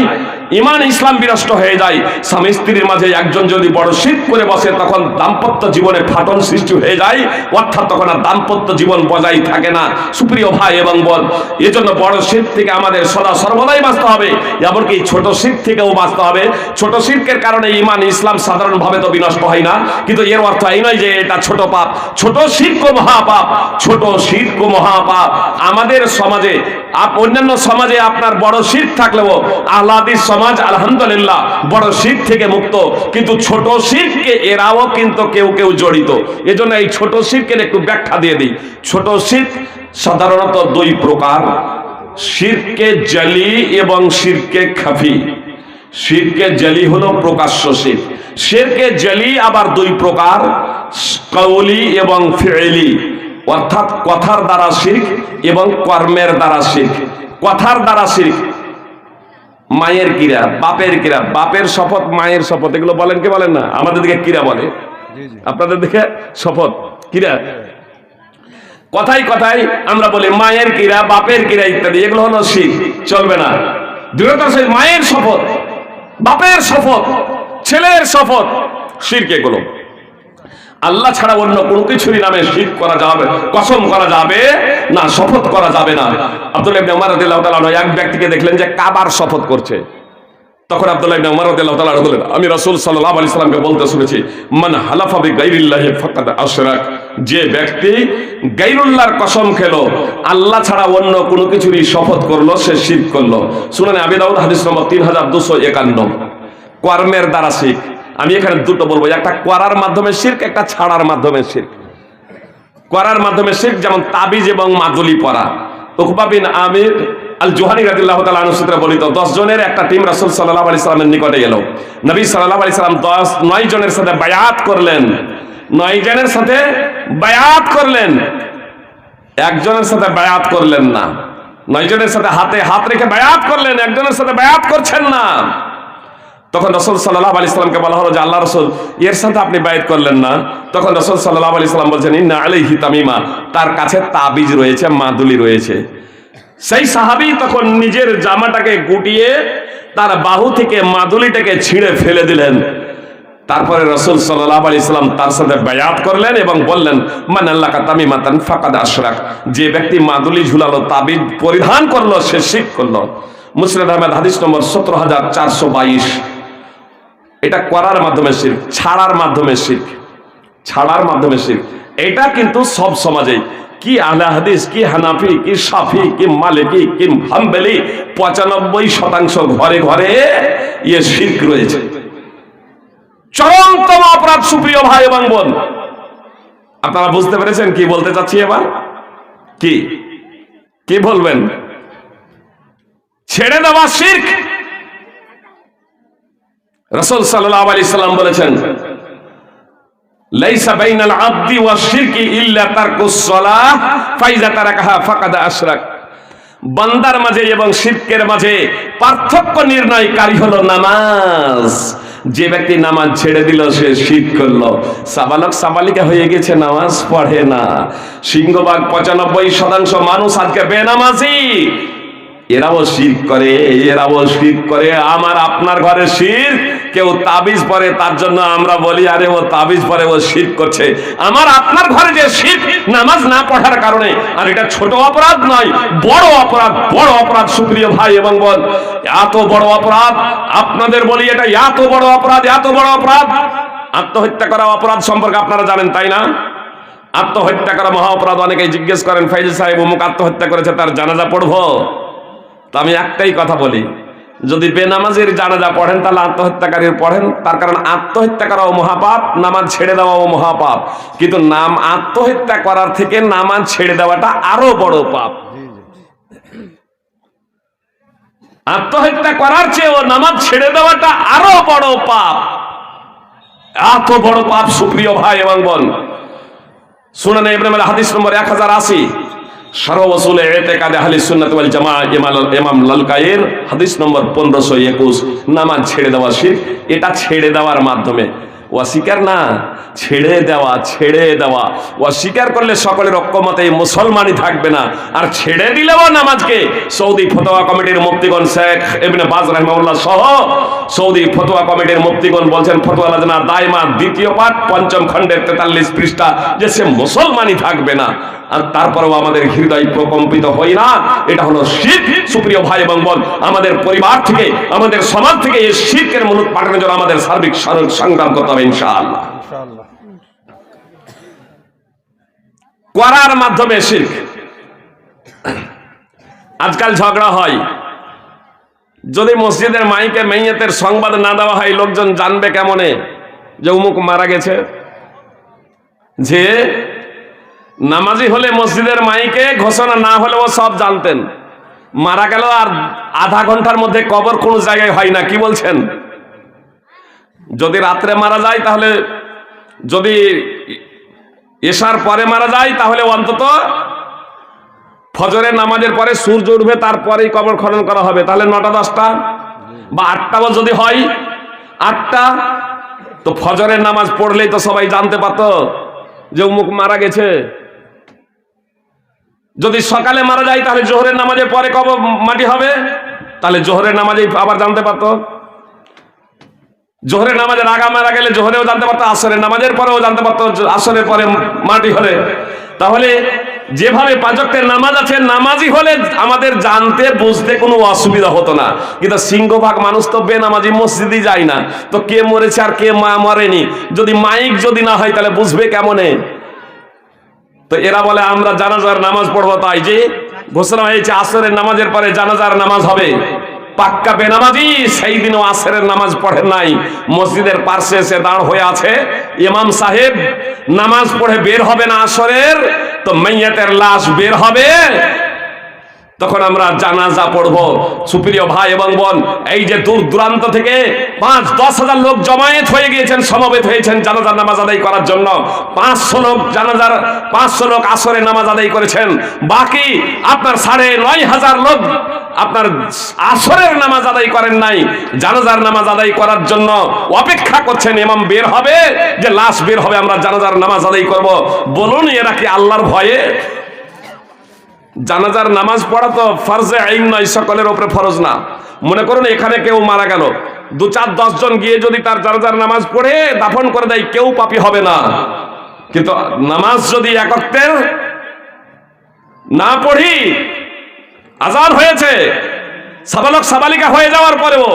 Speaker 1: ঈমান ইসলাম বিনষ্ট হয়ে যায়। স্বামী স্ত্রীর মাঝে একজন যদি বড় শিরক করে বসে, তখন দাম্পত্য জীবনে ফাটল সৃষ্টি হয়ে যায়, অর্থাৎ তখন আর দাম্পত্য জীবন বজায় থাকে না। সুপ্রিয় ভাই এবং বোন, এজন্য বড় শিরক থেকে আমাদের সদা সর্বদাই বাঁচতে হবে, এমনকি ছোট শিরক থেকেও বাঁচতে হবে। ছোট শিরকের কারণে ঈমান ইসলাম সাধারণভাবে তো বিনষ্ট হয় না, কিন্তু এর অর্থ এই নয় যে এটা ছোট পাপ। ছোট শিরক ও মহাপাপ, ছোট শিরক ও মহাপাপ। আমাদের সমাজে, অন্যান্য সমাজে আপনার বড় শিরক থাকলেও আহলে হাদিস সমাজ আলহামদুলিল্লাহ বড় শিরক থেকে মুক্ত, কিন্তু ছোট শিরকে এরাও কিন্তু কেউ কেউ জড়িত। এজন্য এই ছোট শিরকের একটু ব্যাখ্যা দিয়ে দিই। ছোট শিরক সাধারণত দুই প্রকার, শিরকে জলি এবং শিরকে খাফি। শিরকে জলি হলো প্রকাশ্য শিরক। শিরকে জলি আবার দুই প্রকার, কওলি এবং ফিইলি, অর্থাৎ কথার দ্বারা শিরক এবং কর্মের দ্বারা শিরক। কথার দ্বারা শিরক, মায়ের কিরা, বাপের কিরা, বাপের শপথ, মায়ের শপথ, এগুলো বলেন কি বলেন না? আমাদের দিকে কিরা বলে, আপনাদের দিকে শপথ, কিরা। কথাই কথাই আমরা বলি মায়ের কিরা, বাপের কিরা ইত্যাদি, এগুলো হলো শিরক, চলবে না। দৃঢ়তার সহিত মায়ের শপথ, বাপের শপথ, ছেলের শপথ, শিরক। এগুলো আল্লাহ ছাড়া অন্য কোনো কিছুরই নামে শিরক করা যাবে, কসম করা যাবে না, শপথ করা যাবে না। আব্দুল্লাহ ইবনে উমর রাদিয়াল্লাহু তাআলা এক ব্যক্তিকে দেখলেন যে কাবার শপথ করছে। তখন আব্দুল্লাহ ইবনে উমর রাদিয়াল্লাহু তাআলা বললেন, আমি রাসূল সাল্লাল্লাহু আলাইহি সাল্লামকে বলতে শুনেছি, মান হালাফা বিগাইরিল্লাহি ফাকাদ আশরাক, যে ব্যক্তি গায়রুল্লাহর কসম খেলো, আল্লাহ ছাড়া অন্য কোনো কিছুরই শপথ করলো, সে শিরক করলো। সুনানে আবি দাউদ হাদিস নম্বর 3251। কর্মের দ্বারা শিরক, আমি এখানে দুটো বলবো, একটা করার মাধ্যমে শিরক, একটা ছাড়ার মাধ্যমে শিরক। করার মাধ্যমে শিরক যেমন তাবিজ এবং মাদুলি পরা। উকবা বিন আমির আল জুহানি রাদিয়াল্লাহু তাআলা আনহু সূত্রে বর্ণিত, 10 জনের একটা টিম রাসূল সাল্লাল্লাহু আলাইহি সাল্লামের নিকটে এলো। নবী সাল্লাল্লাহু আলাইহি সাল্লাম 9 জনের সাথে বায়াত করলেন। 9 জনের সাথে বায়াত করলেন, একজনের সাথে বায়াত করলেন না। 9 জনের সাথে হাতে হাত রেখে বায়াত করলেন, একজনের সাথে বায়াত করছেন না। তখন রাসূল সাল্লাল্লাহু আলাইহি সাল্লামকে বলা হলো যে আল্লাহ রাসূল, এর সাথে আপনি বায়াত করলেন না। তখন রাসূল সাল্লাল্লাহু আলাইহি সাল্লাম বলছেন, ইন্না আলাইহি তামিমা, তার কাছে তাবিজ রয়েছে, মাদুলি রয়েছে। সেই সাহাবী তখন নিজের জামাটাকে গুটিয়ে তার বাহু থেকে মাদুলিটাকে ছিঁড়ে ফেলে দিলেন। তারপরে রাসূল সাল্লাল্লাহু আলাইহি সাল্লাম তার সাথে বায়াত করলেন এবং বললেন, মান আল্লাকা তামিমাতান ফাকাদ আশরাক, যে ব্যক্তি মাদুলি ঝুলালো, তাবিজ পরিধান করলো, সে শিরক করলো। মুসনাদ আহমদ হাদিস নম্বর 17422। এটা করার মাধ্যমে শিরক, ছাড়ার মাধ্যমে শিরক, ছাড়ার মাধ্যমে শিরক। এটা কিন্তু সব সমাজেই, কি আহলে হাদিস, কি হানাফি, কি শাফি, কি মালিকি, কি হাম্বলি, 95% ঘরে ঘরে ইয়ে শিরক রয়েছে। চরমতম অপরাধ। সুপ্রিয় ভাই এবং বোন, আপনারা বুঝতে পেরেছেন কি বলতে চাচ্ছি? এবার কি কি বলবেন? ছেড়ে দেওয়া শিরক। রাসূল সাল্লাল্লাহু আলাইহি সাল্লাম বলেছেন, লাইসা বাইনাল আবদি ওয়াশ শিরকি ইল্লা তারকুস সালাহ ফাইজা তারাকাহা ফাকাদ আশরাক। বান্দার মাঝে এবং শিরকের মাঝে পার্থক্য নির্ণয়কারী হলো নামাজ। যে ব্যক্তি নামাজ ছেড়ে দিল, সে শিরক করলো। সাবালক সাবালিকা হয়ে গেছে, নামাজ পড়ে না। সিংহভাগ 95% মানুষ আজকে বেনামাজি। এরাও শিরক করে, এরাও শিরক করে। আমার আপনার ঘরে শিরক কেউ তাবিজ পরে, তার জন্য আমরা বলি আরে ও তাবিজ পরে, ও শিরক করছে। আমার আপনার ঘরে যে শিরক নামাজ না পড়ার কারণে, আর এটা ছোট অপরাধ নয়, বড় অপরাধ, বড় অপরাধ সুপ্রিয় ভাই এবং বোন, এত বড় অপরাধ। আপনাদের বলি এটা এত বড় অপরাধ, এত বড় অপরাধ। আত্মহত্যা করা অপরাধ সম্পর্কে আপনারা জানেন তাই না? আত্মহত্যা করা মহা অপরাধ। অনেকেই জিজ্ঞেস করেন ফাইজ সাহেব অমুক আত্মহত্যা করেছে, তার জানাজা পড়বো? তো আমি একটাই কথা বলি, যদি বেনামাজির জানাজা পড়েন তাহলে আত্মহত্যাকারীর পড়েন, তার কারণ আত্মহত্যা করাও মহাপাপ, নামাজ ছেড়ে দেওয়াও মহাপাপ। কিন্তু আত্মহত্যা করার থেকে নামাজ ছেড়ে দেওয়াটা আরো বড় পাপ। আত্মহত্যা করার চেয়েও নামাজ ছেড়ে দেওয়াটা আরো বড় পাপ, এত বড় পাপ সুপ্রিয় ভাই এবং বোন। সুনানে ইবনে মাজাহ হাদিস নম্বর 1080, শারহ উসুলে ইতিকাদে আহলে সুন্নাত ওয়াল জামাআহ ইমাম লালকাইর হাদিস নম্বর 1521, নামাজ ছেড়ে দেওয়া শিরক। এটা ছেড়ে দেওয়ার মাধ্যমে, অস্বীকার না, ছেড়ে দেওয়া, ছেড়ে দেওয়া। অস্বীকার করলে সকলের ঐক্যমতে মুসলমানই থাকবে না। আর ছেড়ে দিলেও নামাজকে সৌদি ফতোয়া কমিটির মুফতিগণ শেখ ইবনে বাজ রাহিমাহুল্লাহ সহ সৌদি ফতোয়া কমিটির মুফতিগণ বলছেন, ফতোয়া লাজনা দায়মা 2য় পাঠ 5ম খণ্ডের 43 পৃষ্ঠা, যে সে মুসলমানই থাকবে না। আর তারপরেও আমাদের হৃদয় প্রকম্পিত হয় না, এটা হলো শিরক। সুপ্রিয় ভাই এবং বোন, আমাদের পরিবার থেকে, আমাদের সমাজ থেকে এই শিরকের মূল পাঠানোর জন্য আমাদের সার্বিক সংগ্রাম করতে হবে ইনশাআল্লাহ। করার মাধ্যমে শিরক। আজকাল ঝগড়া হয়, যদি মসজিদের মাইকে মেইয়াতের সংবাদ না দেওয়া হয়, লোকজন জানবে কেমনে যে অমুক মারা গেছে? যে নামাজি হলে মসজিদের মাইকে ঘোষণা না হলেও সব জানতেন, মারা গেল আর আধা ঘন্টার মধ্যে কবর কোন জায়গায় হয় না। কি বলছেন? যদি রাত্রে মারা যায় তাহলে, যদি এশার পরে মারা যায় তাহলে অন্তত ফজরের নামাজের পরে সূর্য উঠবে, তারপরেই কবর খনন করা হবে। তাহলে 9টা 10টা বা 8টাও যদি হয়, 8টা, তো ফজরের নামাজ পড়লেই তো সবাই জানতে পারত যে অমুক মারা গেছে। যদি সকালে মারা যায় তাহলে জোহরের নামাজের পরে কবর মাটি হবে, তাহলে জোহরের নামাজে আবার জানতে পারত। জোহরের নামাজের আগা মারা গেলে জোহরেও জানতে পারতো, আসরের নামাজের পরেও জানতে পারতো, আসরের পরে মাটি হলে। তাহলে যেভাবে 5 ওয়াক্তের নামাজ আছে, নামাজি হলে আমাদের জানতে বুঝতে কোনো অসুবিধা হতো না। কিন্তু সিংহভাগ মানুষ তো বেনামাজি, মসজিদই যায় না। তো কে মরেছে আর কে মরেনি যদি মাইক যদি না হয় তাহলে বুঝবে কেমনে? তো এরা বলে আমরা জানাজার নামাজ পড়বো, তাই যে ঘোষণা হয়েছে আসরের নামাজের পরে জানাজার নামাজ হবে। পাক্কা বেনামাজি সেই দিনও আসরের নামাজ পড়েন নাই, মসজিদের পাশে এসে দাঁড় হয়ে আছে। ইমাম সাহেব নামাজ পড়ে বের হবে না আসরের, তো মাইয়াতের লাশ বের হবে, তখন আমরা জানাজা পড়ব। সুপ্রিয় ভাই এবং বোন, এই যে দূর দূরান্ত থেকে 5-10 হাজার লোক জমায়েত হয়ে গিয়েছেন, সমবেত হয়েছেন জানাজার নামাজ আদায় করার জন্য। 500 লোক আসরে নামাজ আদায় করেছেন, বাকি আপনার 9,500 লোক আপনার আসরের নামাজ আদায় করেন নাই, জানাজার নামাজ আদায় করার জন্য অপেক্ষা করছেন। ইমাম বের হবে, যে লাশ বের হবে, আমরা জানাজার নামাজ আদায় করব। বলুন এরা কি আল্লাহর ভয়ে? জানাজার নামাজ পড়া তো ফরজে আইন নয়, সকলের উপরে ফরজ না। মনে করুন এখানে কেউ মারা গেল, 2-4-10 জন গিয়ে যদি তার জানাজার নামাজ পড়ে দাফন করে দেয়, কেউ পাপী হবে না। কিন্তু নামাজ যদি 1 ওয়াক্তের না পড়ি, আজান হয়েছে, সাবালক সাবালিকা হয়ে যাওয়ার পরেও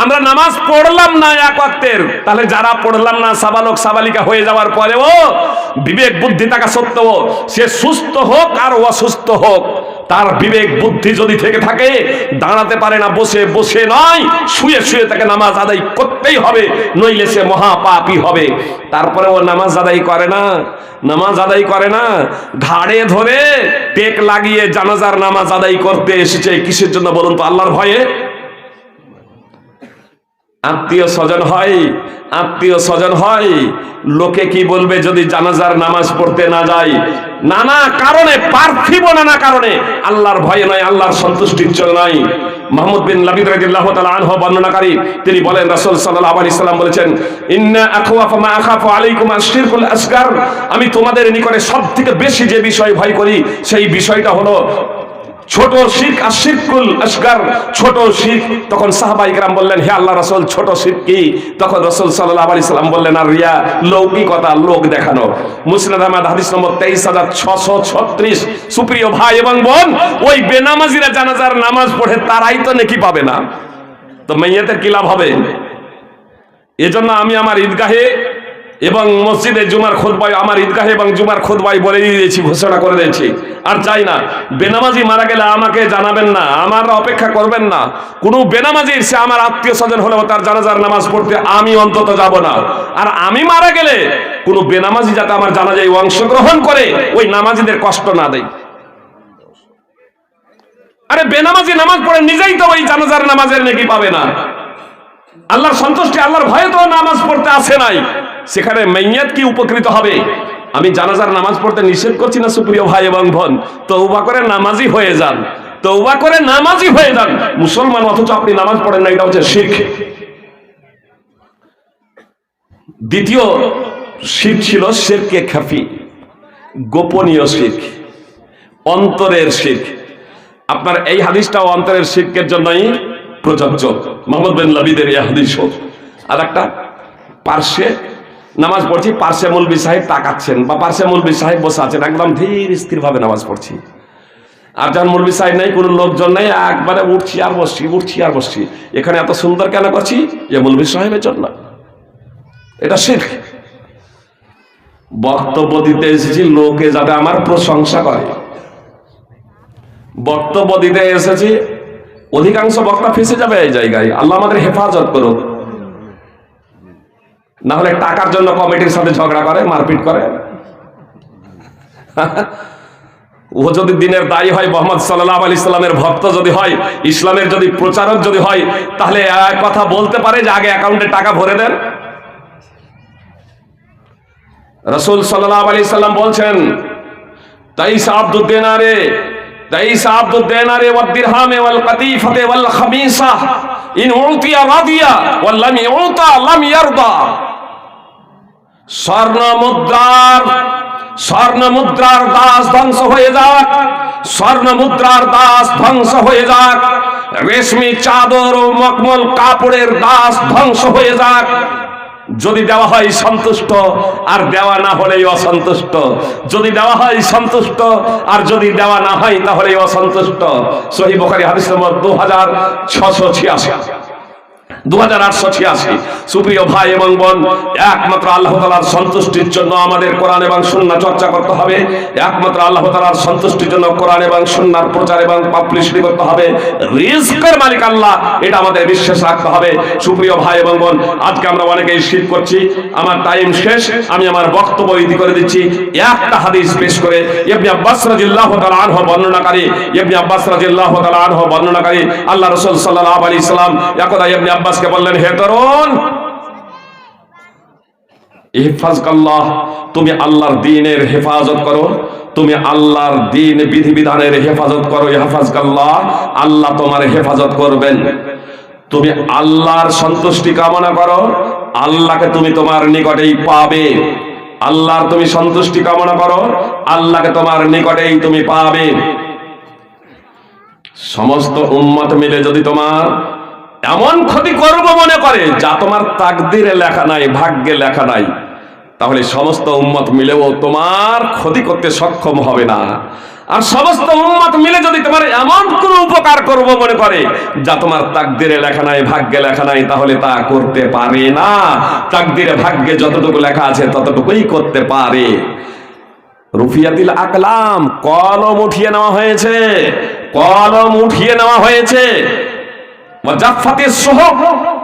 Speaker 1: আমরা নামাজ পড়লাম না 1 ওয়াক্তের, তাহলে যারা পড়লাম না সাবালক সাবালিকা হয়ে যাওয়ার পরেও বিবেক বুদ্ধি থাকা সত্ত্বেও, সে সুস্থ হোক আর অসুস্থ হোক, তার বিবেক বুদ্ধি যদি থেকে থাকে, দাঁড়াতে পারে না, বসে বসে নয়, শুয়ে শুয়ে তাকে নামাজ আদায় করতেই হবে, নইলে সে মহাপাপী হবে। তারপরেও নামাজ আদায় করে না, নামাজ আদায় করে না, ঘাড়ে ধরে টেক লাগিয়ে জানাজার নামাজ আদায় করতে এসেছে। কিসের জন্য বলুন তো? আল্লাহর ভয়ে। আত্মীয় স্বজন হয়, লোকে কি বলবে যদি জানাজার নামাজ পড়তে না যায়? নানা কারণে, পার্থিব নানা কারণে, আল্লাহর ভয়ে নয়, আল্লাহর সন্তুষ্টির জন্য নয়। মাহমুদ বিন লাবিদ রাদিয়াল্লাহু তাআলা আনহু বর্ণনাকারী, তিনি বলেন রাসূল সাল্লাল্লাহু আলাইহি সাল্লাম বলেছেন, ইন্না আখওয়াফা মা আখাফু আলাইকুম আশ-শিরকুল আসগার, আমি তোমাদের নিকটে সবথেকে বেশি যে বিষয় ভয় করি সেই বিষয়টা হলো ছোট শিরক আশিরকুল আসগার, ছোট শিরক। তখন সাহাবায়ে কেরাম বললেন, হে আল্লাহর রাসূল, ছোট শিরক কি? তখন রাসূল সাল্লাল্লাহু আলাইহি সাল্লাম বললেন, আর রিয়া, লৌকিকতা, লোক দেখানো। মুসনাদ আহমদ হাদিস নম্বর 23636। সুপ্রিয় ভাই এবং বোন, ওই বেনামাজিরা জানাজার নামাজ পড়ে তারাই তো নেকি পাবে না, তো মাইয়াতের কি লাভ হবে? এজন্য আমি আমার ঈদগাহে এবং মসজিদে জুমার খুতবায়, আমার ঈদগাহে এবং জুমার খুতবায় বলে দিয়েছি, ঘোষণা করে দিয়েছি, আর চাই না বেনামাজি মারা গেলে আমাকে জানাবেন না, আমার অপেক্ষা করবেন না। কোনো বেনামাজির, সে আমার আত্মীয় স্বজন হলেও তার জানাজার নামাজ পড়তে আমি অন্তত যাব না। আর আমি মারা গেলে কোনো বেনামাজি যাতে আমার জানাজায় অংশগ্রহণ করে, ওই নামাজিদের কষ্ট না দেয়। আরে বেনামাজি নামাজ পড়ে নিজেই তো ওই জানাজার নামাজের নেকি পাবে না। আল্লাহর সন্তুষ্টি, আল্লাহর ভয়ে তো নামাজ পড়তে আসে নাই, সেখানে মাইয়াত কি উপকৃত হবে? আমি জানাজার নামাজ পড়তে নিষেধ করছি না সুপ্রিয় ভাই এবং বোন, তওবা করে নামাজি হয়ে যান, তওবা করে নামাজি হয়ে যান। মুসলমান অথচ আপনি নামাজ পড়েন না, এটা হচ্ছে শিরক। দ্বিতীয় শিরক ছিল শিরকে খাফি, গোপনীয় শিরক, অন্তরের শিরক। আপনার এই হাদিসটাও অন্তরের শিরকের জন্যই প্রযোজ্য, মোহাম্মদ বিন লাবিদের এই হাদিস। আর একটা, পার্শ্বে নামাজ পড়ছি, পার্শ্বে মৌলবী সাহেব তাকাচ্ছেন, বা পার্শ্বে মৌলবী সাহেব বসে আছেন, একদম ধীর স্থির ভাবে নামাজ পড়ছি। আর যখন মৌলবী সাহেব নেই, কোনো লোকজন নেই, একবারে উঠছি আর বসছি, উঠছি আর বসছি। এখানে এত সুন্দর কেন করছি? যে মৌলবী সাহেবের জন্য। এটা শিরক। বক্তব্য দিতে এসেছি লোকে যাতে আমার প্রশংসা করে, বক্তব্য দিতে এসেছি, অধিকাংশ বক্তা ফেসে যাবে এই জায়গায়। আল্লাহ আমাদের হেফাজত করুক, না হলে টাকার জন্য কমিটির সাথে ঝগড়া করে, মারপিট করে। ও যদি দিনের দায়ী হয়, মুহাম্মদ সাল্লাল্লাহু আলাইহি সাল্লামের ভক্ত যদি হয়, ইসলামের যদি প্রচারক যদি হয়, তাহলে এক কথা বলতে পারে যে আগে অ্যাকাউন্টে টাকা ভরে দেন। রাসূল সাল্লাল্লাহু আলাইহি সাল্লাম বলছেন, তাইস আব্দুদ দিনারে, তাইস আব্দুদ দিনারে ওয়াদ দিরহামে ওয়াল কাতিফাতে ওয়াল খামিসা ইন উতিয়া রাদিয়া ওয়া লাম ইউতা লাম ইয়ারদা। স্বর্ণ মুদ্রার দাস ধ্বংস হয়ে যাক, স্বর্ণ মুদ্রার দাস ধ্বংস হয়ে যাক, রেশমি চাদর ও মখমল কাপড়ের দাস ধ্বংস হয়ে যাক। যদি দেওয়া হয় সন্তুষ্ট, আর দেওয়া না হলেই অসন্তুষ্ট। যদি দেওয়া হয় সন্তুষ্ট, আর যদি দেওয়া না হয় তাহলে অসন্তুষ্ট। সহিহ বুখারী হাদিস নম্বর 2886। সুপ্রিয় ভাই এবং বোন, একমাত্র আল্লাহ তাআলার সন্তুষ্টির জন্য আমাদের কোরআন এবং সুন্নাহ চর্চা করতে হবে। একমাত্র আল্লাহ তাআলার সন্তুষ্টির জন্য কোরআন এবং সুন্নাহর প্রচার এবং পাবলিশিটি করতে হবে। রিজকের মালিক আল্লাহ, এটা আমাদের বিশ্বাস রাখতে হবে। সুপ্রিয় ভাই এবং বোন, আজকে আমরা অনেকেই শিরক করছি। আমার টাইম শেষ, আমি আমার বক্তব্য ইতি করে দিচ্ছি একটা হাদিস পেশ করে। ইবনে আব্বাস রাদিয়াল্লাহু তাআলা আনহু বর্ণনাকারী, ইবনে আব্বাস রাদিয়াল্লাহু তাআলা আনহু বর্ণনাকারী, আল্লাহ রাসূল সাল্লাল্লাহু আলাইহি সাল্লাম একদা ইবনে আব্বাসকে বললেন, হে তরুণ, ইহফাজকাল্লাহ, তুমি আল্লাহর দ্বীনের হেফাজত করো, তুমি আল্লাহর দ্বীন বিধিবিধানের হেফাজত করো। ইহফাজকাল্লাহ, আল্লাহ তোমার হেফাজত করবেন। তুমি আল্লাহর সন্তুষ্টি কামনা করো, আল্লাহকে তুমি তোমার নিকটেই পাবে। আল্লাহর তুমি সন্তুষ্টি কামনা করো, আল্লাহকে তোমার নিকটেই তুমি পাবে। সমস্ত উম্মত মিলে যদি তোমার এমন ক্ষতি করব মনে করে যা তোমার তাকদিরে লেখা নাই, ভাগ্যে লেখা নাই, তাহলে সমস্ত উম্মত মিলেও তোমার ক্ষতি করতে সক্ষম হবে না। আর সমস্ত উম্মত মিলে যদি তোমার এমন কোন উপকার করব মনে করে যা তোমার তাকদিরে লেখা নাই, ভাগ্যে লেখা নাই, তাহলে তা করতে পারে না। তাকদিরে ভাগ্যে যতটুকু লেখা আছে ততটুকুই করতে পারে। রুফিয়াতিল আকলাম, কলম উঠিয়ে নেওয়া হয়েছে, কলম উঠিয়ে নেওয়া হয়েছে।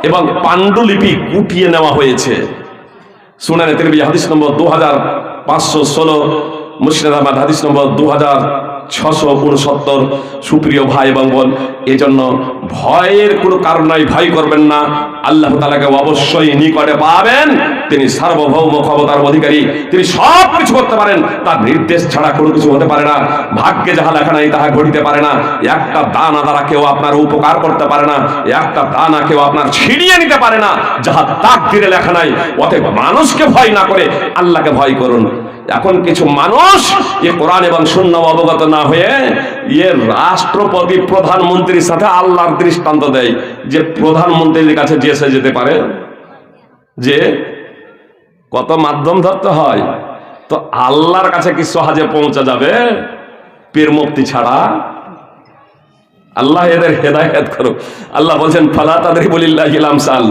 Speaker 1: এবং পাণ্ডুলিপি গুটিয়ে নেওয়া হয়েছে। সুনানে তিরমিজি হাদিস নম্বর 2516, মুসনাদ আহমদ হাদিস নম্বর 2669। সুপ্রিয় ভাই এবং বোন, এজন্য ভয়ের কোনো কারণ নাই, ভয় করবেন না। আল্লাহ তাআলাকে অবশ্যই নিকটে পাবেন। তিনি সার্বভৌম ক্ষমতার অধিকারী, তিনি সব কিছু করতে পারেন, তার নির্দেশ ছাড়া কোনো কিছু হতে পারে না। ভাগ্যে যাহা লেখা নাই তাহা ঘটিতে পারে না। একটা দানা দ্বারা কেউ আপনার উপকার করতে পারে না, একটা দানা কেউ আপনার ছিনিয়ে নিতে পারে না, যাহা তাকদীরে লেখা নাই। অতএব মানুষকে ভয় না করে আল্লাহকে ভয় করুন। এখন কিছু মানুষ এ কোরআন এবং সুন্নাহ অবগত না হয়ে এ রাষ্ট্রপতি প্রধানমন্ত্রীর সাথে আল্লাহর দৃষ্টান্ত দেয় যে প্রধানমন্ত্রীর কাছে যে এসে যেতে পারে, যে কত মাধ্যম ধরতে হয়, তো আল্লাহর কাছে কি সহজে পৌঁছা যাবে পীর মুফতি ছাড়া? আল্লাহ এদের হেদায়েত করুক। আল্লাহ বলছেন ফালা তাদরিবু লিল্লাহিল আমসাল,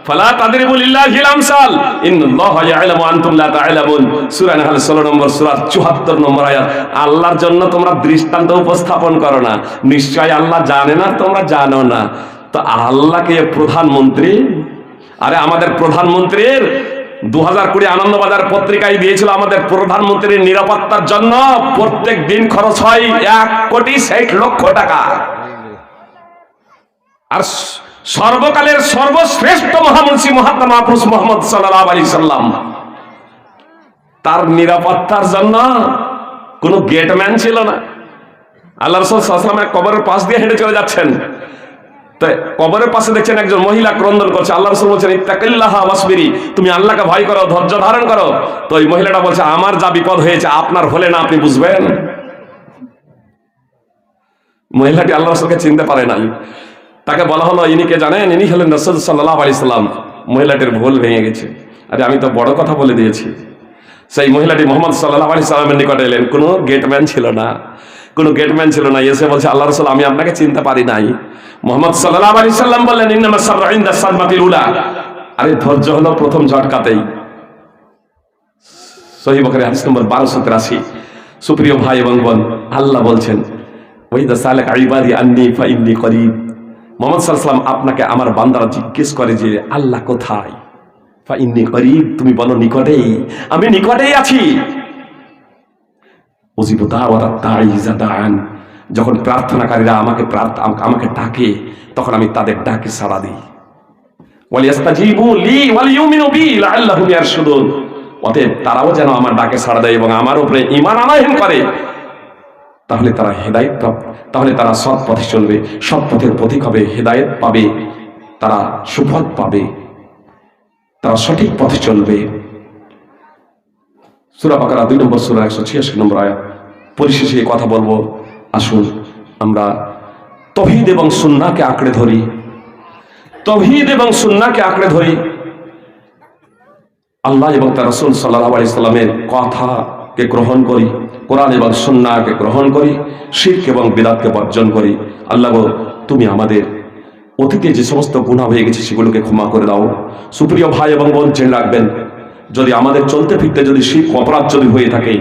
Speaker 1: ফালা তাদরিবু লিল্লাহিল আমসাল ইন্নাল্লাহা ইয়ালামু আনতুম লা তা'লামুন। সূরা নাহল 16 নম্বর সূরা 74 নম্বর আয়াত। আল্লাহর জন্য তোমরা দৃষ্টান্ত উপস্থাপন করো না, নিশ্চয় আল্লাহ জানে না, তোমরা জানো না। তো আল্লাহকে প্রধানমন্ত্রী, আরে আমাদের প্রধানমন্ত্রীর 2020 আনন্দবাজার পত্রিকায় দিয়েছিল আমাদের প্রধানমন্ত্রীর নিরাপত্তার জন্য প্রত্যেক দিন খরচ হয় 1,60,00,000 টাকা। আর সর্বকালের সর্বশ্রেষ্ঠ মহামুন্সি মহাত্মা মাহফুজ মুহাম্মদ সাল্লাল্লাহু আলাইহি সাল্লাম, তার নিরাপত্তার জন্য কোনো গেটম্যান ছিল না। আল্লাহ রাসূল সাল্লাল্লাহু আলাইহি ওয়াসাল্লাম কবরের পাশ দিয়ে হেঁটে চলে যাচ্ছেন, তো কবরের পাশে দেখছেন একজন মহিলা ক্রন্দন করছে। আল্লাহ রাসূল বলছেন ইত্তাকিল্লাহা ওয়াসবিরি, তুমি আল্লাহকে ভয় করো, ধৈর্য ধারণ করো। তো ওই মহিলাটা বলছে আমার যা বিপদ হয়েছে আপনার হলে না আপনি বুঝবেন। মহিলাটি আল্লাহ রাসূলকে চিনতে পারে নাই। তাকে বলা হলো ইনি কে জানেন? ইনি হলেন রাসূল সাল্লাল্লাহু আলাইহি সাল্লাম। মহিলাটির ভুল ভেঙে গেছে। আরে আমি তো বড় কথা বলে দিয়েছি। সেই মহিলাটি মুহাম্মদ সাল্লাল্লাহু আলাইহি সাল্লামের নিকটে এলেন, কোনো গেটম্যান ছিল না, কোনো গেটম্যান ছিল না। এসে বলছে আল্লাহ রাসূল আমি আপনাকে চিনতে পারি নাই। মুহাম্মদ সাল্লাল্লাহু আলাইহি সাল্লাম বললেন ইন্নামা সাররু ইনদা সাদমাতিল উলা, আরে ধৈর্য হলো প্রথম ঝটকাতেই। সহিহ বুখারী হাদিস নম্বর 1283। সুপ্রিয় ভাই এবং বোন, আল্লাহ বলছেন ওয়াইদা সালাকা ইবাদি আন্নী ফাইন্নী করিব। মুহাম্মদ সাল্লাল্লাহু আলাইহি ওয়াসাল্লাম আপনাকে আমার বান্দারা জিজ্ঞেস করে যে আল্লাহ কোথায়, ফাইন্নী করিব, তুমি বলো নিকটেই, আমি নিকটেই আছি। উজিবু দাওয়াতাত দাঈ ইযা দাআন, যখন প্রার্থনাকারীরা আমাকে ডাকে তখন আমি তাদের ডাকে সাড়া দিই। ওয়ালিয়াস্তাজিবু লি ওয়ালিউমিনু বি লাআল্লাহুম ইয়ারশুদুন, অতএব তারাও যেন আমার ডাকে সাড়া দেয় এবং আমার উপরে ঈমান আনয়ন করে, তাহলে তারা হেদায়েত প্রাপ্ত, তাহলে তারা সৎ পথে চলবে, সৎ পথের পথিক হবে, হেদায়েত পাবে, তারা সুপথ পাবে, তারা সঠিক পথে চলবে। সূরা বাকারা 2 নম্বর সূরা 186 নম্বর আয়াত। পরিশেষে এই কথা বলবো, আসুন আমরা তাওহীদ এবং সুন্নাহকে আঁকড়ে ধরি, তাওহীদ এবং সুন্নাহকে আঁকড়ে ধরি। আল্লাহ এবং তার রাসূল সাল্লাল্লাহু আলাইহি সাল্লামের কথাকে গ্রহণ করি, কোরআন এবং সুন্নাহকে গ্রহণ করি, শিরক এবং বিদআতকে বর্জন করি। আল্লাহ গো, তুমি আমাদের অতীতে যে সমস্ত গুনাহ হয়ে গেছে সেগুলোকে ক্ষমা করে দাও। সুপ্রিয় ভাই এবং বোন, জেনে রাখবেন যদি আমাদের চলতে ফিরতে যদি শিরক অপরাধ যদি হয়ে থাকে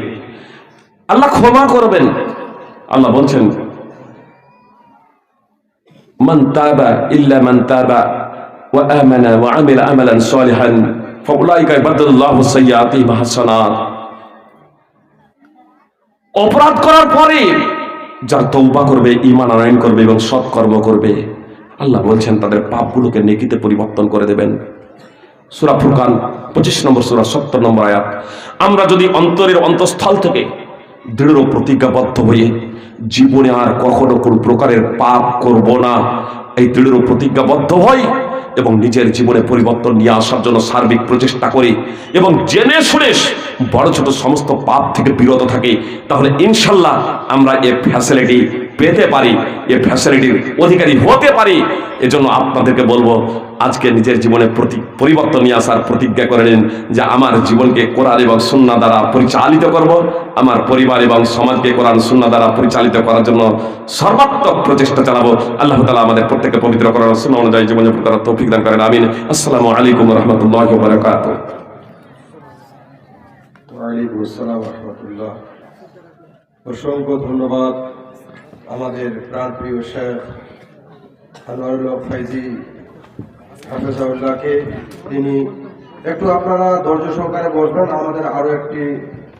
Speaker 1: আল্লাহ ক্ষমা করবেন। আল্লাহ বলছেন মান তাবা ইল্লা মান তাবা ওয়া আমানা ওয়া আমিলা আমালান সালিহান ফাউলাইকা ইবাদুল্লাহু সাইয়্যাতিহিম হাসানাত। অপরাধ করার পরে যারা তওবা করবে, ঈমান আনয়ন করবে এবং সৎ কর্ম করবে, আল্লাহ বলছেন তাদের পাপগুলোকে নেকিতে পরিবর্তন করে দেবেন। সূরা ফুরকান 25 নম্বর সূরা 70 নম্বর আয়াত। আমরা যদি অন্তরের অন্তঃস্থল থেকে দৃঢ় প্রতিজ্ঞাবদ্ধ হয়ে জীবনে আর কখনো কোন প্রকারের পাপ করব না, এই দৃঢ় প্রতিজ্ঞাবদ্ধ হই এবং নিজের জীবনে পরিবর্তন নিয়ে আসার জন্য সার্বিক প্রচেষ্টা করি এবং জেনে শুনে বড় ছোট সমস্ত পাপ থেকে বিরত থাকি, তাহলে ইনশাল্লাহ আমরা এই ফ্যাসিলিটি পেতে পারি, এই ফ্যাসিলিটির অধিকারী হতে পারি। এজন্য আপনাদেরকে বলবো আজকে নিজের জীবনে পরিবর্তন নিয়ে আসার প্রতিজ্ঞা করে নিন যে আমার জীবনকে কোরআন এবং সুন্নাহ দ্বারা পরিচালিত করব, আমার পরিবার এবং সমাজকে কোরআন সুন্নাহ দ্বারা পরিচালিত করার জন্য সর্বাত্মক প্রচেষ্টা চালাবো। আল্লাহ তাআলা আমাদের প্রত্যেককে পবিত্র করার সুন্নাহ অনুযায়ী জীবনযাপন করার তৌফিক দান করেন। আমিন। আসসালামু আলাইকুম ওয়া রাহমাতুল্লাহি ওয়া বারাকাতুহু।
Speaker 2: ওয়া আলাইকুম আসসালাম ওয়া রাহমাতুল্লাহ। অসংখ্য ধন্যবাদ আমাদের প্রাণপ্রিয় শেখ আনোয়ারুল হক ফাইজি হাফেজাহুল্লাহকে। তিনি একটু আপনারা ধৈর্য সহকারে বসবেন, আমাদের আরো একটি